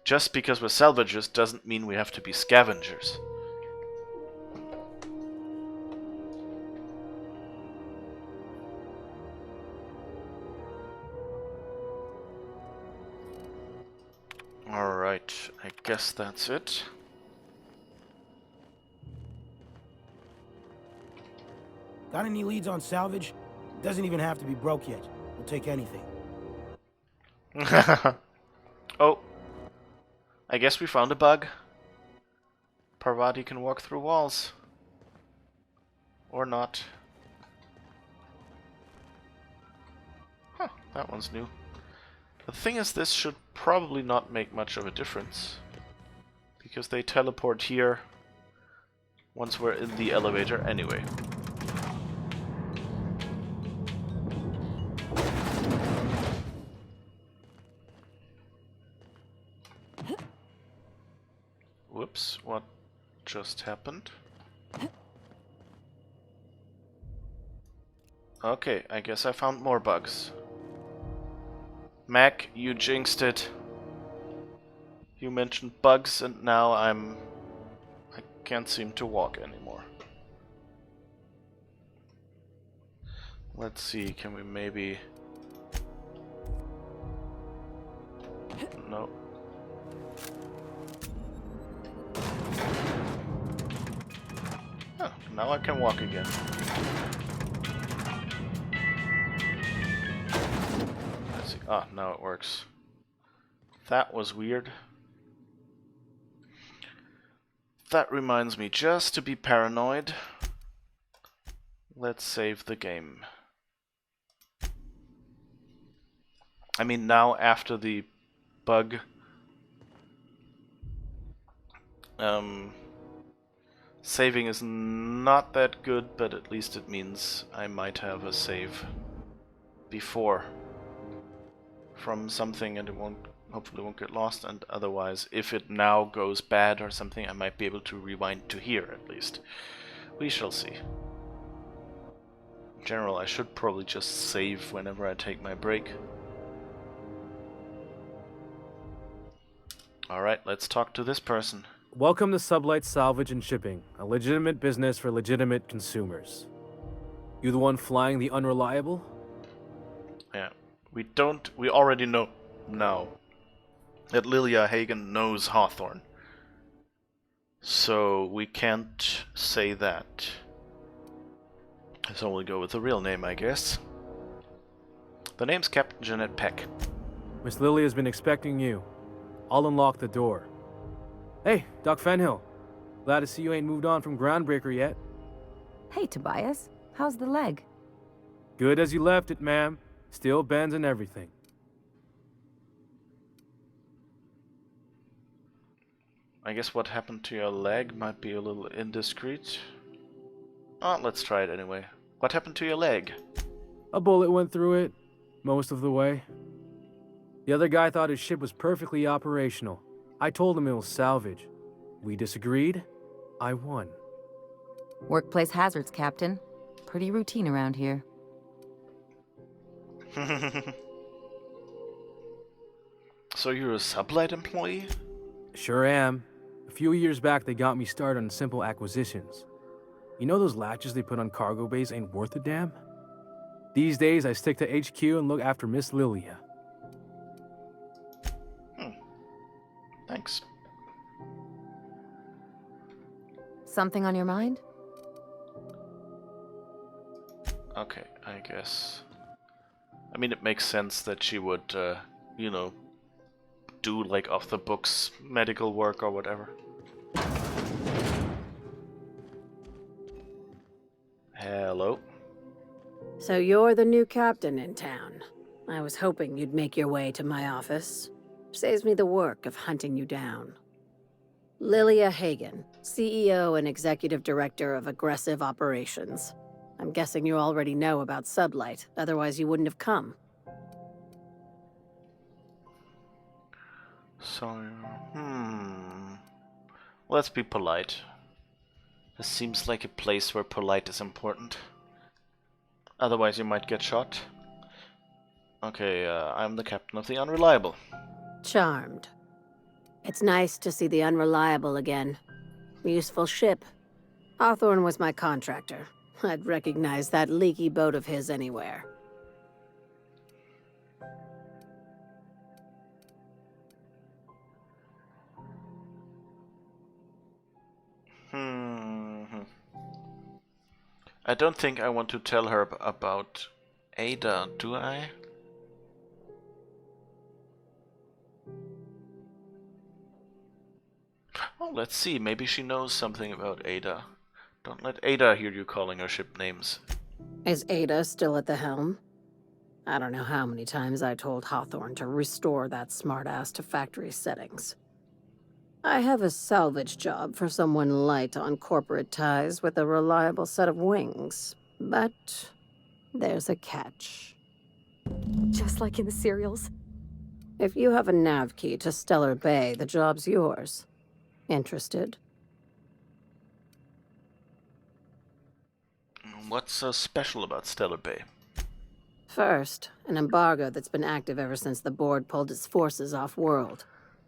Just because we're salvagers doesn't mean we have to be scavengers. Alright, I guess that's it. Got any leads on salvage? Doesn't even have to be broke yet. We'll take anything. Oh. I guess we found a bug. Parvati can walk through walls. Or not. Huh, that one's new. The thing is, this should probably not make much of a difference. Because they teleport here once we're in the elevator anyway. Whoops, what just happened? Okay, I guess I found more bugs. Mac, you jinxed it. You mentioned bugs and now I can't seem to walk anymore. Let's see, can we maybe... No. Oh, now I can walk again. Let's see. Ah, now it works. That was weird. That reminds me, just to be paranoid, let's save the game. I mean, now after the bug, saving is not that good, but at least it means I might have a save before from something and it hopefully won't get lost, and otherwise if it now goes bad or something I might be able to rewind to here at least. We shall see. In general, I should probably just save whenever I take my break. Alright, let's talk to this person. Welcome to Sublight Salvage and Shipping, a legitimate business for legitimate consumers. You the one flying the Unreliable? Yeah, we already know now that Lilia Hagen knows Hawthorne. So we can't say that. So we'll go with the real name, I guess. The name's Captain Jeanette Peck. Miss Lily has been expecting you. I'll unlock the door. Hey, Doc Fenhill. Glad to see you ain't moved on from Groundbreaker yet. Hey, Tobias. How's the leg? Good as you left it, ma'am. Still bends and everything. I guess what happened to your leg might be a little indiscreet. Oh, let's try it anyway. What happened to your leg? A bullet went through it, most of the way. The other guy thought his ship was perfectly operational. I told him it was salvage. We disagreed. I won. Workplace hazards, Captain. Pretty routine around here. So you're a Sublight employee? Sure am. A few years back, they got me started on simple acquisitions. You know those latches they put on cargo bays ain't worth a damn? These days, I stick to HQ and look after Miss Lilia. Thanks. Something on your mind? Okay, I guess. I mean, it makes sense that she would, you know, do like off-the-books medical work or whatever. Hello? So you're the new captain in town. I was hoping you'd make your way to my office. Saves me the work of hunting you down. Lilia Hagen, CEO and Executive Director of Aggressive Operations. I'm guessing you already know about Sublight, otherwise you wouldn't have come. So, let's be polite. This seems like a place where polite is important. Otherwise you might get shot. Okay, I'm the captain of the Unreliable. Charmed. It's nice to see the Unreliable again. Useful ship. Hawthorne was my contractor. I'd recognize that leaky boat of his anywhere. I don't think I want to tell her about Ada, do I? Oh, let's see. Maybe she knows something about Ada. Don't let Ada hear you calling her ship names. Is Ada still at the helm? I don't know how many times I told Hawthorne to restore that smartass to factory settings. I have a salvage job for someone light on corporate ties with a reliable set of wings, but there's a catch. Just like in the serials. If you have a nav key to Stellar Bay, the job's yours. Interested? What's so special about Stellar Bay? First, an embargo that's been active ever since the board pulled its forces off-world.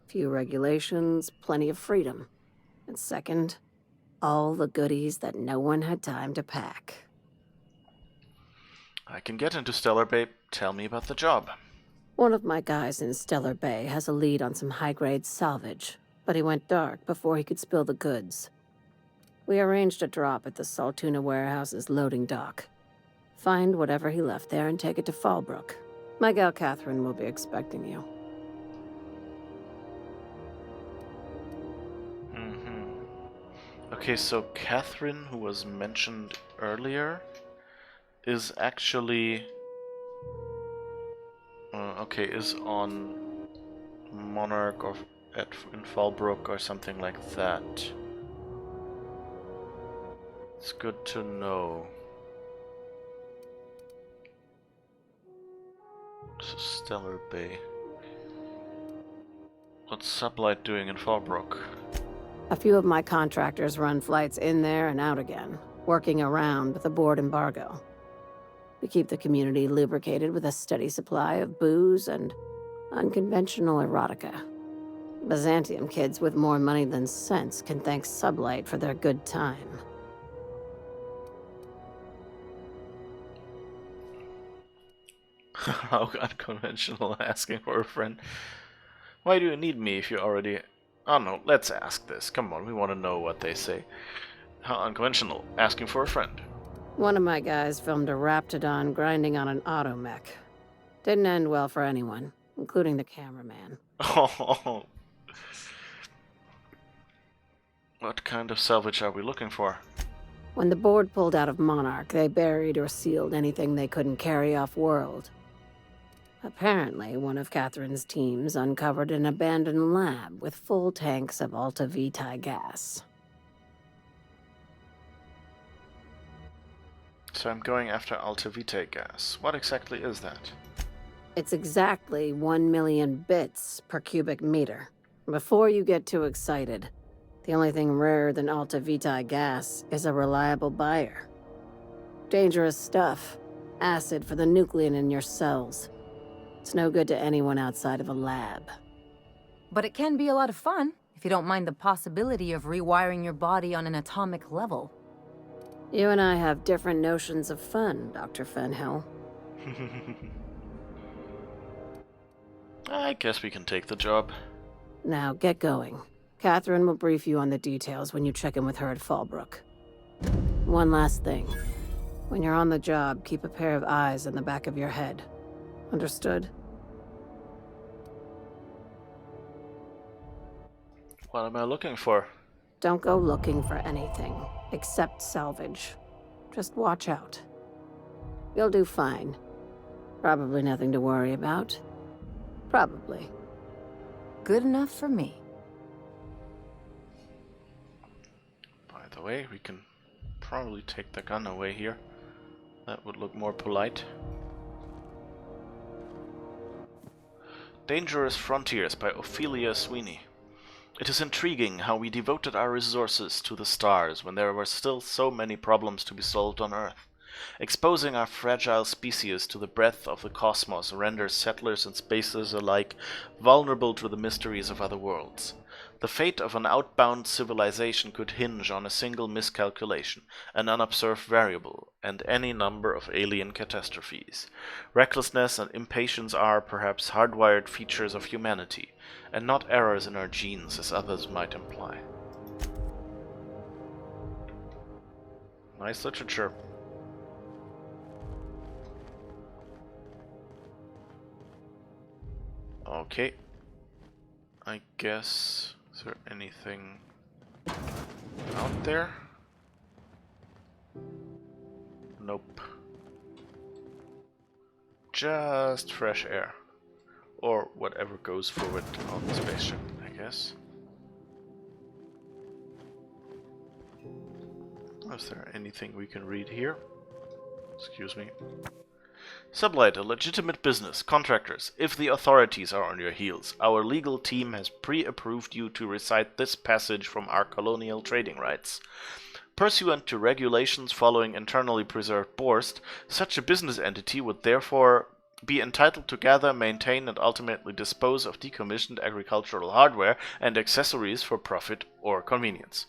Few regulations, plenty of freedom. And second, all the goodies that no one had time to pack. I can get into Stellar Bay. Tell me about the job. One of my guys in Stellar Bay has a lead on some high-grade salvage, but he went dark before he could spill the goods. We arranged a drop at the Saltuna warehouse's loading dock. Find whatever he left there and take it to Fallbrook. My gal Catherine will be expecting you. Okay, so Catherine, who was mentioned earlier, is actually... is on Monarch or in Fallbrook or something like that. It's good to know. So Stellar Bay. What's Sublight doing in Fallbrook? A few of my contractors run flights in there and out again, working around the board embargo. We keep the community lubricated with a steady supply of booze and unconventional erotica. Byzantium kids with more money than sense can thank Sublight for their good time. How unconventional, asking for a friend. Why do you need me if you already... Oh no, let's ask this. Come on, we want to know what they say. How unconventional, asking for a friend. One of my guys filmed a Raptidon grinding on an automech. Didn't end well for anyone, including the cameraman. Oh. What kind of salvage are we looking for? When the board pulled out of Monarch, they buried or sealed anything they couldn't carry off-world. Apparently, one of Catherine's teams uncovered an abandoned lab with full tanks of Alta Vitae gas. So I'm going after Alta Vitae gas. What exactly is that? It's exactly 1 million bits per cubic meter. Before you get too excited, the only thing rarer than Alta Vitae gas is a reliable buyer. Dangerous stuff. Acid for the nucleon in your cells. It's no good to anyone outside of a lab. But it can be a lot of fun, if you don't mind the possibility of rewiring your body on an atomic level. You and I have different notions of fun, Dr. Fenhill. I guess we can take the job. Now, get going. Catherine will brief you on the details when you check in with her at Fallbrook. One last thing. When you're on the job, keep a pair of eyes in the back of your head. Understood? What am I looking for? Don't go looking for anything, except salvage. Just watch out. You'll do fine. Probably nothing to worry about. Probably. Good enough for me. By the way, we can probably take the gun away here. That would look more polite. Dangerous Frontiers by Ophelia Sweeney. It is intriguing how we devoted our resources to the stars when there were still so many problems to be solved on Earth. Exposing our fragile species to the breadth of the cosmos renders settlers and spacers alike vulnerable to the mysteries of other worlds. The fate of an outbound civilization could hinge on a single miscalculation, an unobserved variable, and any number of alien catastrophes. Recklessness and impatience are, perhaps, hardwired features of humanity, and not errors in our genes as others might imply. Nice literature. Okay. I guess... Is there anything Out there? Nope. Just fresh air. Or whatever goes forward on the spaceship, I guess. Is there anything we can read here? Excuse me. Sublight, a legitimate business. Contractors, if the authorities are on your heels, our legal team has pre-approved you to recite this passage from our colonial trading rights. Pursuant to regulations following internally preserved Borst, such a business entity would therefore be entitled to gather, maintain, and ultimately dispose of decommissioned agricultural hardware and accessories for profit or convenience.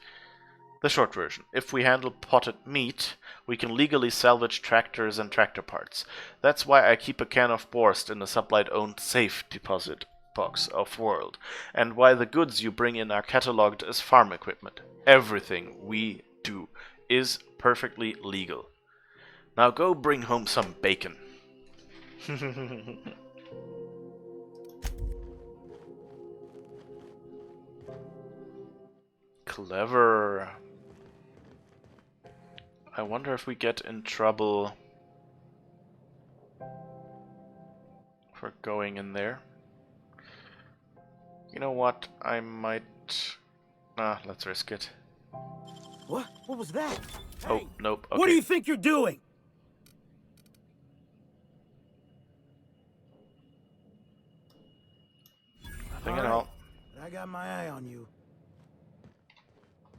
The short version. If we handle potted meat, we can legally salvage tractors and tractor parts. That's why I keep a can of Borst in a Sublight-owned safe deposit box of World, and why the goods you bring in are catalogued as farm equipment. Everything we do is perfectly legal. Now go bring home some bacon. Clever. I wonder if we get in trouble for going in there. You know what? I might... let's risk it. What? What was that? Oh, nope. Okay. What do you think you're doing? Nothing at all. I got my eye on you.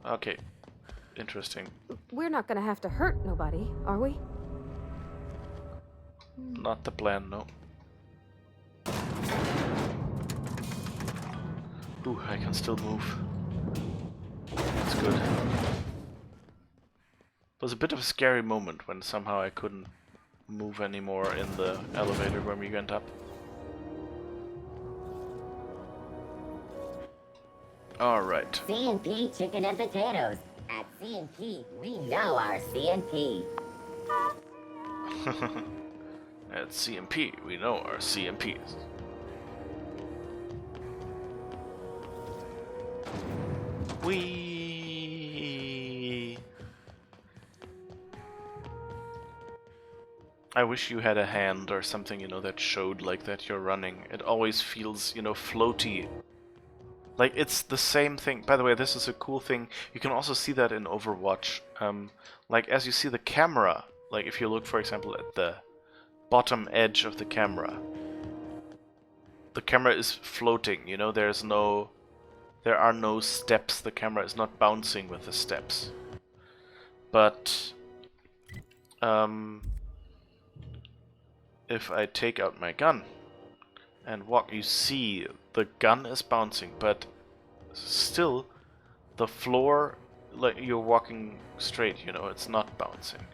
Okay. Interesting. We're not gonna have to hurt nobody, are we? Not the plan, no. Ooh, I can still move. That's good. It was a bit of a scary moment when somehow I couldn't move anymore in the elevator when we went up. Alright. C&P chicken and potatoes. At C&P, we know our C&P. At C&P, we know our C&Ps. Whee! I wish you had a hand or something, you know, that showed like that you're running. It always feels, you know, floaty. Like, it's the same thing. By the way, this is a cool thing. You can also see that in Overwatch. Like, as you see the camera, like if you look, for example, at the bottom edge of the camera is floating, you know, there are no steps. The camera is not bouncing with the steps. But, if I take out my gun and walk, you see the gun is bouncing, but still the floor, like you're walking straight, you know, it's not bouncing.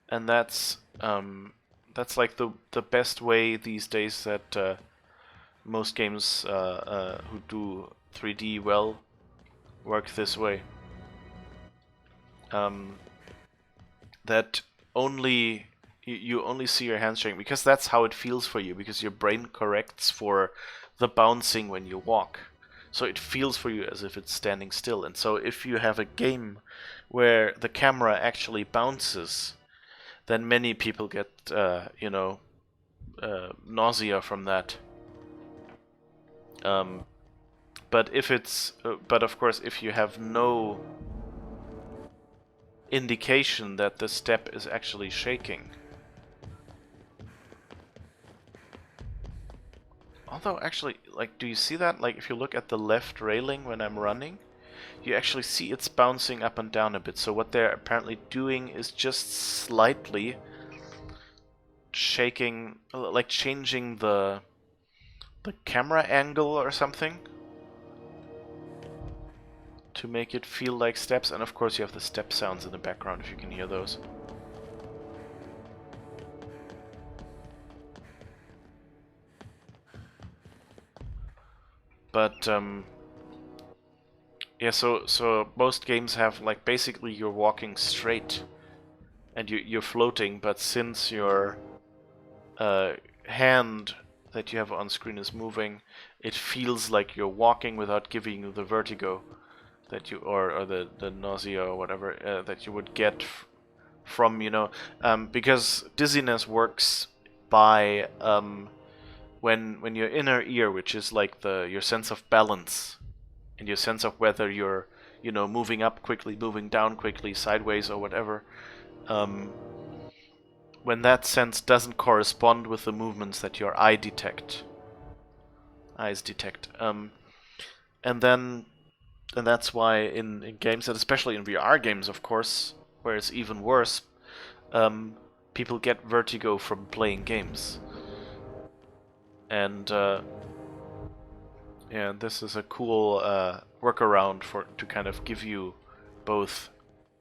And that's like the best way these days that most games who do 3D well work this way. That only you only see your hands shaking because that's how it feels for you, because your brain corrects for the bouncing when you walk. So it feels for you as if it's standing still. And so if you have a game where the camera actually bounces, then many people get, you know, nausea from that. But if it's, but of course, if you have no indication that the step is actually shaking. Although, actually, like, do you see that? Like, if you look at the left railing when I'm running, you actually see it's bouncing up and down a bit. So what they're apparently doing is just slightly shaking, like changing the camera angle or something to make it feel like steps. And of course you have the step sounds in the background if you can hear those. But yeah, so most games have, like, basically you're walking straight and you're floating, but since your hand that you have on screen is moving, it feels like you're walking without giving you the vertigo that you or the nausea or whatever that you would get from, you know, because dizziness works by when your inner ear, which is like your sense of balance and your sense of whether you're, you know, moving up quickly, moving down quickly, sideways or whatever, when that sense doesn't correspond with the movements that your eyes detect, and that's why in games, and especially in VR games, of course, where it's even worse, people get vertigo from playing games. And yeah, this is a cool workaround to kind of give you both,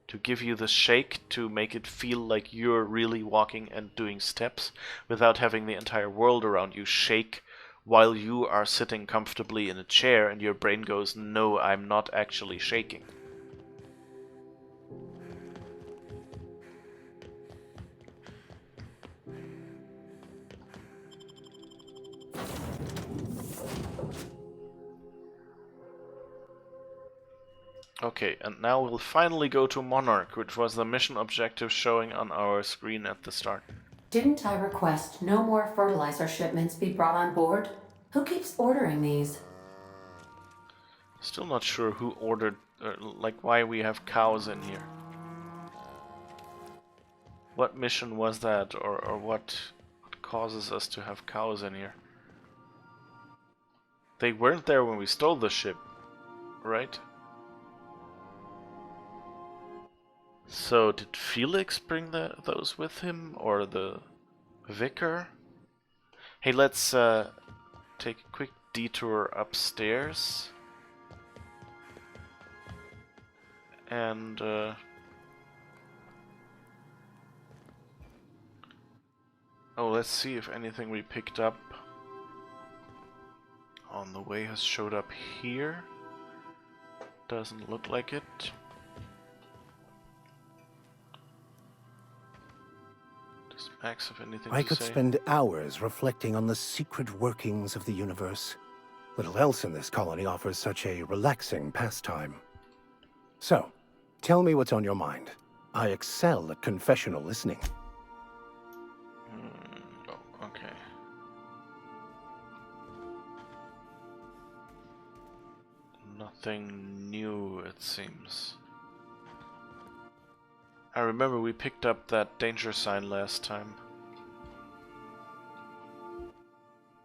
to give you the shake to make it feel like you're really walking and doing steps without having the entire world around you shake while you are sitting comfortably in a chair and your brain goes, no, I'm not actually shaking. Okay, and now we'll finally go to Monarch, which was the mission objective showing on our screen at the start. Didn't I request no more fertilizer shipments be brought on board? Who keeps ordering these? Still not sure who ordered, like why we have cows in here. What mission was that, or what causes us to have cows in here? They weren't there when we stole the ship, right? So did Felix bring those with him, or the vicar? Hey, let's take a quick detour upstairs. And oh, let's see if anything we picked up on the way has showed up here. Doesn't look like it. Does Max have anything I to could say? spend hours reflecting on the secret workings of the universe. Little else in this colony offers such a relaxing pastime. So, tell me what's on your mind. I excel at confessional listening. Oh, okay. Nothing new, it seems. I remember we picked up that danger sign last time.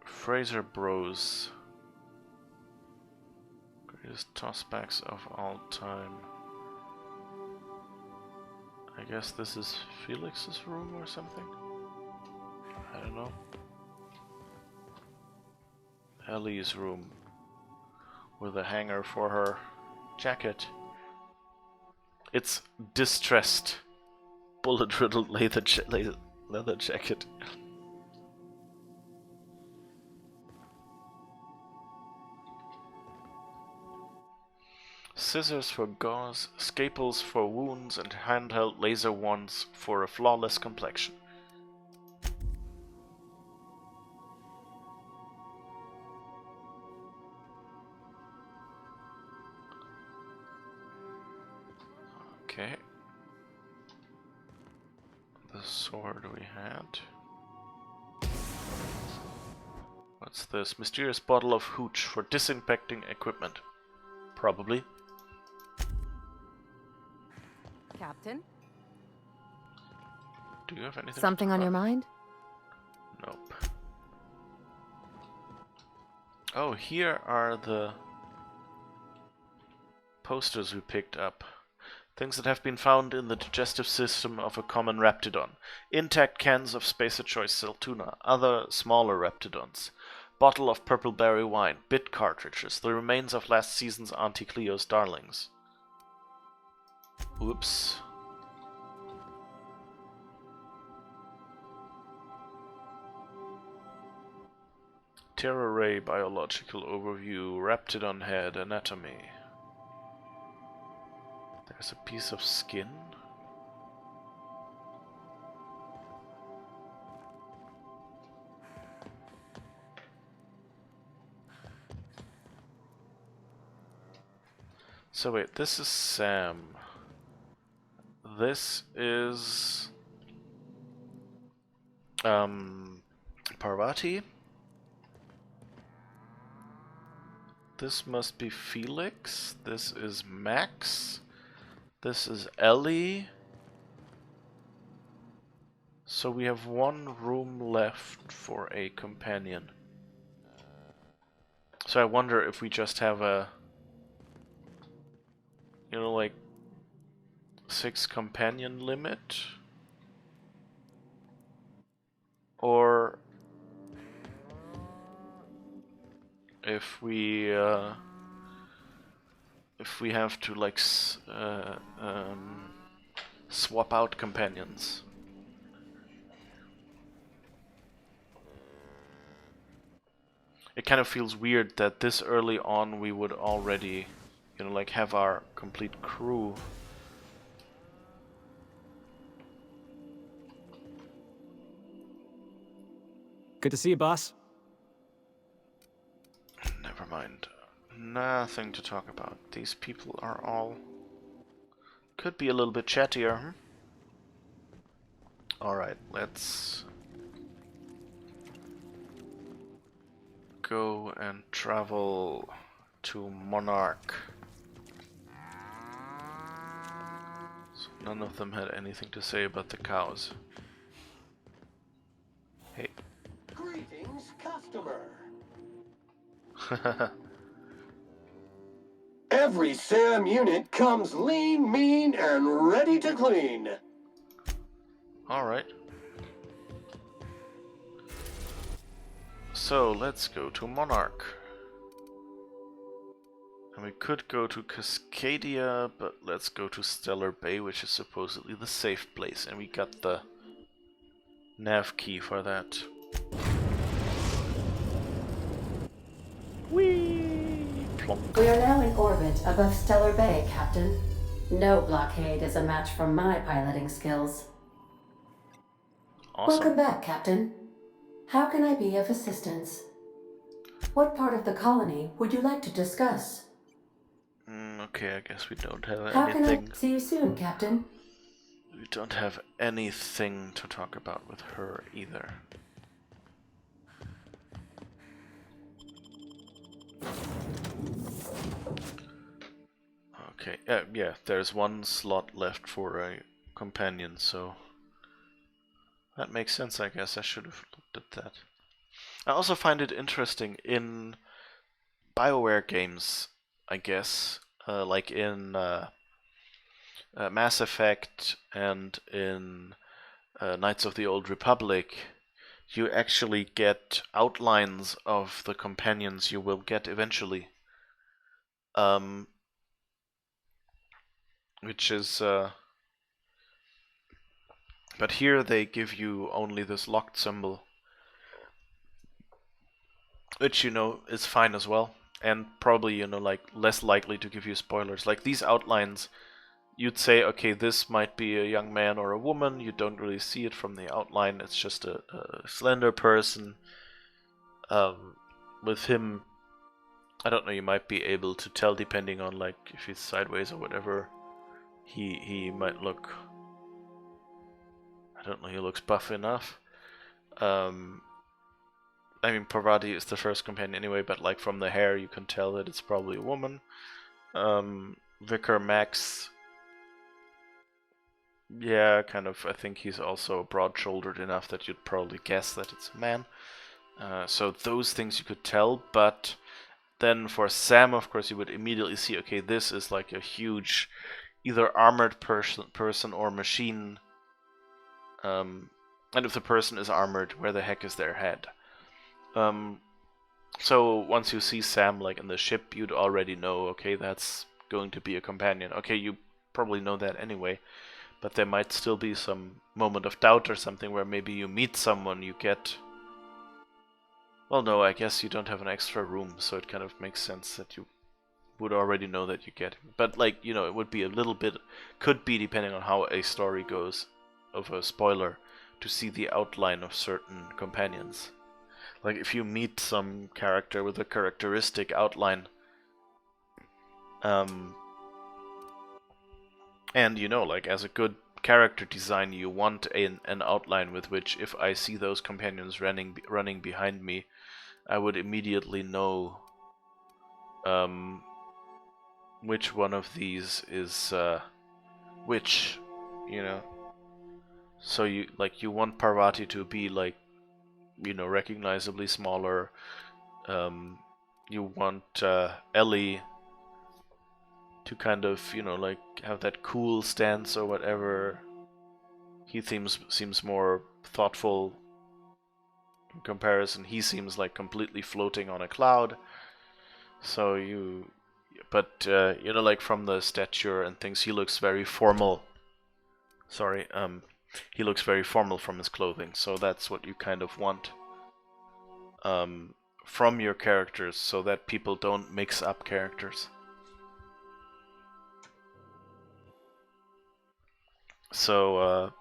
Fraser Bros. Greatest tossbacks of all time. I guess this is Felix's room or something? I don't know. Ellie's room. With a hanger for her jacket. It's distressed, bullet-riddled leather jacket. Scissors for gauze, scalpels for wounds, and handheld laser wands for a flawless complexion. Okay. The sword we had. What's this? Mysterious bottle of hooch for disinfecting equipment. Probably. Captain? Do you have anything? Something on your mind? Nope. Oh, here are the posters we picked up. Things that have been found in the digestive system of a common raptidon. Intact cans of Spaace Choice Cell Tuna, other smaller raptidons. Bottle of purple berry wine, bit cartridges, the remains of last season's Auntie Cleo's darlings. Whoops. Terra Ray biological overview, raptidon head, anatomy. There's a piece of skin. So wait, this is Sam. This is Parvati. This must be Felix. This is Max. This is Ellie. So we have one room left for a companion. So I wonder if we just have a, you know, like 6 companion limit, or if we have to like swap out companions. It kind of feels weird that this early on we would already, you know, like have our complete crew. Good to see you, boss. Never mind. Nothing to talk about. These people are all... could be a little bit chattier, huh? Alright, let's go and travel to Monarch. So none of them had anything to say about the cows. Hey. Greetings, customer. Every SAM unit comes lean, mean, and ready to clean. Alright. So let's go to Monarch. And we could go to Cascadia, but let's go to Stellar Bay, which is supposedly the safe place, and we got the nav key for that. Whee! Plonk. We are now in orbit above Stellar Bay, Captain. No blockade is a match for my piloting skills. Awesome. Welcome back, Captain. How can I be of assistance? What part of the colony would you like to discuss? Okay, I guess we don't have How anything. can I see you soon, Captain? We don't have anything to talk about with her either. Okay, yeah, there's one slot left for a companion, so that makes sense, I guess. I should have looked at that. I also find it interesting in BioWare games, I guess, like in Mass Effect and in Knights of the Old Republic, you actually get outlines of the companions you will get eventually. Which is... but here they give you only this locked symbol. Which, you know, is fine as well. And probably, you know, like, less likely to give you spoilers. Like, these outlines, you'd say, okay, this might be a young man or a woman. You don't really see it from the outline. It's just a slender person. With him, I don't know, you might be able to tell depending on, like, if he's sideways or whatever. He might look... I don't know, he looks buff enough. I mean, Parvati is the first companion anyway, but like from the hair you can tell that it's probably a woman. Vicar Max, yeah, kind of, I think he's also broad-shouldered enough that you'd probably guess that it's a man. So those things you could tell, but then for Sam, of course, you would immediately see, okay, this is like a huge, either armored person or machine. And if the person is armored, where the heck is their head? So once you see Sam like in the ship, you'd already know, okay, that's going to be a companion. Okay, you probably know that anyway, but there might still be some moment of doubt or something where maybe you meet someone, you get... Well, no, I guess you don't have an extra room, so it kind of makes sense that you would already know that you get him. But like, you know, it would be a little bit, could be depending on how a story goes, of a spoiler, to see the outline of certain companions. Like if you meet some character with a characteristic outline, And you know, like as a good character design, you want an outline with which, if I see those companions running behind me, I would immediately know which one of these is which, you know. So you want Parvati to be like, you know, recognizably smaller. You want Ellie to kind of, you know, like have that cool stance or whatever. He seems more thoughtful in comparison. He seems like completely floating on a cloud. So you, but you know, like from the stature and things, he looks very formal. Sorry, he looks very formal from his clothing. So that's what you kind of want from your characters, so that people don't mix up characters. So,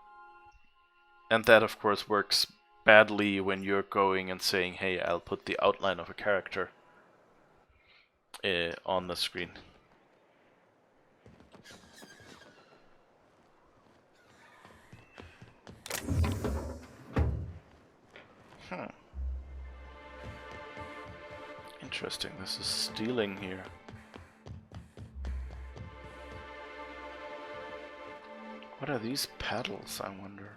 and that of course works badly when you're going and saying, hey, I'll put the outline of a character on the screen. Interesting, this is stealing here. What are these paddles, I wonder?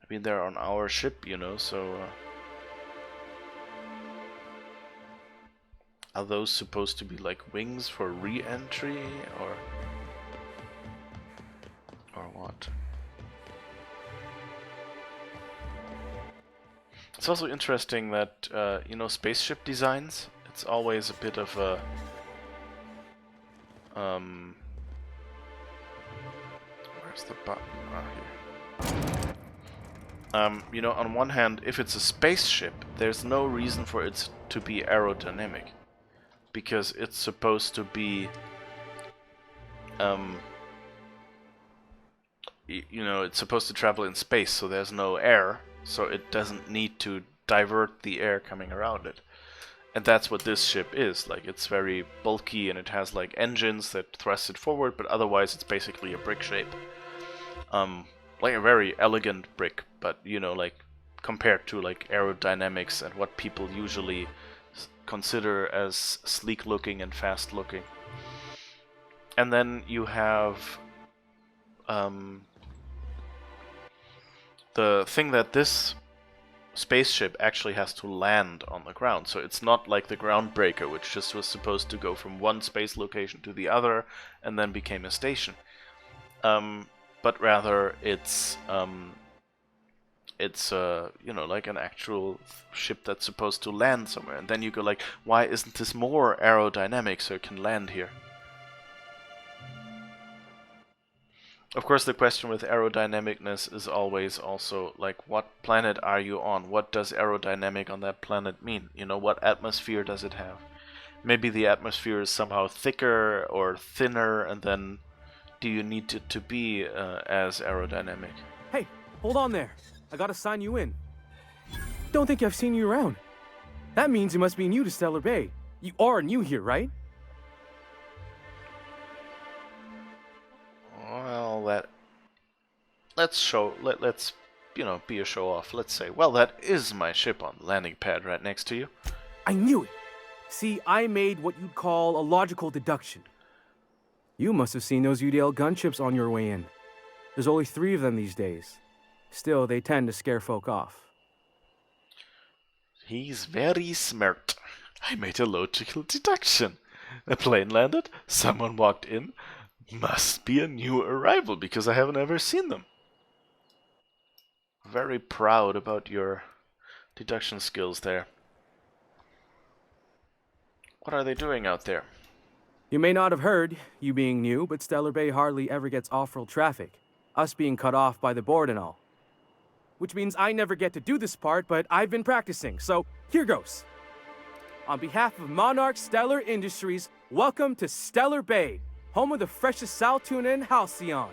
I mean, they're on our ship, you know, so... are those supposed to be like wings for re-entry, or what? It's also interesting that, you know, spaceship designs, it's always a bit of a... where's the button? Here. You know, on one hand, if it's a spaceship, there's no reason for it to be aerodynamic, because it's supposed to be, you know, it's supposed to travel in space, so there's no air, so it doesn't need to divert the air coming around it. And that's what this ship is. Like, it's very bulky and it has like engines that thrust it forward, but otherwise it's basically a brick shape. Like a very elegant brick, but you know, like compared to like aerodynamics and what people usually consider as sleek looking and fast looking. And then you have the thing that this spaceship actually has to land on the ground. So it's not like the Groundbreaker, which just was supposed to go from one space location to the other and then became a station. But rather it's you know, like an actual ship that's supposed to land somewhere. And then you go like, why isn't this more aerodynamic so it can land here? Of course, the question with aerodynamicness is always also, like, what planet are you on? What does aerodynamic on that planet mean? You know, what atmosphere does it have? Maybe the atmosphere is somehow thicker or thinner, and then do you need it to be as aerodynamic? Hey, hold on there. I gotta sign you in. Don't think I've seen you around. That means you must be new to Stellar Bay. You are new here, right? Well, let's you know, be a show off. Let's say, well, that is my ship on the landing pad right next to you. I knew it. See, I made what you'd call a logical deduction. You must have seen those UDL gunships on your way in. There's only 3 of them these days. Still, they tend to scare folk off. He's very smart. I made a logical deduction. A plane landed, someone walked in. Must be a new arrival, because I haven't ever seen them. Very proud about your deduction skills there. What are they doing out there? You may not have heard, you being new, but Stellar Bay hardly ever gets off-road traffic. Us being cut off by the board and all. Which means I never get to do this part, but I've been practicing, so here goes. On behalf of Monarch Stellar Industries, welcome to Stellar Bay, home of the freshest sal tuna and halcyon.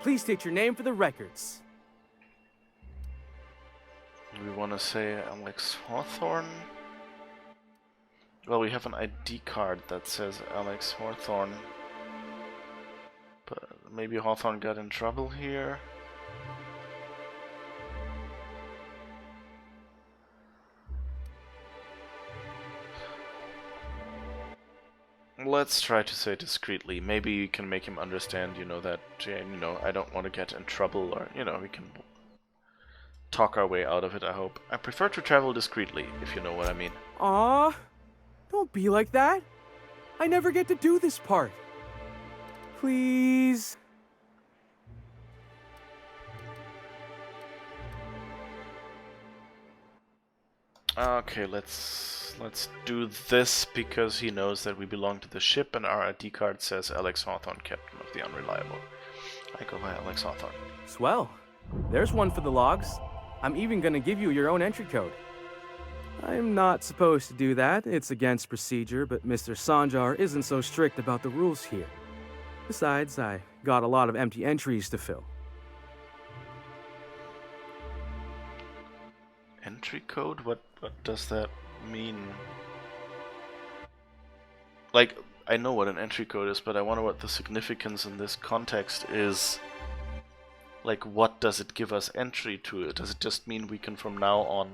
Please state your name for the records. We want to say Alex Hawthorne. Well, we have an ID card that says Alex Hawthorne. But maybe Hawthorne got in trouble here. Let's try to say discreetly. Maybe you can make him understand, that, I don't want to get in trouble, or, we can talk our way out of it, I hope. I prefer to travel discreetly, if you know what I mean. Aw, don't be like that. I never get to do this part. Please. Okay, let's do this because he knows that we belong to the ship and our ID card says Alex Hawthorne, Captain of the Unreliable. I go by Alex Hawthorne. Swell. There's one for the logs. I'm even gonna give you your own entry code. I'm not supposed to do that. It's against procedure, but Mr. Sanjar isn't so strict about the rules here. Besides, I got a lot of empty entries to fill. Entry code? What does that mean? Like, I know what an entry code is, but I wonder what the significance in this context is. Like, what does it give us entry to? Does it just mean we can from now on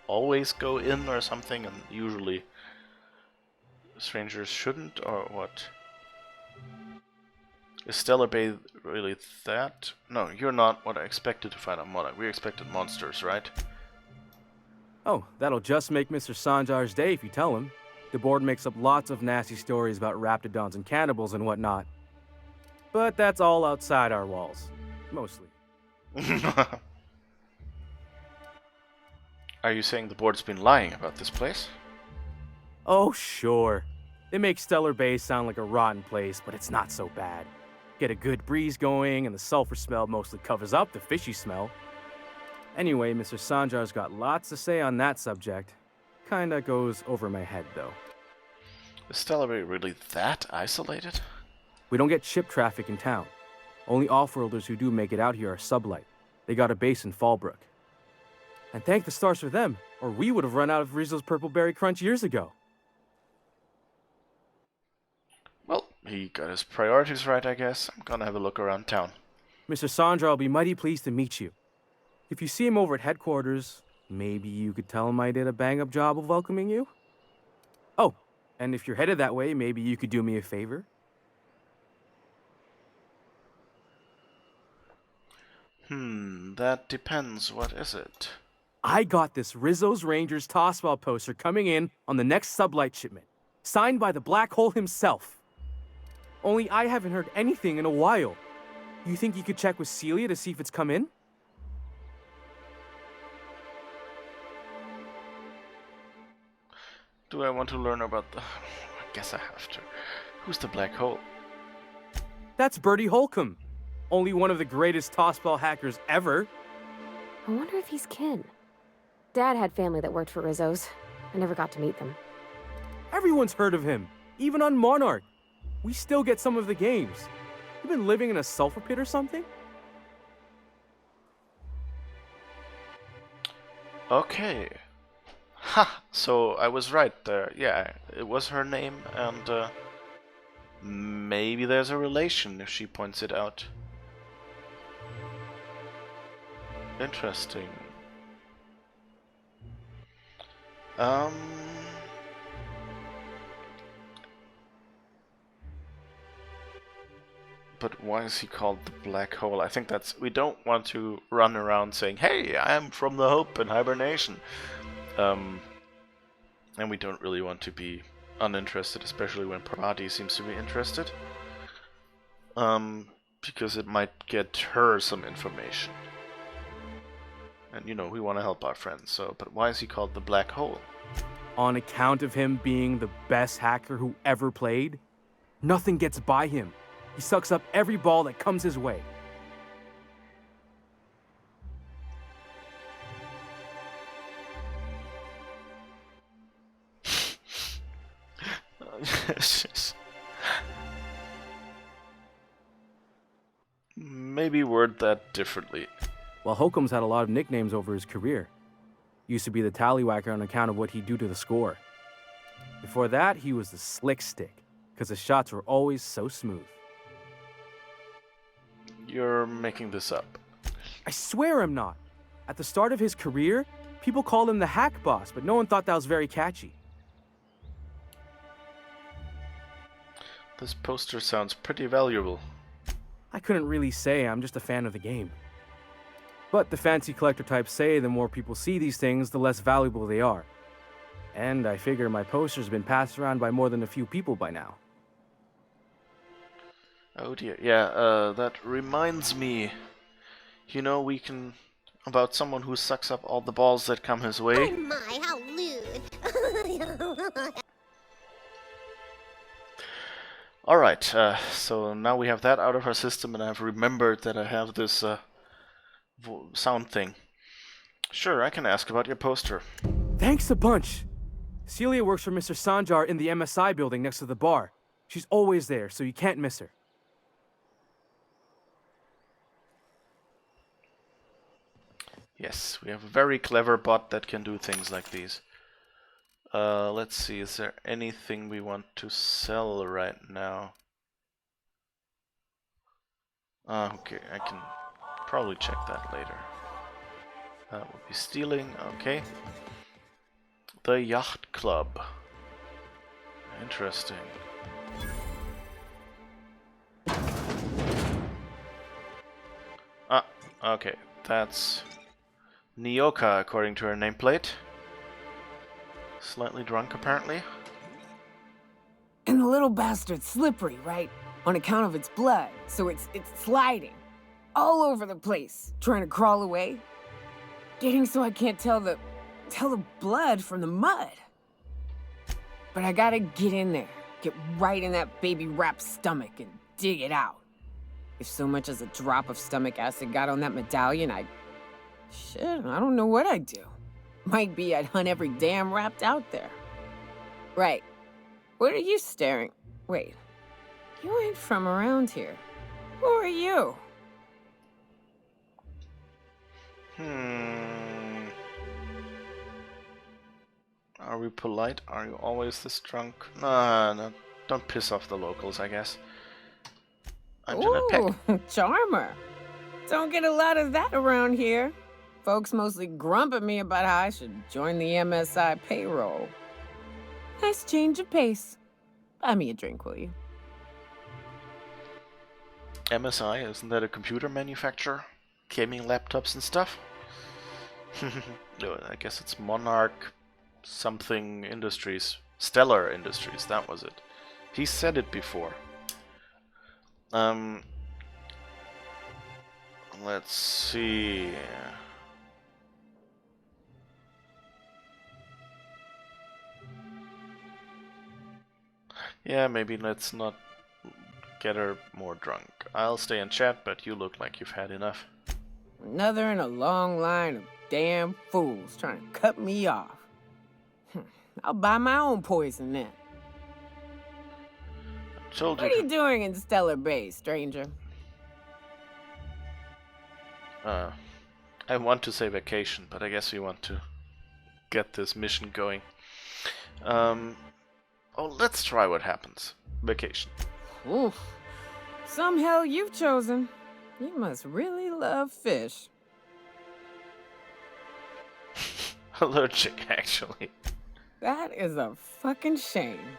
always go in or something, and usually strangers shouldn't, or what? Is Stellar Bay really that? No, you're not what I expected to find on Monarch. We expected monsters, right? Oh, that'll just make Mr. Sanjar's day if you tell him. The board makes up lots of nasty stories about raptidons and cannibals and whatnot. But that's all outside our walls. Mostly. Are you saying the board's been lying about this place? Oh, sure. They make Stellar Bay sound like a rotten place, but it's not so bad. Get a good breeze going, and the sulfur smell mostly covers up the fishy smell. Anyway, Mr. Sanjar's got lots to say on that subject. Kinda goes over my head, though. Is Stellar Bay really that isolated? We don't get ship traffic in town. Only off-worlders who do make it out here are Sublight. They got a base in Fallbrook. And thank the stars for them, or we would have run out of Rizzo's Purple Berry Crunch years ago. Well, he got his priorities right, I guess. I'm gonna have a look around town. Mr. Sandra will be mighty pleased to meet you. If you see him over at headquarters, maybe you could tell him I did a bang-up job of welcoming you? Oh, and if you're headed that way, maybe you could do me a favor? That depends. What is it? I got this Rizzo's Rangers Tossball poster coming in on the next Sublight shipment, signed by the Black Hole himself. Only I haven't heard anything in a while. You think you could check with Celia to see if it's come in? Do I want to learn about the... I guess I have to. Who's the Black Hole? That's Bertie Holcomb. Only one of the greatest tossball hackers ever. I wonder if he's kin. Dad had family that worked for Rizzo's. I never got to meet them. Everyone's heard of him, even on Monarch. We still get some of the games. You been living in a sulfur pit or something? Okay. Ha! So I was right there. Yeah, it was her name, and maybe there's a relation if she points it out. Interesting. But why is he called the Black Hole? I think that's... We don't want to run around saying, hey, I'm from the Hope in hibernation. And we don't really want to be uninterested, especially when Parvati seems to be interested. Because it might get her some information. And, we want to help our friends, so... But why is he called the Black Hole? On account of him being the best hacker who ever played? Nothing gets by him. He sucks up every ball that comes his way. Maybe word that differently. Well, Holcomb's had a lot of nicknames over his career. Used to be the Tallywhacker on account of what he'd do to the score. Before that, he was the slick stick, because his shots were always so smooth. You're making this up. I swear I'm not. At the start of his career, people called him the hack boss, but no one thought that was very catchy. This poster sounds pretty valuable. I couldn't really say, I'm just a fan of the game. But the fancy collector types say the more people see these things, the less valuable they are. And I figure my poster's been passed around by more than a few people by now. Oh dear, yeah, that reminds me. You know, we can... about someone who sucks up all the balls that come his way. Oh my, how lewd. Alright, so now we have that out of our system, and I've remembered that I have this sound thing. Sure, I can ask about your poster. Thanks a bunch! Celia works for Mr. Sanjar in the MSI building next to the bar. She's always there, so you can't miss her. Yes, we have a very clever bot that can do things like these. Let's see, is there anything we want to sell right now? Okay, I can probably check that later. That would be stealing, okay. The Yacht Club. Interesting. Ah, okay, that's Nyoka according to her nameplate. Slightly drunk, apparently. And the little bastard's slippery, right? On account of its blood, so it's sliding. All over the place, trying to crawl away. Getting so I can't tell the blood from the mud. But I gotta get in there, get right in that baby rap's stomach and dig it out. If so much as a drop of stomach acid got on that medallion, shit, I don't know what I'd do. Might be I'd hunt every damn rapt out there. Right. What are you staring? Wait. You ain't from around here. Who are you? Are we polite? Are you always this drunk? No, don't piss off the locals, I guess. I'm Jeanette Peck. Charmer. Don't get a lot of that around here. Folks mostly grump at me about how I should join the MSI payroll. Nice change of pace. Buy me a drink, will you? MSI, isn't that a computer manufacturer? Gaming laptops and stuff? No, I guess it's Monarch something Industries. Stellar Industries, that was it. He said it before. Let's see... Yeah, maybe let's not get her more drunk. I'll stay and chat, but you look like you've had enough. Another in a long line of damn fools trying to cut me off. I'll buy my own poison then. Told you. What are you doing in Stellar Bay, stranger? I want to say vacation, but I guess we want to get this mission going. Oh, let's try what happens. Vacation. Oof. Some hell you've chosen. You must really love fish. Allergic, actually. That is a fucking shame.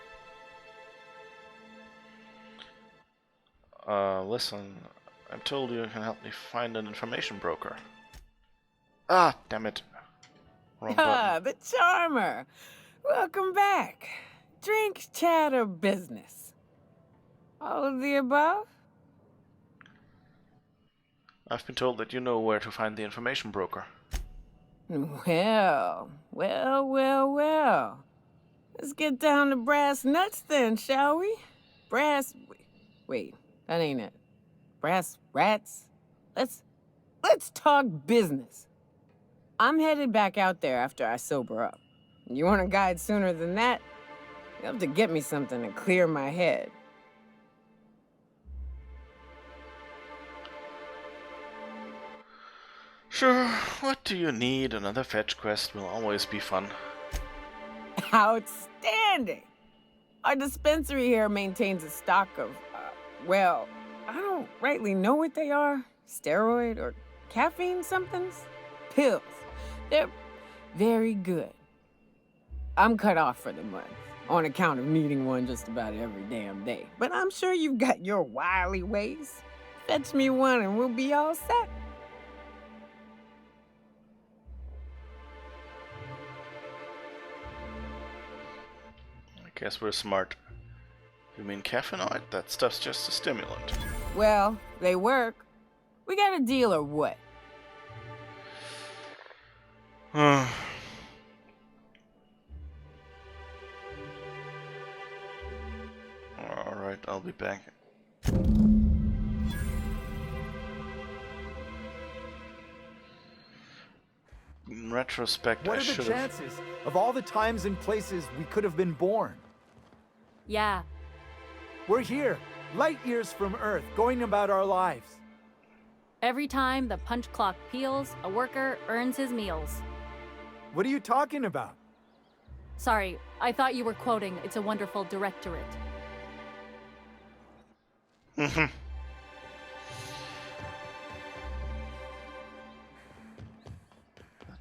Listen, I'm told you can help me find an information broker. Ah, damn it. Wrong button. The Charmer. Welcome back. Drink, chat, or business? All of the above? I've been told that you know where to find the information broker. Well. Let's get down to brass nuts then, shall we? Wait, that ain't it. Brass rats? Let's talk business. I'm headed back out there after I sober up. You want a guide sooner than that? You have to get me something to clear my head. Sure, what do you need? Another fetch quest will always be fun. Outstanding! Our dispensary here maintains a stock of, well, I don't rightly know what they are. Steroid or caffeine somethings? Pills. They're very good. I'm cut off for the month, on account of needing one just about every damn day. But I'm sure you've got your wily ways. Fetch me one and we'll be all set. I guess we're smart. You mean caffeinoid? That stuff's just a stimulant. Well, they work. We got a deal or what? Alright, I'll be back. In retrospect, What I are the should have... chances of all the times and places we could have been born? Yeah. We're here, light years from Earth, going about our lives. Every time the punch clock peals, a worker earns his meals. What are you talking about? Sorry, I thought you were quoting It's a Wonderful Directorate. That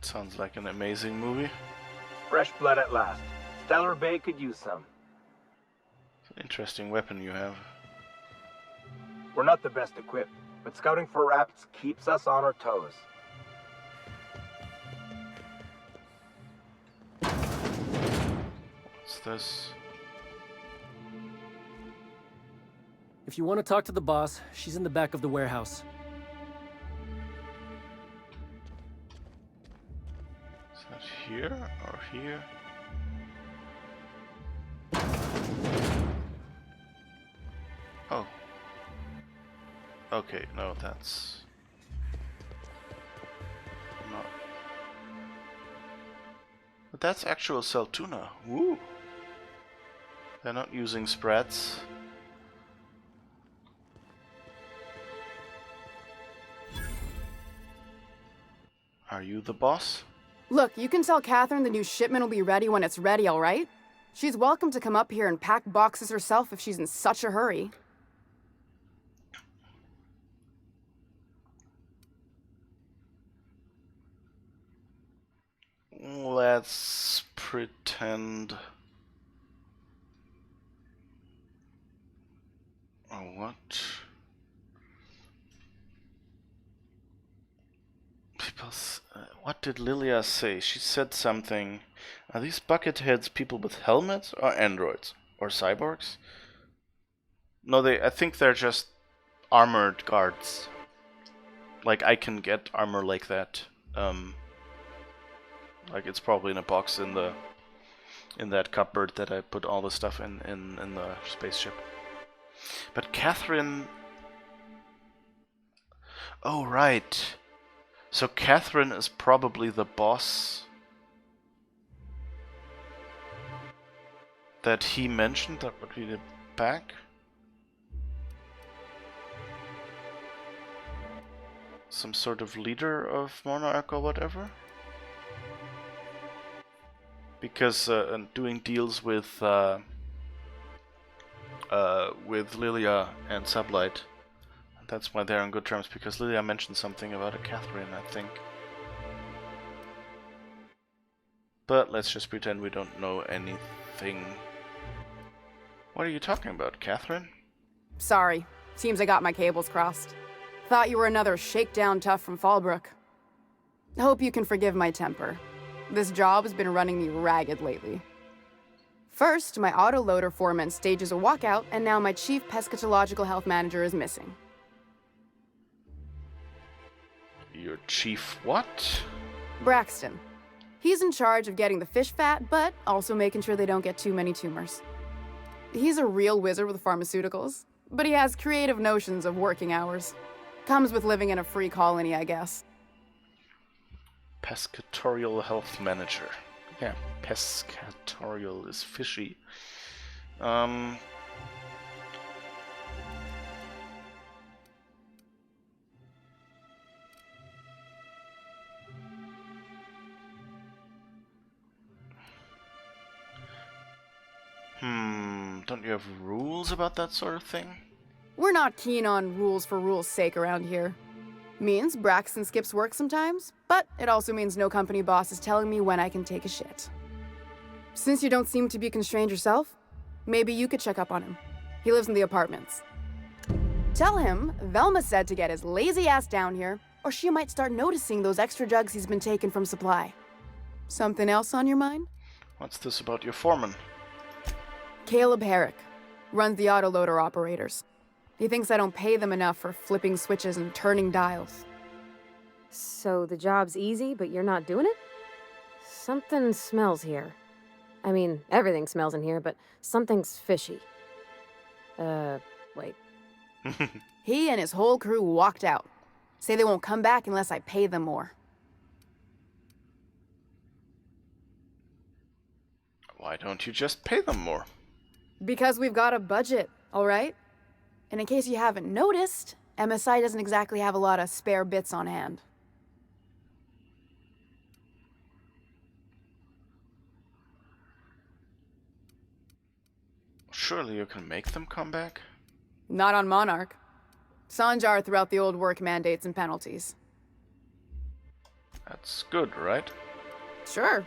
sounds like an amazing movie. Fresh blood at last. Stellar Bay could use some. It's an interesting weapon you have. We're not the best equipped, but scouting for raps keeps us on our toes. What's this? If you want to talk to the boss, she's in the back of the warehouse. Is that here or here? Oh. Okay, no, that's... not... But that's actual Saltuna. Woo! They're not using spreads. Are you the boss? Look, you can tell Catherine the new shipment will be ready when it's ready, all right? She's welcome to come up here and pack boxes herself if she's in such a hurry. Let's pretend... Oh, what? What did Lilia say? She said something. Are these bucketheads people with helmets or androids? Or cyborgs? No, I think they're just armored guards. Like, I can get armor like that. Like, it's probably in a box in that cupboard that I put all the stuff in the spaceship. But Catherine... Oh, right. So Catherine is probably the boss that he mentioned that would be the back. Some sort of leader of Monarch or whatever. Because doing deals with Lilia and Sublight. That's why they're on good terms, because Lilia mentioned something about a Catherine, I think. But let's just pretend we don't know anything. What are you talking about, Catherine? Sorry. Seems I got my cables crossed. Thought you were another shakedown tough from Fallbrook. Hope you can forgive my temper. This job has been running me ragged lately. First, my autoloader foreman stages a walkout, and now my chief pescatological health manager is missing. Your chief what? Braxton. He's in charge of getting the fish fat, but also making sure they don't get too many tumors. He's a real wizard with pharmaceuticals, but he has creative notions of working hours. Comes with living in a free colony, I guess. Pescatorial health manager. Yeah, pescatorial is fishy. don't you have rules about that sort of thing? We're not keen on rules for rules' sake around here. Means Braxton skips work sometimes, but it also means no company boss is telling me when I can take a shit. Since you don't seem to be constrained yourself, maybe you could check up on him. He lives in the apartments. Tell him Velma said to get his lazy ass down here, or she might start noticing those extra jugs he's been taking from supply. Something else on your mind? What's this about your foreman? Caleb Herrick runs the autoloader operators. He thinks I don't pay them enough for flipping switches and turning dials. So the job's easy, but you're not doing it? Something smells here. I mean, everything smells in here, but something's fishy. Wait. He and his whole crew walked out. Say they won't come back unless I pay them more. Why don't you just pay them more? Because we've got a budget, all right? And in case you haven't noticed, MSI doesn't exactly have a lot of spare bits on hand. Surely you can make them come back? Not on Monarch. Sanjar threw out the old work mandates and penalties. That's good, right? Sure.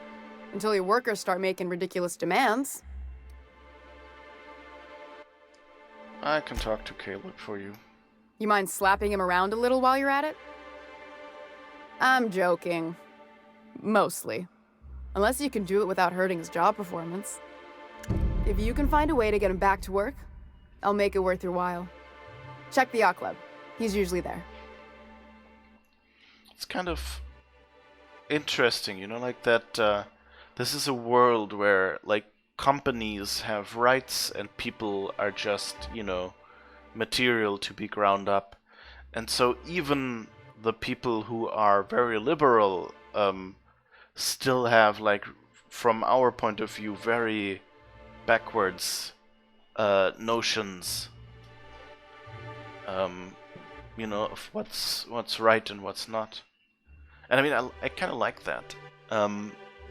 Until your workers start making ridiculous demands. I can talk to Caleb for you. You mind slapping him around a little while you're at it? I'm joking. Mostly. Unless you can do it without hurting his job performance. If you can find a way to get him back to work, I'll make it worth your while. Check the yacht club. He's usually there. It's kind of interesting, you know, like that this is a world where, like, companies have rights and people are just, you know, material to be ground up. And so even the people who are very liberal still have, like, from our point of view, very backwards notions, you know, of what's right and what's not. And I mean, I kind of like that.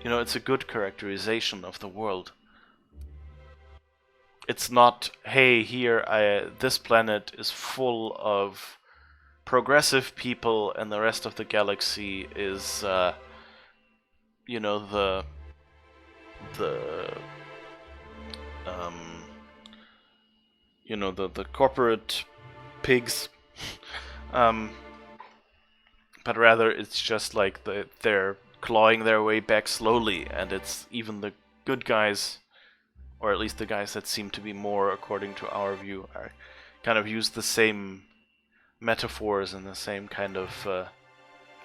You know, it's a good characterization of the world. It's not, hey, here, this planet is full of progressive people and the rest of the galaxy is, you know, you know, the corporate pigs. But rather it's just like they're clawing their way back slowly, and it's even the good guys, or at least the guys that seem to be more according to our view, are kind of use the same metaphors and the same kind of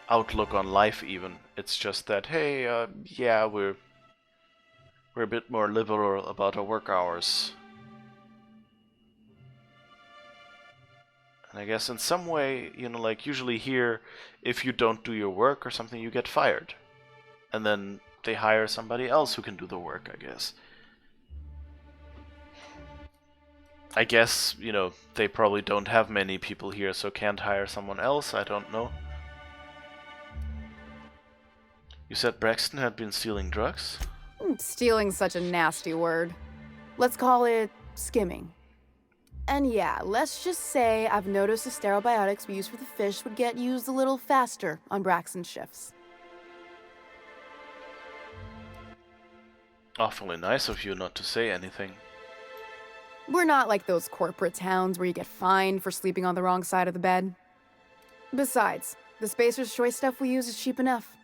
outlook on life even. It's just that, hey, yeah, we're a bit more liberal about our work hours. And I guess in some way, you know, like usually here, if you don't do your work or something, you get fired. And then they hire somebody else who can do the work, I guess. I guess, you know, they probably don't have many people here, so can't hire someone else, I don't know. You said Braxton had been stealing drugs? Stealing's such a nasty word. Let's call it skimming. And yeah, let's just say I've noticed the stereobiotics we use for the fish would get used a little faster on Braxton's shifts. Awfully nice of you not to say anything. We're not like those corporate towns where you get fined for sleeping on the wrong side of the bed. Besides, the Spacer's Choice stuff we use is cheap enough.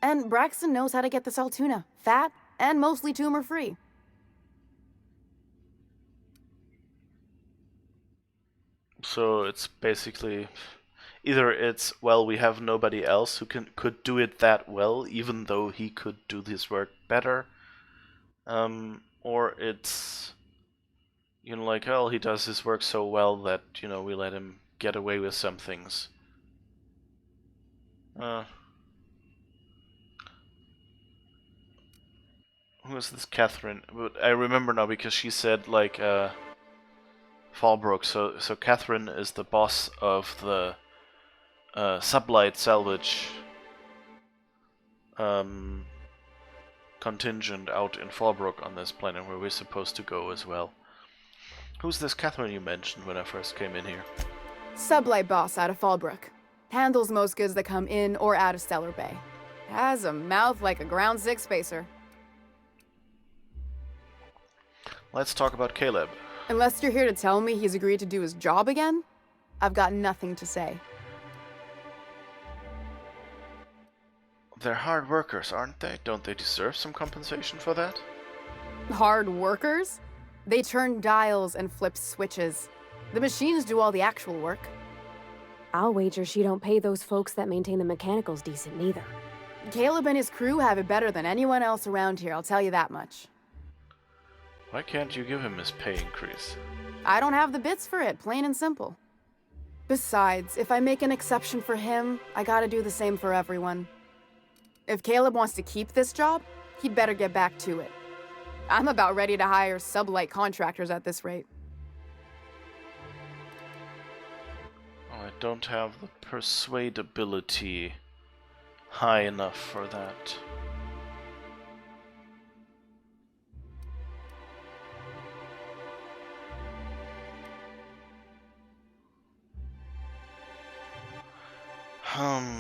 And Braxton knows how to get the Saltuna, fat and mostly tumor-free. So it's basically either it's, well, we have nobody else who could do it that well, even though he could do his work better, or it's, you know, like, well, he does his work so well that, you know, we let him get away with some things. Who is this Catherine? But I remember now because she said, like, Fallbrook. So Catherine is the boss of the sublight salvage contingent out in Fallbrook on this planet where we're supposed to go as well. Who's this Catherine you mentioned when I first came in here? Sublight boss out of Fallbrook. Handles most goods that come in or out of Stellar Bay. Has a mouth like a Ground Six spacer. Let's talk about Caleb. Unless you're here to tell me he's agreed to do his job again, I've got nothing to say. They're hard workers, aren't they? Don't they deserve some compensation for that? Hard workers? They turn dials and flip switches. The machines do all the actual work. I'll wager she don't pay those folks that maintain the mechanicals decent neither. Caleb and his crew have it better than anyone else around here, I'll tell you that much. Why can't you give him his pay increase? I don't have the bits for it, plain and simple. Besides, if I make an exception for him, I gotta do the same for everyone. If Caleb wants to keep this job, he'd better get back to it. I'm about ready to hire sublight contractors at this rate. Oh, I don't have the persuadability high enough for that.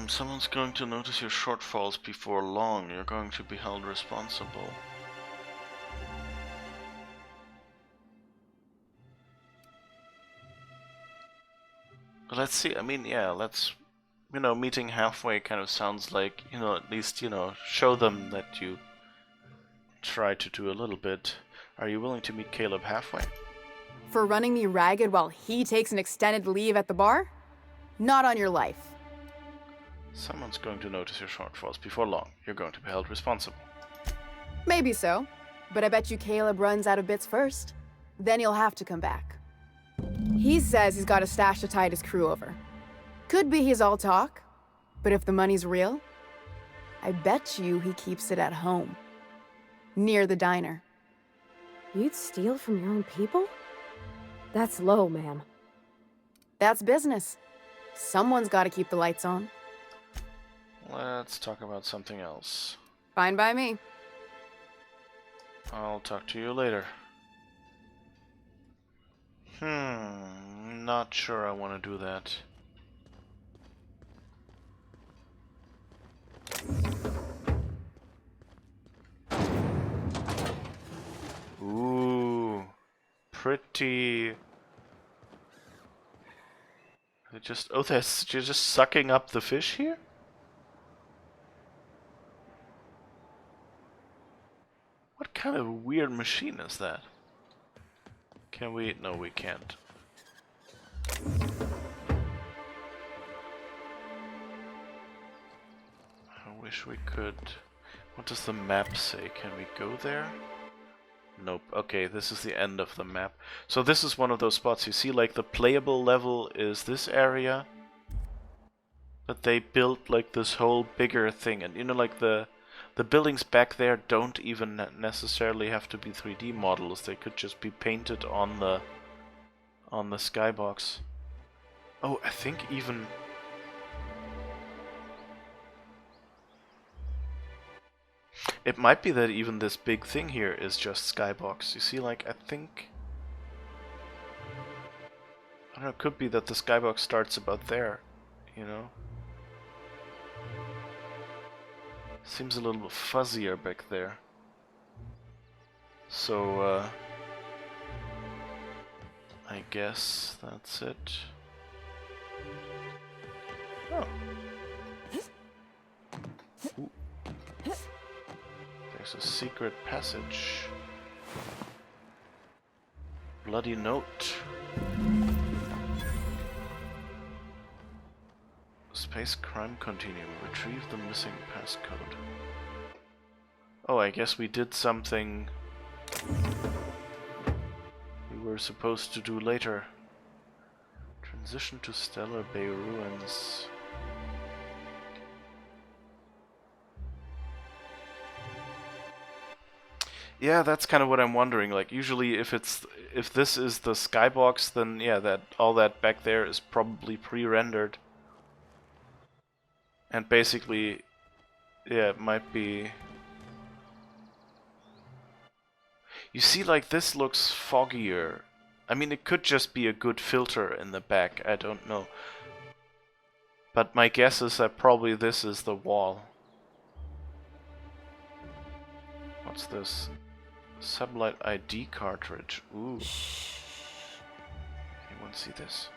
Someone's going to notice your shortfalls before long. You're going to be held responsible. But let's see, I mean, yeah, let's, meeting halfway kind of sounds like, at least, show them that you try to do a little bit. Are you willing to meet Caleb halfway? For running me ragged while he takes an extended leave at the bar? Not on your life. Someone's going to notice your shortfalls before long. You're going to be held responsible. Maybe so, but I bet you Caleb runs out of bits first. Then he'll have to come back. He says he's got a stash to tide his crew over. Could be he's all talk, but if the money's real, I bet you he keeps it at home. Near the diner. You'd steal from your own people? That's low, ma'am. That's business. Someone's got to keep the lights on. Let's talk about something else. Fine by me. I'll talk to you later. Not sure I want to do that. Ooh, pretty. You're just sucking up the fish here? What kind of weird machine is that? Can we? No, we can't. I wish we could. What does the map say? Can we go there? Nope. Okay, this is the end of the map. So this is one of those spots. You see, like, the playable level is this area. But they built, like, this whole bigger thing. And, like, the buildings back there don't even necessarily have to be 3D models. They could just be painted on the skybox. Oh, I think even... It might be that even this big thing here is just skybox. You see, like, I think... I don't know, it could be that the skybox starts about there, Seems a little fuzzier back there. So, I guess that's it. Oh. Ooh. There's a secret passage. Bloody note. Space Crime Continuum. Retrieve the missing passcode. Oh, I guess we did something we were supposed to do later. Transition to Stellar Bay Ruins. Yeah, that's kind of what I'm wondering. Like, usually if this is the skybox, then yeah, that all that back there is probably pre-rendered. And basically, yeah, it might be... You see, like, this looks foggier. I mean, it could just be a good filter in the back, I don't know. But my guess is that probably this is the wall. What's this? Sublight ID cartridge. Ooh. Anyone see this?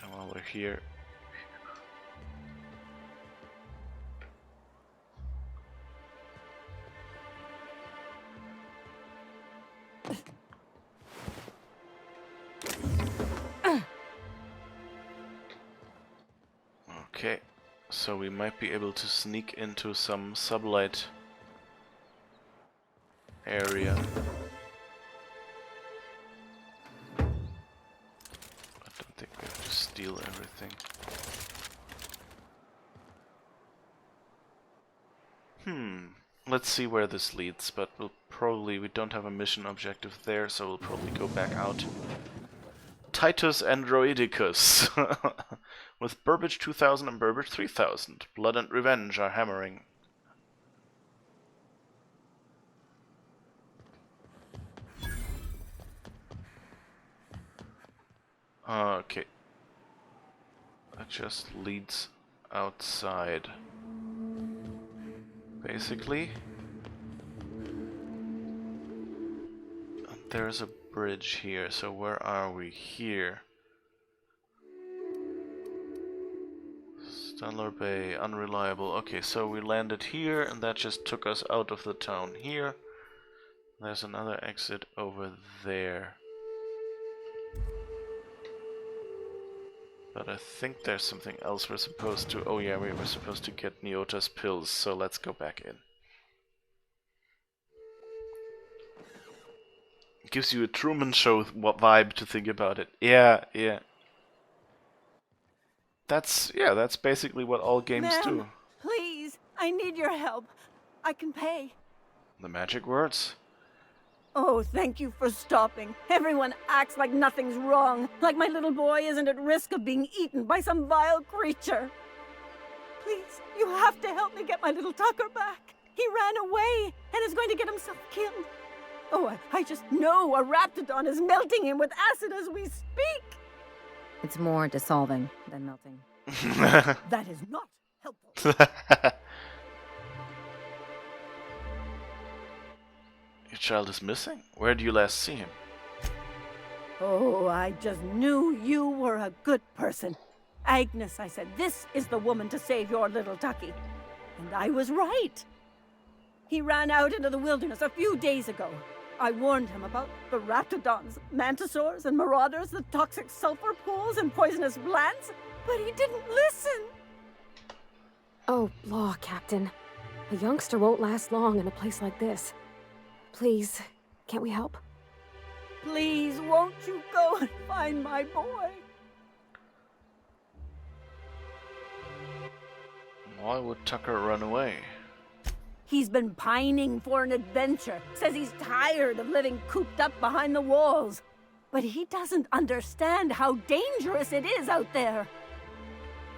And while we're here... Okay, so we might be able to sneak into some sublight area. I don't think we have to steal everything. Let's see where this leads, but we don't have a mission objective there, so we'll probably go back out. Titus Androidicus with Burbage 2000 and Burbage 3000. Blood and Revenge are hammering. Okay. That just leads outside. Basically. And there's a bridge here, so where are we? Here. Stanler Bay, unreliable. Okay, so we landed here, and that just took us out of the town here. There's another exit over there. But I think there's something else we're supposed to... Oh yeah, we were supposed to get Neota's pills, so let's go back in. It gives you a Truman Show vibe to think about it. Yeah, yeah. That's basically what all games do. Please, I need your help. I can pay. The magic words. Oh, thank you for stopping. Everyone acts like nothing's wrong, like my little boy isn't at risk of being eaten by some vile creature. Please, you have to help me get my little Tucker back. He ran away and is going to get himself killed. Oh, I just know a raptidon is melting him with acid as we speak. It's more dissolving than melting. That is not helpful. Your child is missing? Where did you last see him? Oh, I just knew you were a good person. Agnes, I said, this is the woman to save your little Tucky. And I was right. He ran out into the wilderness a few days ago. I warned him about the raptidons, mantisaurs, and marauders, the toxic sulfur pools, and poisonous plants, but he didn't listen. Oh, law, Captain. A youngster won't last long in a place like this. Please, can't we help? Please, won't you go and find my boy? Why would Tucker run away? He's been pining for an adventure. Says he's tired of living cooped up behind the walls. But he doesn't understand how dangerous it is out there.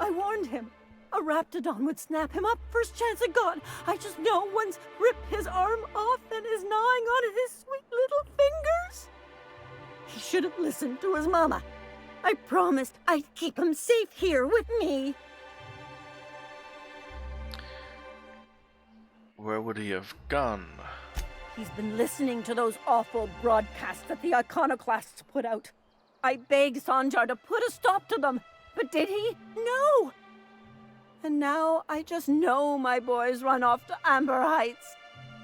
I warned him. A raptidon would snap him up first chance it got. I just know one's ripped his arm off and is gnawing on his sweet little fingers. He should have listened to his mama. I promised I'd keep him safe here with me. Where would he have gone? He's been listening to those awful broadcasts that the iconoclasts put out. I begged Sanjar to put a stop to them, but did he? No! And now I just know my boy's run off to Amber Heights.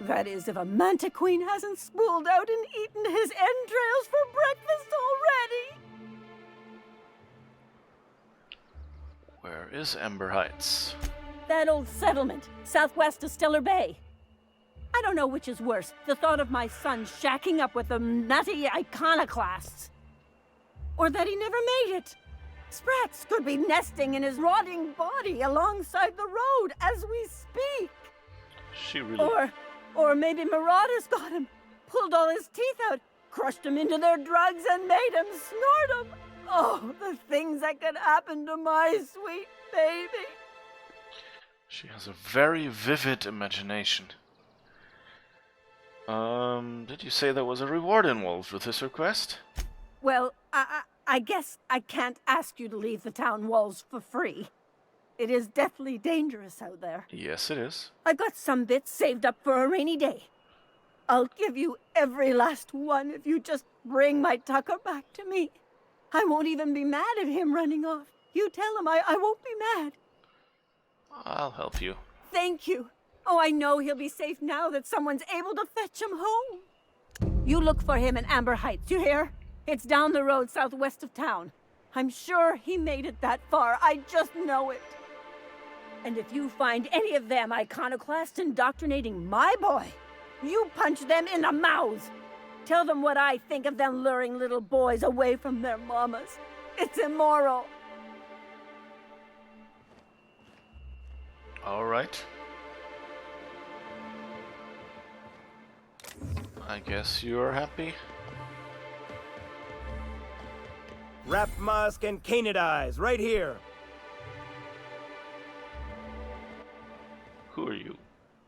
That is, if a mantiqueen hasn't spooled out and eaten his entrails for breakfast already. Where is Amber Heights? That old settlement, southwest of Stellar Bay. I don't know which is worse, the thought of my son shacking up with the nutty iconoclasts, or that he never made it. Sprats could be nesting in his rotting body alongside the road as we speak. She really... Or maybe marauders got him, pulled all his teeth out, crushed him into their drugs and made him snort them. Oh, the things that could happen to my sweet baby. She has a very vivid imagination. Did you say there was a reward involved with this request? Well, I guess I can't ask you to leave the town walls for free. It is deathly dangerous out there. Yes, it is. I've got some bits saved up for a rainy day. I'll give you every last one if you just bring my Tucker back to me. I won't even be mad at him running off. You tell him I won't be mad. I'll help you. Thank you. Oh, I know he'll be safe now that someone's able to fetch him home. You look for him in Amber Heights, you hear? It's down the road southwest of town. I'm sure he made it that far. I just know it. And if you find any of them iconoclasts indoctrinating my boy, you punch them in the mouths. Tell them what I think of them luring little boys away from their mamas. It's immoral. All right. I guess you're happy. Rap Musk and Canadize, right here. Who are you?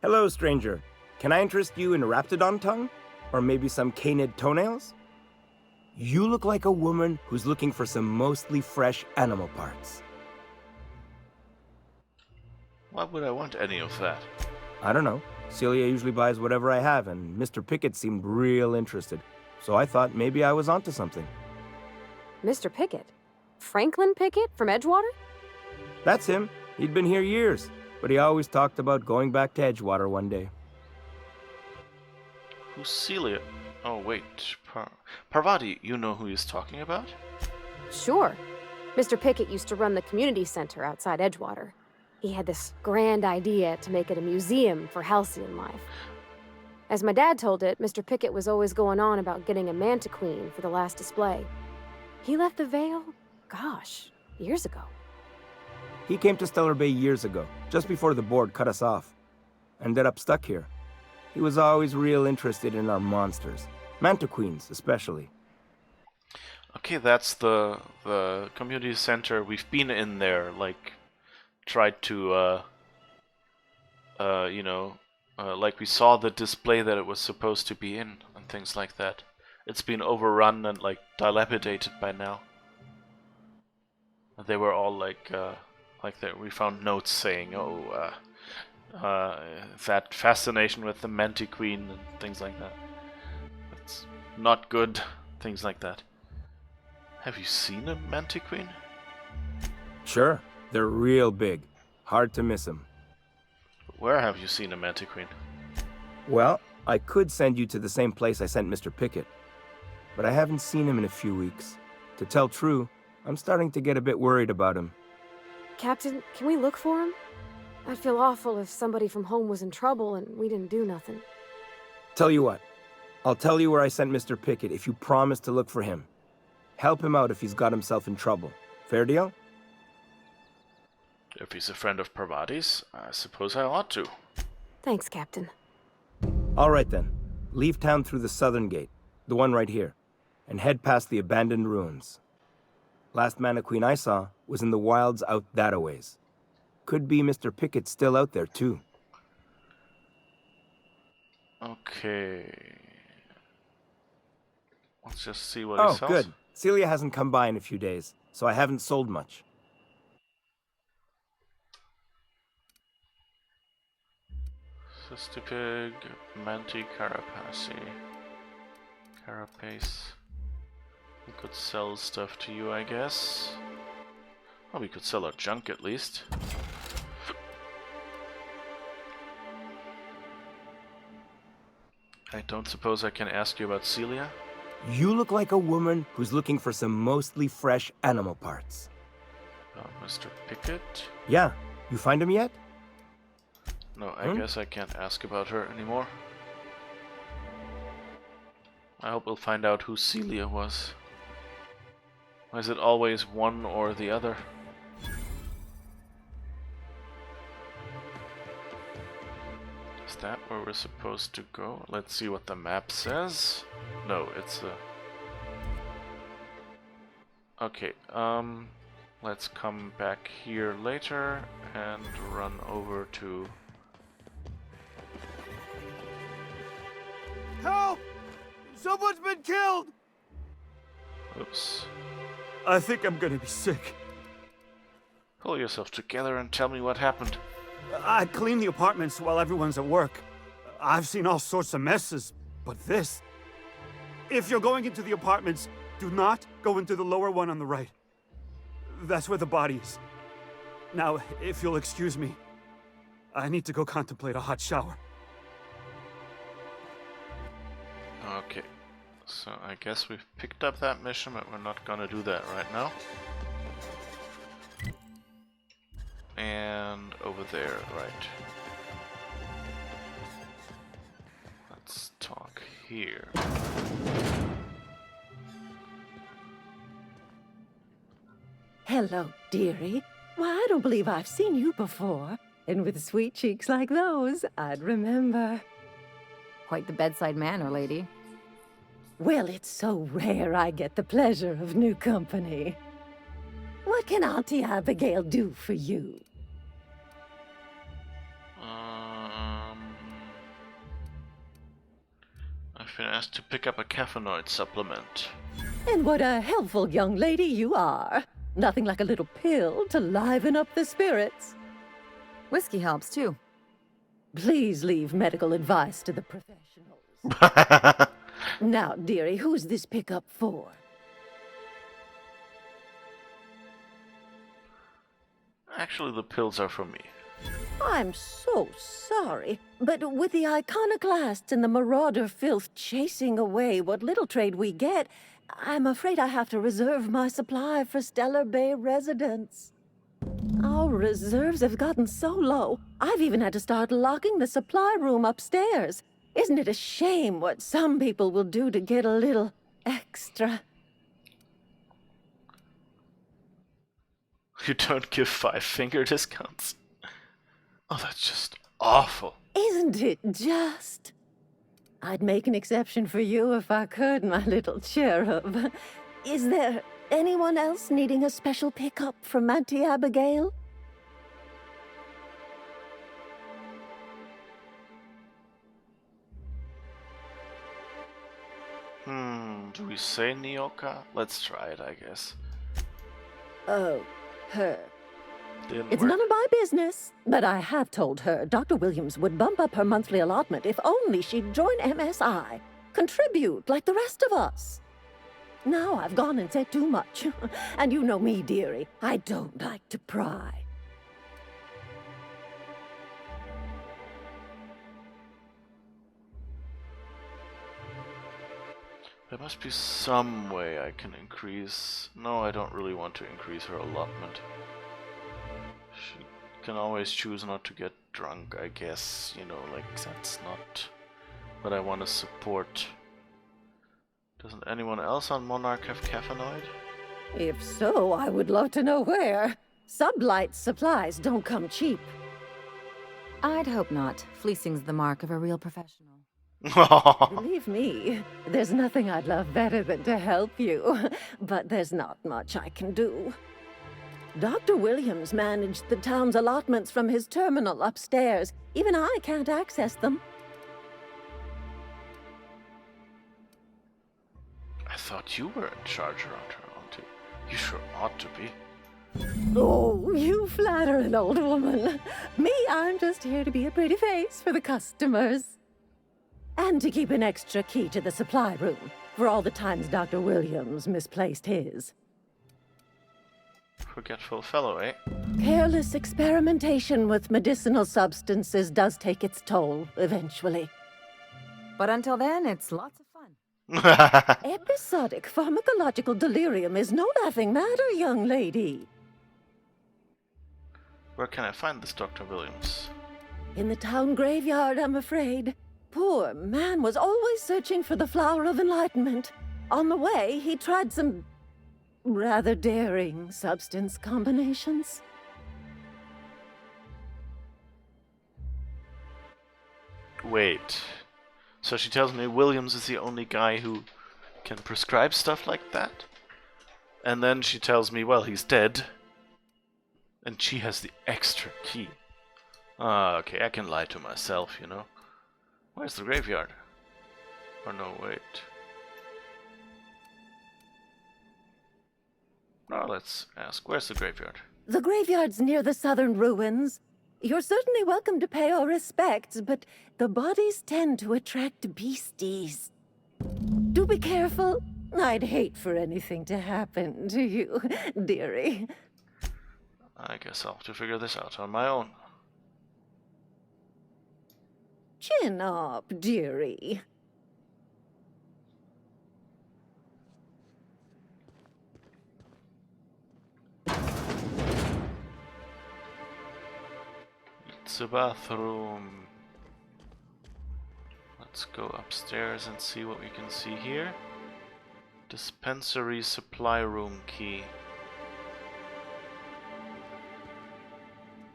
Hello, stranger. Can I interest you in Raptidon tongue? Or maybe some canid toenails? You look like a woman who's looking for some mostly fresh animal parts. Why would I want any of that? I don't know. Celia usually buys whatever I have, and Mr. Pickett seemed real interested. So I thought maybe I was onto something. Mr. Pickett? Franklin Pickett from Edgewater? That's him. He'd been here years, but he always talked about going back to Edgewater one day. Who's Celia? Oh, wait. Parvati, you know who he's talking about? Sure. Mr. Pickett used to run the community center outside Edgewater. He had this grand idea to make it a museum for halcyon life. As my dad told it, Mr. Pickett was always going on about getting a mantiqueen for the last display. He left the Vale, gosh, years ago. He came to Stellar Bay years ago, just before the board cut us off. Ended up stuck here. He was always real interested in our monsters. Mantiqueens, especially. Okay, that's the community center. We've been in there, like, tried to, like we saw the display that it was supposed to be in and things like that. It's been overrun and, like, dilapidated by now. They were all, like we found notes saying, that fascination with the Mantiqueen and things like that. It's not good, things like that. Have you seen a Mantiqueen? Sure, they're real big. Hard to miss them. Where have you seen a Mantiqueen? Well, I could send you to the same place I sent Mr. Pickett, but I haven't seen him in a few weeks. To tell true, I'm starting to get a bit worried about him. Captain, can we look for him? I'd feel awful if somebody from home was in trouble and we didn't do nothing. Tell you what, I'll tell you where I sent Mr. Pickett if you promise to look for him. Help him out if he's got himself in trouble. Fair deal? If he's a friend of Parvati's, I suppose I ought to. Thanks, Captain. All right then. Leave town through the southern gate, the one right here, and head past the abandoned ruins. Last Mantiqueen I saw was in the wilds out that-a-ways. Could be Mr. Pickett still out there, too. Okay. Let's just see what he sells. Oh, good. Celia hasn't come by in a few days, so I haven't sold much. Cystipig, Manti Carapace. Carapace. We could sell stuff to you, I guess. Well, we could sell our junk at least. I don't suppose I can ask you about Celia? You look like a woman who's looking for some mostly fresh animal parts. Mr. Pickett? Yeah. You find him yet? No, I guess I can't ask about her anymore. I hope we'll find out who Celia was. Why is it always one or the other? Is that where we're supposed to go? Let's see what the map says. No, it's a... Okay, let's come back here later and run over to Help! Someone's been killed! Oops. I think I'm gonna be sick. Pull yourself together and tell me what happened. I clean the apartments while everyone's at work. I've seen all sorts of messes, but this... If you're going into the apartments, do not go into the lower one on the right. That's where the body is. Now, if you'll excuse me, I need to go contemplate a hot shower. Okay. So I guess we've picked up that mission, but we're not gonna do that right now. And over there, right. Let's talk here. Hello, dearie. Why, I don't believe I've seen you before. And with sweet cheeks like those, I'd remember. Quite the bedside manner, lady. Well, it's so rare I get the pleasure of new company. What can Auntie Abigail do for you? I've been asked to pick up a caffeinoid supplement. And what a helpful young lady you are. Nothing like a little pill to liven up the spirits. Whiskey helps, too. Please leave medical advice to the professionals. Now, dearie, who's this pickup for? Actually, the pills are for me. I'm so sorry, but with the iconoclasts and the marauder filth chasing away what little trade we get, I'm afraid I have to reserve my supply for Stellar Bay residents. Our reserves have gotten so low, I've even had to start locking the supply room upstairs. Isn't it a shame what some people will do to get a little extra? You don't give 5-finger discounts? Oh, that's just awful. Isn't it just? I'd make an exception for you if I could, my little cherub. Is there anyone else needing a special pickup from Auntie Abigail? Do we say Nyoka? Let's try it, I guess. Oh, her. Didn't It's work. none of my business, but I have told her Dr. Williams would bump up her monthly allotment if only she'd join MSI. Contribute like the rest of us. Now I've gone and said too much. And you know me, dearie. I don't like to pry. There must be some way I can increase... No, I don't really want to increase her allotment. She can always choose not to get drunk, I guess. You know, like, that's not what I want to support. Doesn't anyone else on Monarch have caffeinoid? If so, I would love to know where. Sublight supplies don't come cheap. I'd hope not. Fleecing's the mark of a real professional. Believe me, there's nothing I'd love better than to help you, but there's not much I can do. Dr. Williams managed the town's allotments from his terminal upstairs. Even I can't access them. I thought you were in charge around her, Auntie. You sure ought to be. Oh, you flatter an old woman. Me, I'm just here to be a pretty face for the customers. And to keep an extra key to the supply room, for all the times Dr. Williams misplaced his. Forgetful fellow, eh? Careless experimentation with medicinal substances does take its toll, eventually. But until then, it's lots of fun. Episodic pharmacological delirium is no laughing matter, young lady. Where can I find this Dr. Williams? In the town graveyard, I'm afraid. Poor man was always searching for the flower of enlightenment. On the way, he tried some rather daring substance combinations. Wait. So she tells me Williams is the only guy who can prescribe stuff like that? And then she tells me, well, he's dead. And she has the extra key. Ah, okay, I can lie to myself, you know. Where's the graveyard? Or no, wait. Now let's ask, where's the graveyard? The graveyard's near the southern ruins. You're certainly welcome to pay our respects, but the bodies tend to attract beasties. Do be careful. I'd hate for anything to happen to you, dearie. I guess I'll have to figure this out on my own. Chin up, dearie. It's a bathroom. Let's go upstairs and see what we can see here. Dispensary supply room key.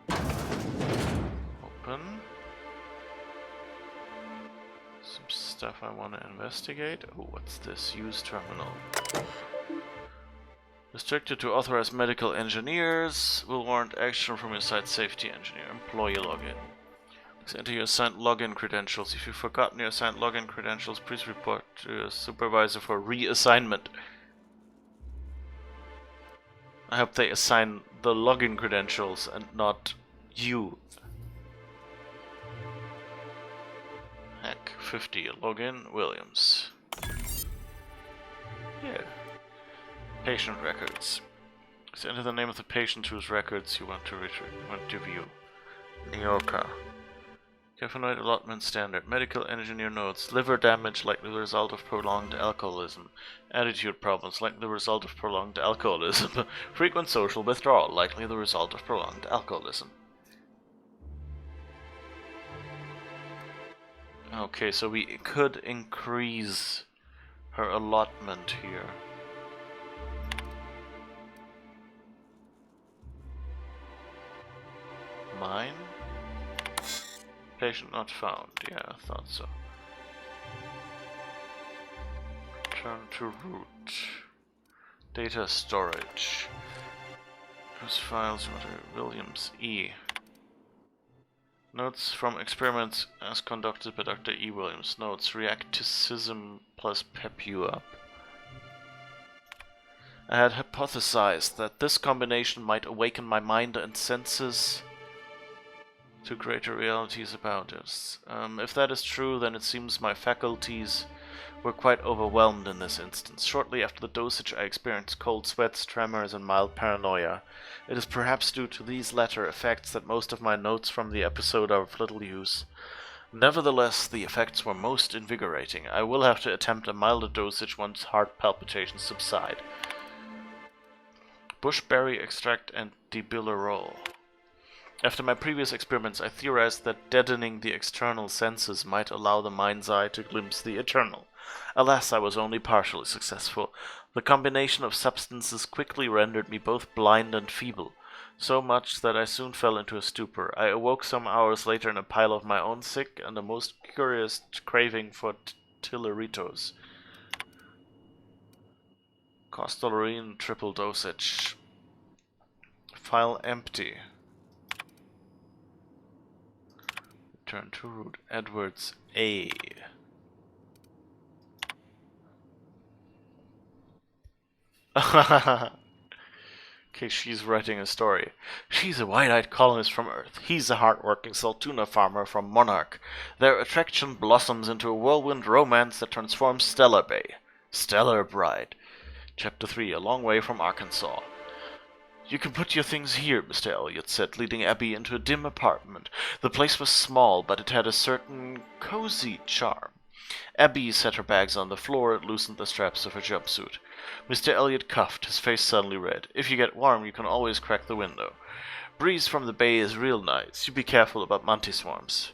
Open. Some stuff I want to investigate. Oh, what's this? Use terminal. Restricted to authorized medical engineers. Will warrant action from your site safety engineer. Employee login. Please enter your assigned login credentials. If you've forgotten your assigned login credentials, please report to your supervisor for reassignment. I hope they assign the login credentials and not you. Hack 50. Login Williams. Yeah. Patient records. Please enter the name of the patient whose records you want to view. Nyoka. Caffeinoid allotment standard. Medical engineer notes. Liver damage likely the result of prolonged alcoholism. Attitude problems likely the result of prolonged alcoholism. Frequent social withdrawal likely the result of prolonged alcoholism. Okay, so we could increase her allotment here. Mine? Patient not found. Yeah, I thought so. Return to root. Data storage. Whose files? Williams E. Notes from experiments as conducted by Dr. E. Williams. Notes. Reacticism plus pep you up. I had hypothesized that this combination might awaken my mind and senses to greater realities about us. If that is true, then it seems my faculties were quite overwhelmed in this instance. Shortly after the dosage, I experienced cold sweats, tremors, and mild paranoia. It is perhaps due to these latter effects that most of my notes from the episode are of little use. Nevertheless, the effects were most invigorating. I will have to attempt a milder dosage once heart palpitations subside. Bushberry extract and debilirol. After my previous experiments, I theorized that deadening the external senses might allow the mind's eye to glimpse the eternal. Alas, I was only partially successful. The combination of substances quickly rendered me both blind and feeble, so much that I soon fell into a stupor. I awoke some hours later in a pile of my own sick and a most curious craving for tilleritos. Costolorine triple dosage. File empty. Return to root. Edwards A. Okay, she's writing a story. She's a wide-eyed colonist from Earth. He's a hard-working Saltuna farmer from Monarch. Their attraction blossoms into a whirlwind romance that transforms Stellar Bay. Stellar Bride. Chapter 3, A Long Way from Arkansas. You can put your things here, Mr. Elliot said, leading Abby into a dim apartment. The place was small, but it had a certain cozy charm. Abby set her bags on the floor and loosened the straps of her jumpsuit. Mr. Elliot coughed, his face suddenly red. If you get warm, you can always crack the window. Breeze from the bay is real nice. You be careful about mantis swarms.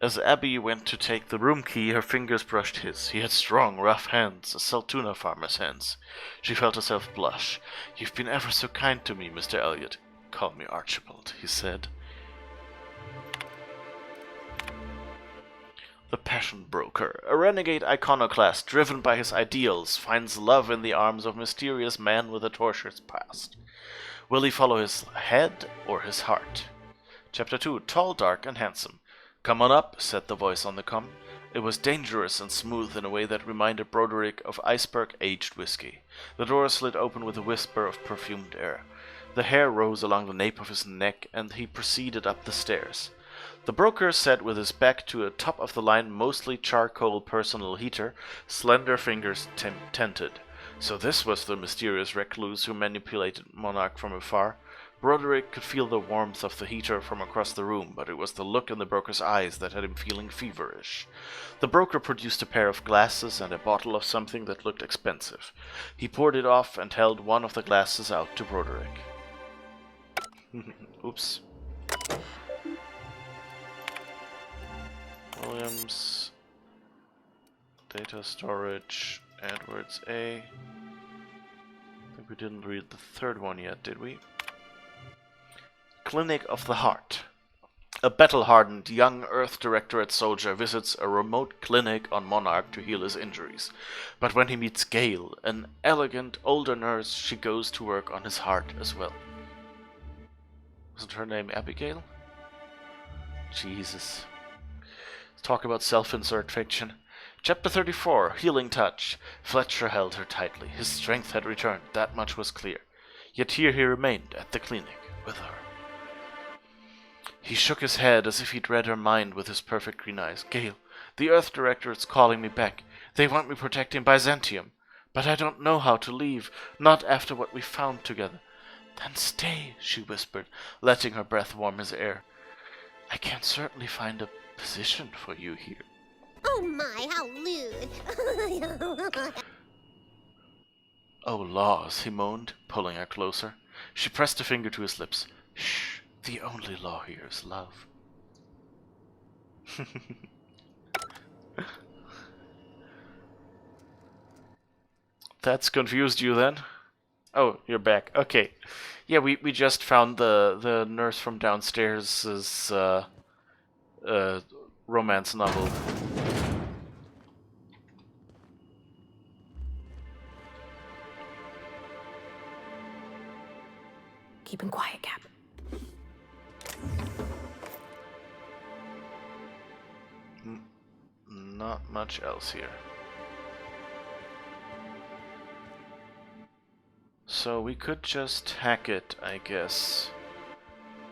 As Abby went to take the room key, her fingers brushed his. He had strong, rough hands, a Saltuna farmer's hands. She felt herself blush. You've been ever so kind to me, Mr. Elliot. Call me Archibald, he said. The Passion Broker. A renegade iconoclast driven by his ideals finds love in the arms of a mysterious man with a tortuous past. Will he follow his head or his heart? Chapter 2. Tall, dark, and handsome. Come on up, said the voice on the comm. It was dangerous and smooth in a way that reminded Broderick of iceberg-aged whiskey. The door slid open with a whisper of perfumed air. The hair rose along the nape of his neck, and he proceeded up the stairs. The broker sat with his back to a top-of-the-line, mostly charcoal personal heater, slender fingers tented. So this was the mysterious recluse who manipulated Monarch from afar. Broderick could feel the warmth of the heater from across the room, but it was the look in the broker's eyes that had him feeling feverish. The broker produced a pair of glasses and a bottle of something that looked expensive. He poured it off and held one of the glasses out to Broderick. Oops. Williams. Data storage. Edwards A. I think we didn't read the third one yet, did we? Clinic of the Heart. A battle-hardened young Earth Directorate soldier visits a remote clinic on Monarch to heal his injuries. But when he meets Gail, an elegant older nurse, she goes to work on his heart as well. Wasn't her name Abigail? Jesus. Let's talk about self-insert fiction. Chapter 34, Healing Touch. Fletcher held her tightly. His strength had returned, that much was clear. Yet here he remained, at the clinic, with her. He shook his head as if he'd read her mind with his perfect green eyes. Gale, the Earth Directorate's calling me back. They want me protecting Byzantium. But I don't know how to leave, not after what we found together. Then stay, she whispered, letting her breath warm his air. I can certainly find a position for you here. Oh my, how lewd. Oh, laws, he moaned, pulling her closer. She pressed a finger to his lips. Shh, the only law here is love. That's confused you then? Oh, you're back. Okay. Yeah, we just found the nurse from downstairs' romance novel. Keep him quiet, Cap. Not much else here. So we could just hack it, I guess.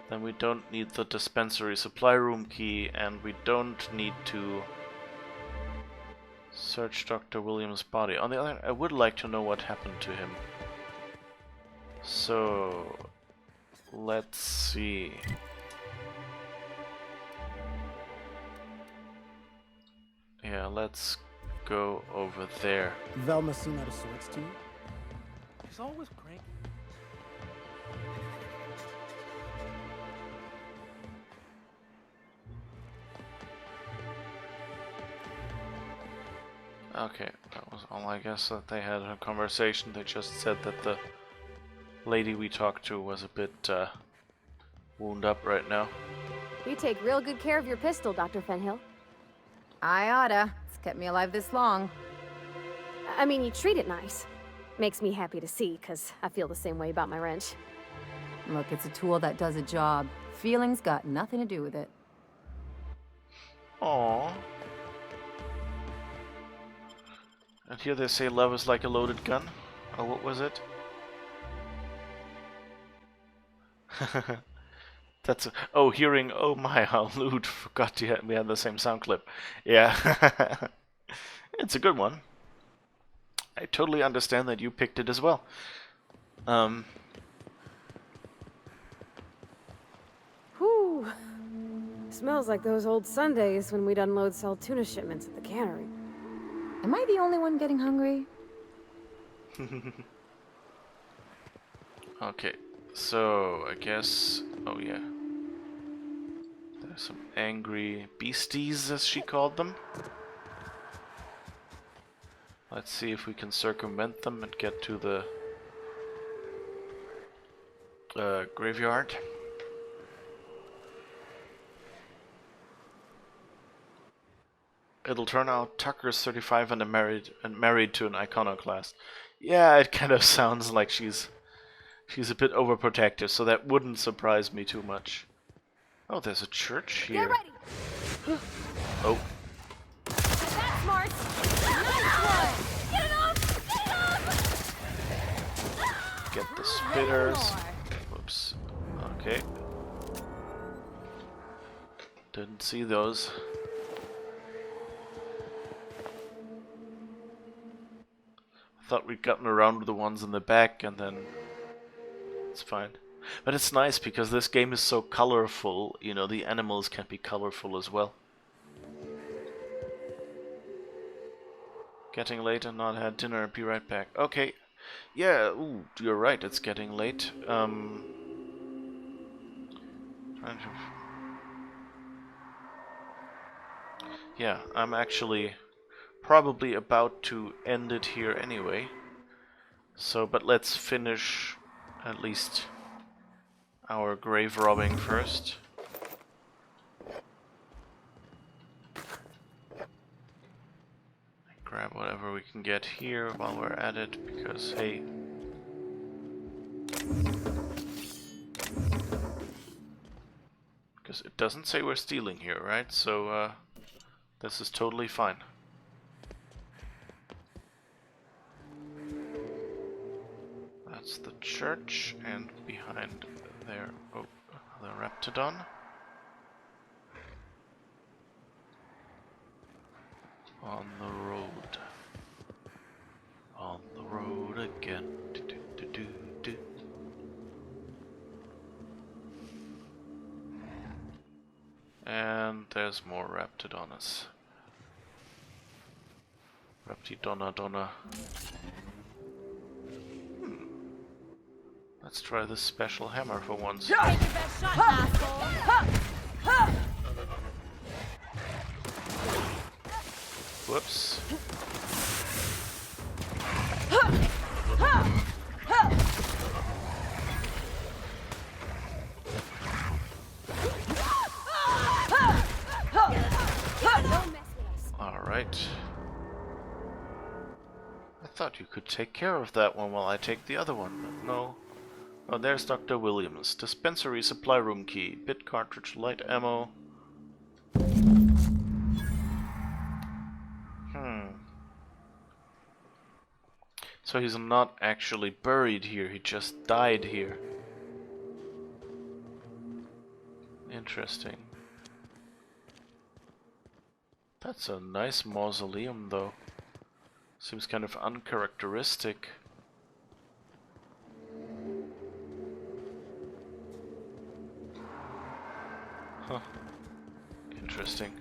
Then we don't need the dispensary supply room key, and we don't need to search Dr. Williams' body. On the other hand, I would like to know what happened to him. So let's see. Yeah, let's go over there. Velma seem out of sorts to you? She's always cranky. Okay, that was all I guess that they had a conversation. They just said that the lady we talked to was a bit wound up right now. You take real good care of your pistol, Dr. Fenhill. I oughta. It's kept me alive this long. I mean, you treat it nice. Makes me happy to see, because I feel the same way about my wrench. Look, it's a tool that does a job. Feelings got nothing to do with it. Aww. And here they say love is like a loaded gun. Oh, what was it? That's hearing oh my how lewd. Forgot we had the same sound clip. Yeah. It's a good one. I totally understand that you picked it as well. Whew. Smells like those old Sundays when we'd unload sell tuna shipments at the cannery. Am I the only one getting hungry? Okay, so I guess oh yeah. There's some angry beasties, as she called them. Let's see if we can circumvent them and get to the graveyard. It'll turn out Tucker's 35 and married to an iconoclast. Yeah, it kind of sounds like she's a bit overprotective, so that wouldn't surprise me too much. Oh, there's a church here. Get ready. Oh. That's smart. Nice one. Get it off! Get it off! Get the spitters. Whoops. Okay. Didn't see those. Thought we'd gotten around with the ones in the back and then it's fine. But it's nice because this game is so colorful, you know, the animals can be colorful as well. Getting late and not had dinner, be right back. Okay. Yeah, ooh, you're right, it's getting late. Yeah, I'm actually probably about to end it here anyway. So, but let's finish at least our grave robbing first. Grab whatever we can get here while we're at it, because hey. Because it doesn't say we're stealing here, right? So, this is totally fine. That's the church, and behind there, oh, the Raptidon. On the road. On the road again. Do, do, do, do, do. And there's more Raptidonus. Raptidonna. Let's try this special hammer for once. Take your best shot, asshole! Whoops. Alright. I thought you could take care of that one while I take the other one, but no. Oh, there's Dr. Williams. Dispensary supply room key. Bit cartridge, light ammo. So he's not actually buried here, he just died here. Interesting. That's a nice mausoleum though. Seems kind of uncharacteristic. Huh. Interesting.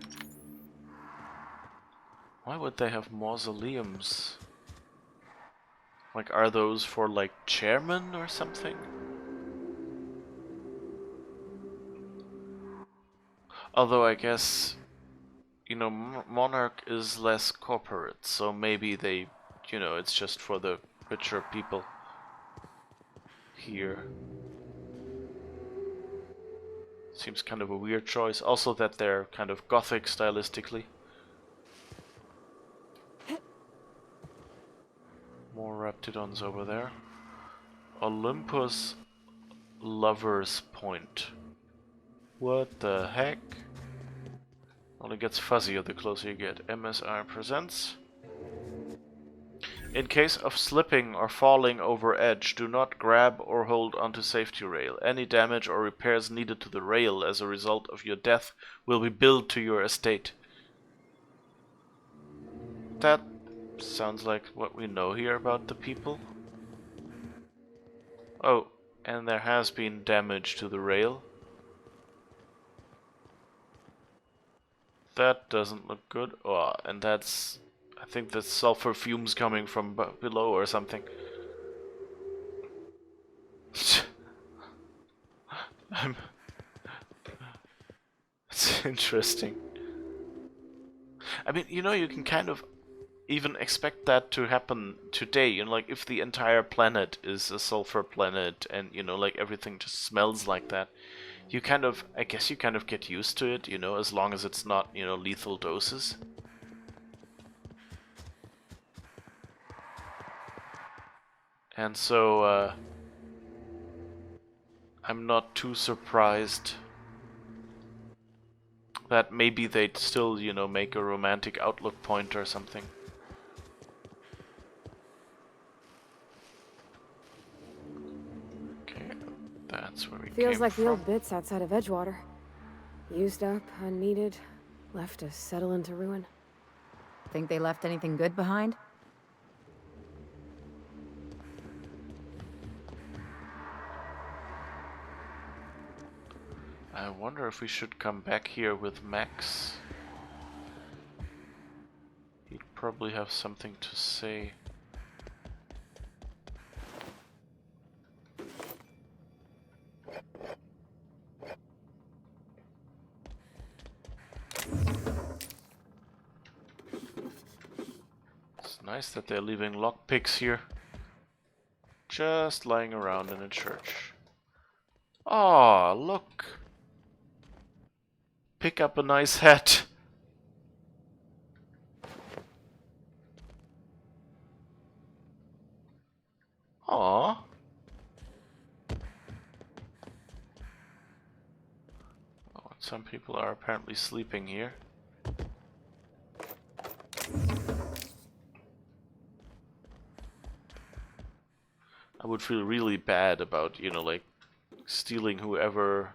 Why would they have mausoleums? Like, are those for, like, chairmen or something? Although I guess, you know, Monarch is less corporate, so maybe they, you know, it's just for the richer people here. Seems kind of a weird choice. Also that they're kind of gothic stylistically. More Raptidons over there. Olympus Lover's Point. What the heck? Only gets fuzzier the closer you get. MSR presents. In case of slipping or falling over edge, do not grab or hold onto safety rail. Any damage or repairs needed to the rail as a result of your death will be billed to your estate. That sounds like what we know here about the people. Oh, and there has been damage to the rail. That doesn't look good. Oh, and that's... I think that's sulfur fumes coming from below or something. It's interesting. I mean, you know, you can kind of even expect that to happen today, you know, like if the entire planet is a sulfur planet and, you know, like everything just smells like that, you kind of, I guess you kind of get used to it, you know, as long as it's not, you know, lethal doses. And so, I'm not too surprised that maybe they'd still, you know, make a romantic outlook point or something. Okay, that's where we Feels came like from. the old bits outside of Edgewater. Used up, unneeded, left to settle into ruin. Think they left anything good behind? I wonder if we should come back here with Max. He'd probably have something to say. It's nice that they're leaving lockpicks here. Just lying around in a church. Aw, look. Pick up a nice hat. Aw. Oh, some people are apparently sleeping here. I would feel really bad about, you know, like, stealing whoever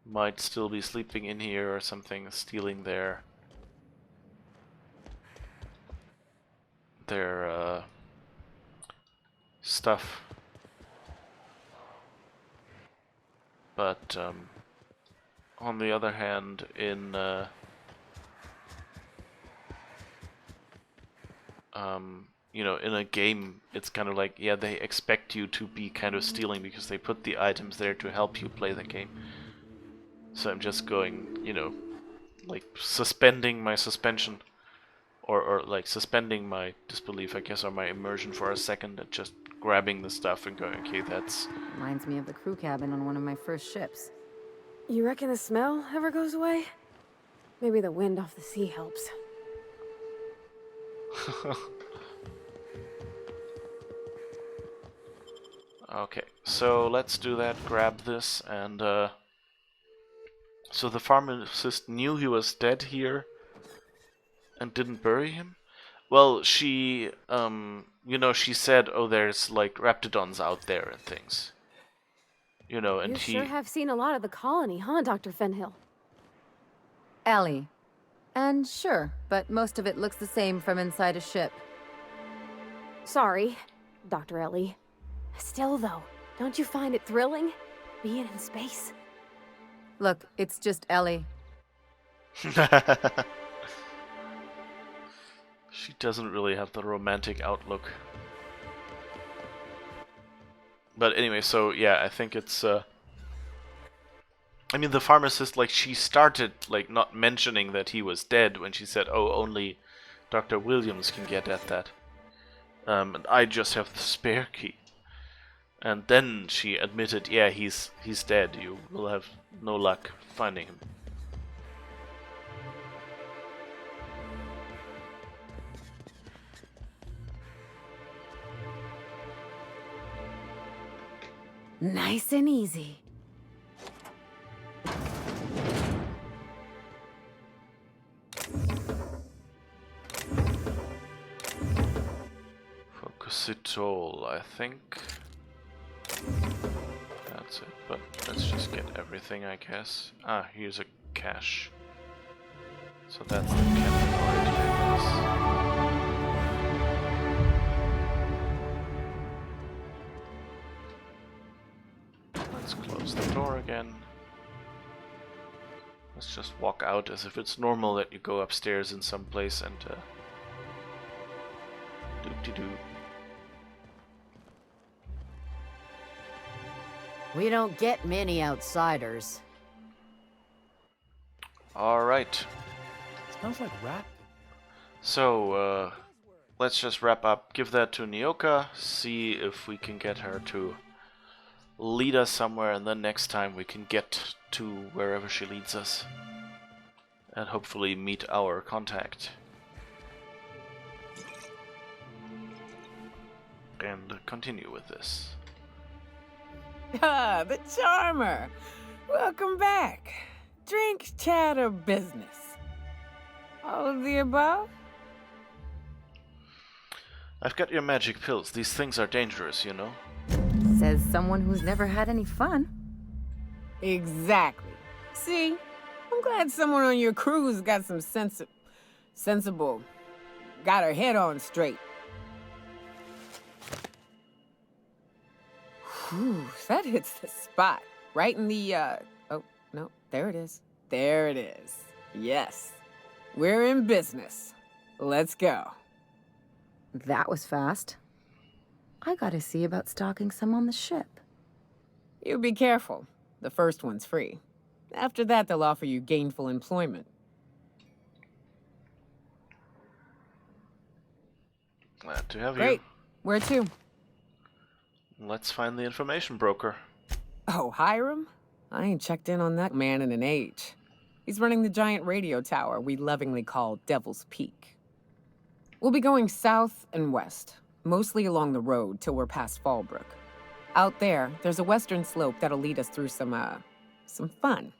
might still be sleeping in here or something, stealing their stuff. But on the other hand, in you know, in a game, it's kind of like, yeah, they expect you to be kind of stealing because they put the items there to help you play the game. So I'm just going, you know, like suspending my suspension, or like suspending my disbelief, I guess, or my immersion for a second, and just grabbing the stuff and going, okay, that's... Reminds me of the crew cabin on one of my first ships. You reckon the smell ever goes away? Maybe the wind off the sea helps. Okay, so let's do that, grab this, and so the pharmacist knew he was dead here and didn't bury him? Well, she, you know, she said, oh, there's like raptidons out there and things. You know, and You sure have seen a lot of the colony, huh, Dr. Fenhill? Ellie. And sure, but most of it looks the same from inside a ship. Sorry, Dr. Ellie. Still, though, don't you find it thrilling? Being in space? Look, it's just Ellie. She doesn't really have the romantic outlook. But anyway, so yeah, I think it's I mean, the pharmacist, like, she started like not mentioning that he was dead when she said, oh, only Dr. Williams can get at that. And I just have the spare key. And then she admitted, yeah, he's dead. You will have no luck finding him. Nice and easy. Focusitol, I think. That's it, but let's just get everything, I guess. Ah, here's a cache. So that's the cannabinoid, I guess. Let's close the door again. Let's just walk out as if it's normal that you go upstairs in some place and doop-de-doo. We don't get many outsiders. Alright. Smells like rat. So, let's just wrap up. Give that to Nyoka. See if we can get her to lead us somewhere, and then next time we can get to wherever she leads us. And hopefully meet our contact. And continue with this. Ah, the Charmer! Welcome back. Drink, chat, or business? All of the above? I've got your magic pills. These things are dangerous, you know? Says someone who's never had any fun. Exactly. See? I'm glad someone on your crew's got some sensible. Got her head on straight. Whew, that hits the spot. Right in the, oh, no, there it is. There it is. Yes. We're in business. Let's go. That was fast. I gotta see about stocking some on the ship. You be careful. The first one's free. After that, they'll offer you gainful employment. Glad to have Great. you. Where to? Let's find the information broker. Oh, Hiram? I ain't checked in on that man in an age. He's running the giant radio tower we lovingly call Devil's Peak. We'll be going south and west, mostly along the road till we're past Fallbrook. Out there, there's a western slope that'll lead us through some fun.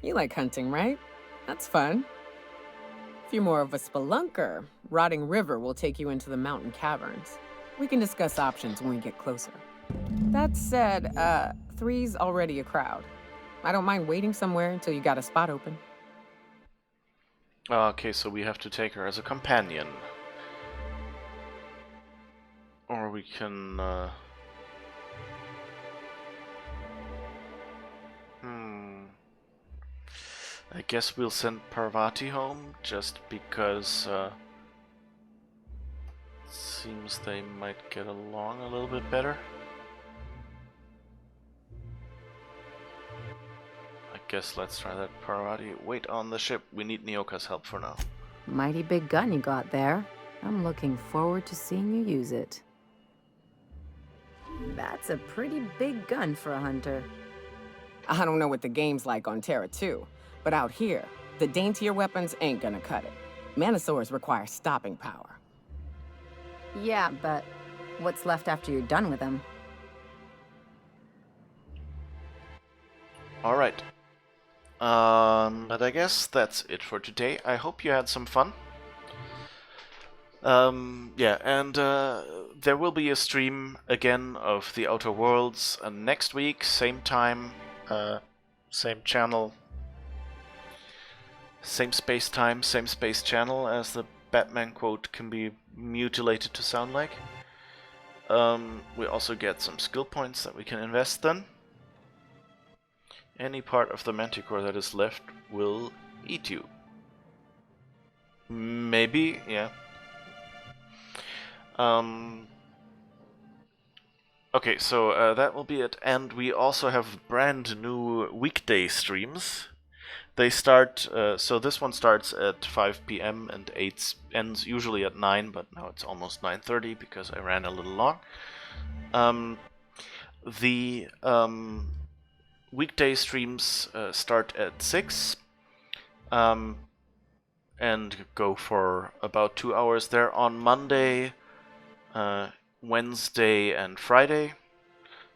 You like hunting, right? That's fun. If you're more of a spelunker, Rotting River will take you into the mountain caverns. We can discuss options when we get closer. That said, 3's already a crowd. I don't mind waiting somewhere until you got a spot open. Okay, so we have to take her as a companion. Or we can, I guess we'll send Parvati home, just because, seems they might get along a little bit better. I guess let's try that, Parvati. Wait on the ship. We need Nyoka's help for now. Mighty big gun you got there. I'm looking forward to seeing you use it. That's a pretty big gun for a hunter. I don't know what the game's like on Terra 2, but out here, the daintier weapons ain't gonna cut it. Manosaurs require stopping power. Yeah, but what's left after you're done with them? Alright. But I guess that's it for today. I hope you had some fun. Yeah, and there will be a stream again of The Outer Worlds next week, same time, same channel, same space time, same space channel, as the Batman quote can be mutilated to sound like. We also get some skill points that we can invest then. Any part of the Manticore that is left will eat you. Maybe, yeah. Okay, so that will be it, and we also have brand new weekday streams. They start, so this one starts at 5 p.m. and ends usually at 9, but now it's almost 9:30 because I ran a little long. The weekday streams start at 6 and go for about 2 hours. They're on Monday, Wednesday, and Friday.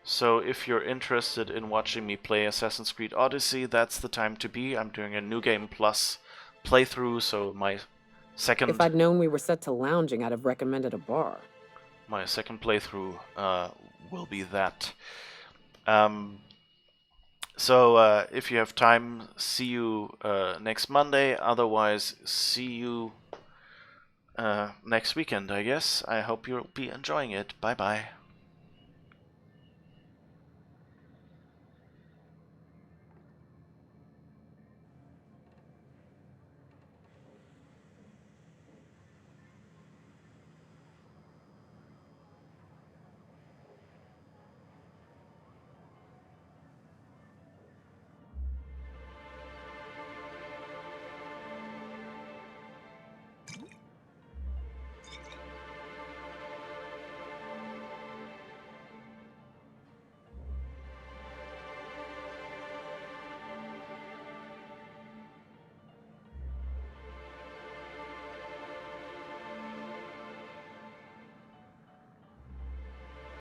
So if you're interested in watching me play Assassin's Creed Odyssey, that's the time to be. I'm doing a New Game Plus playthrough, so my second... If I'd known we were set to lounging, I'd have recommended a bar. My second playthrough will be that. So if you have time, see you next Monday. Otherwise, see you next weekend, I guess. I hope you'll be enjoying it. Bye-bye.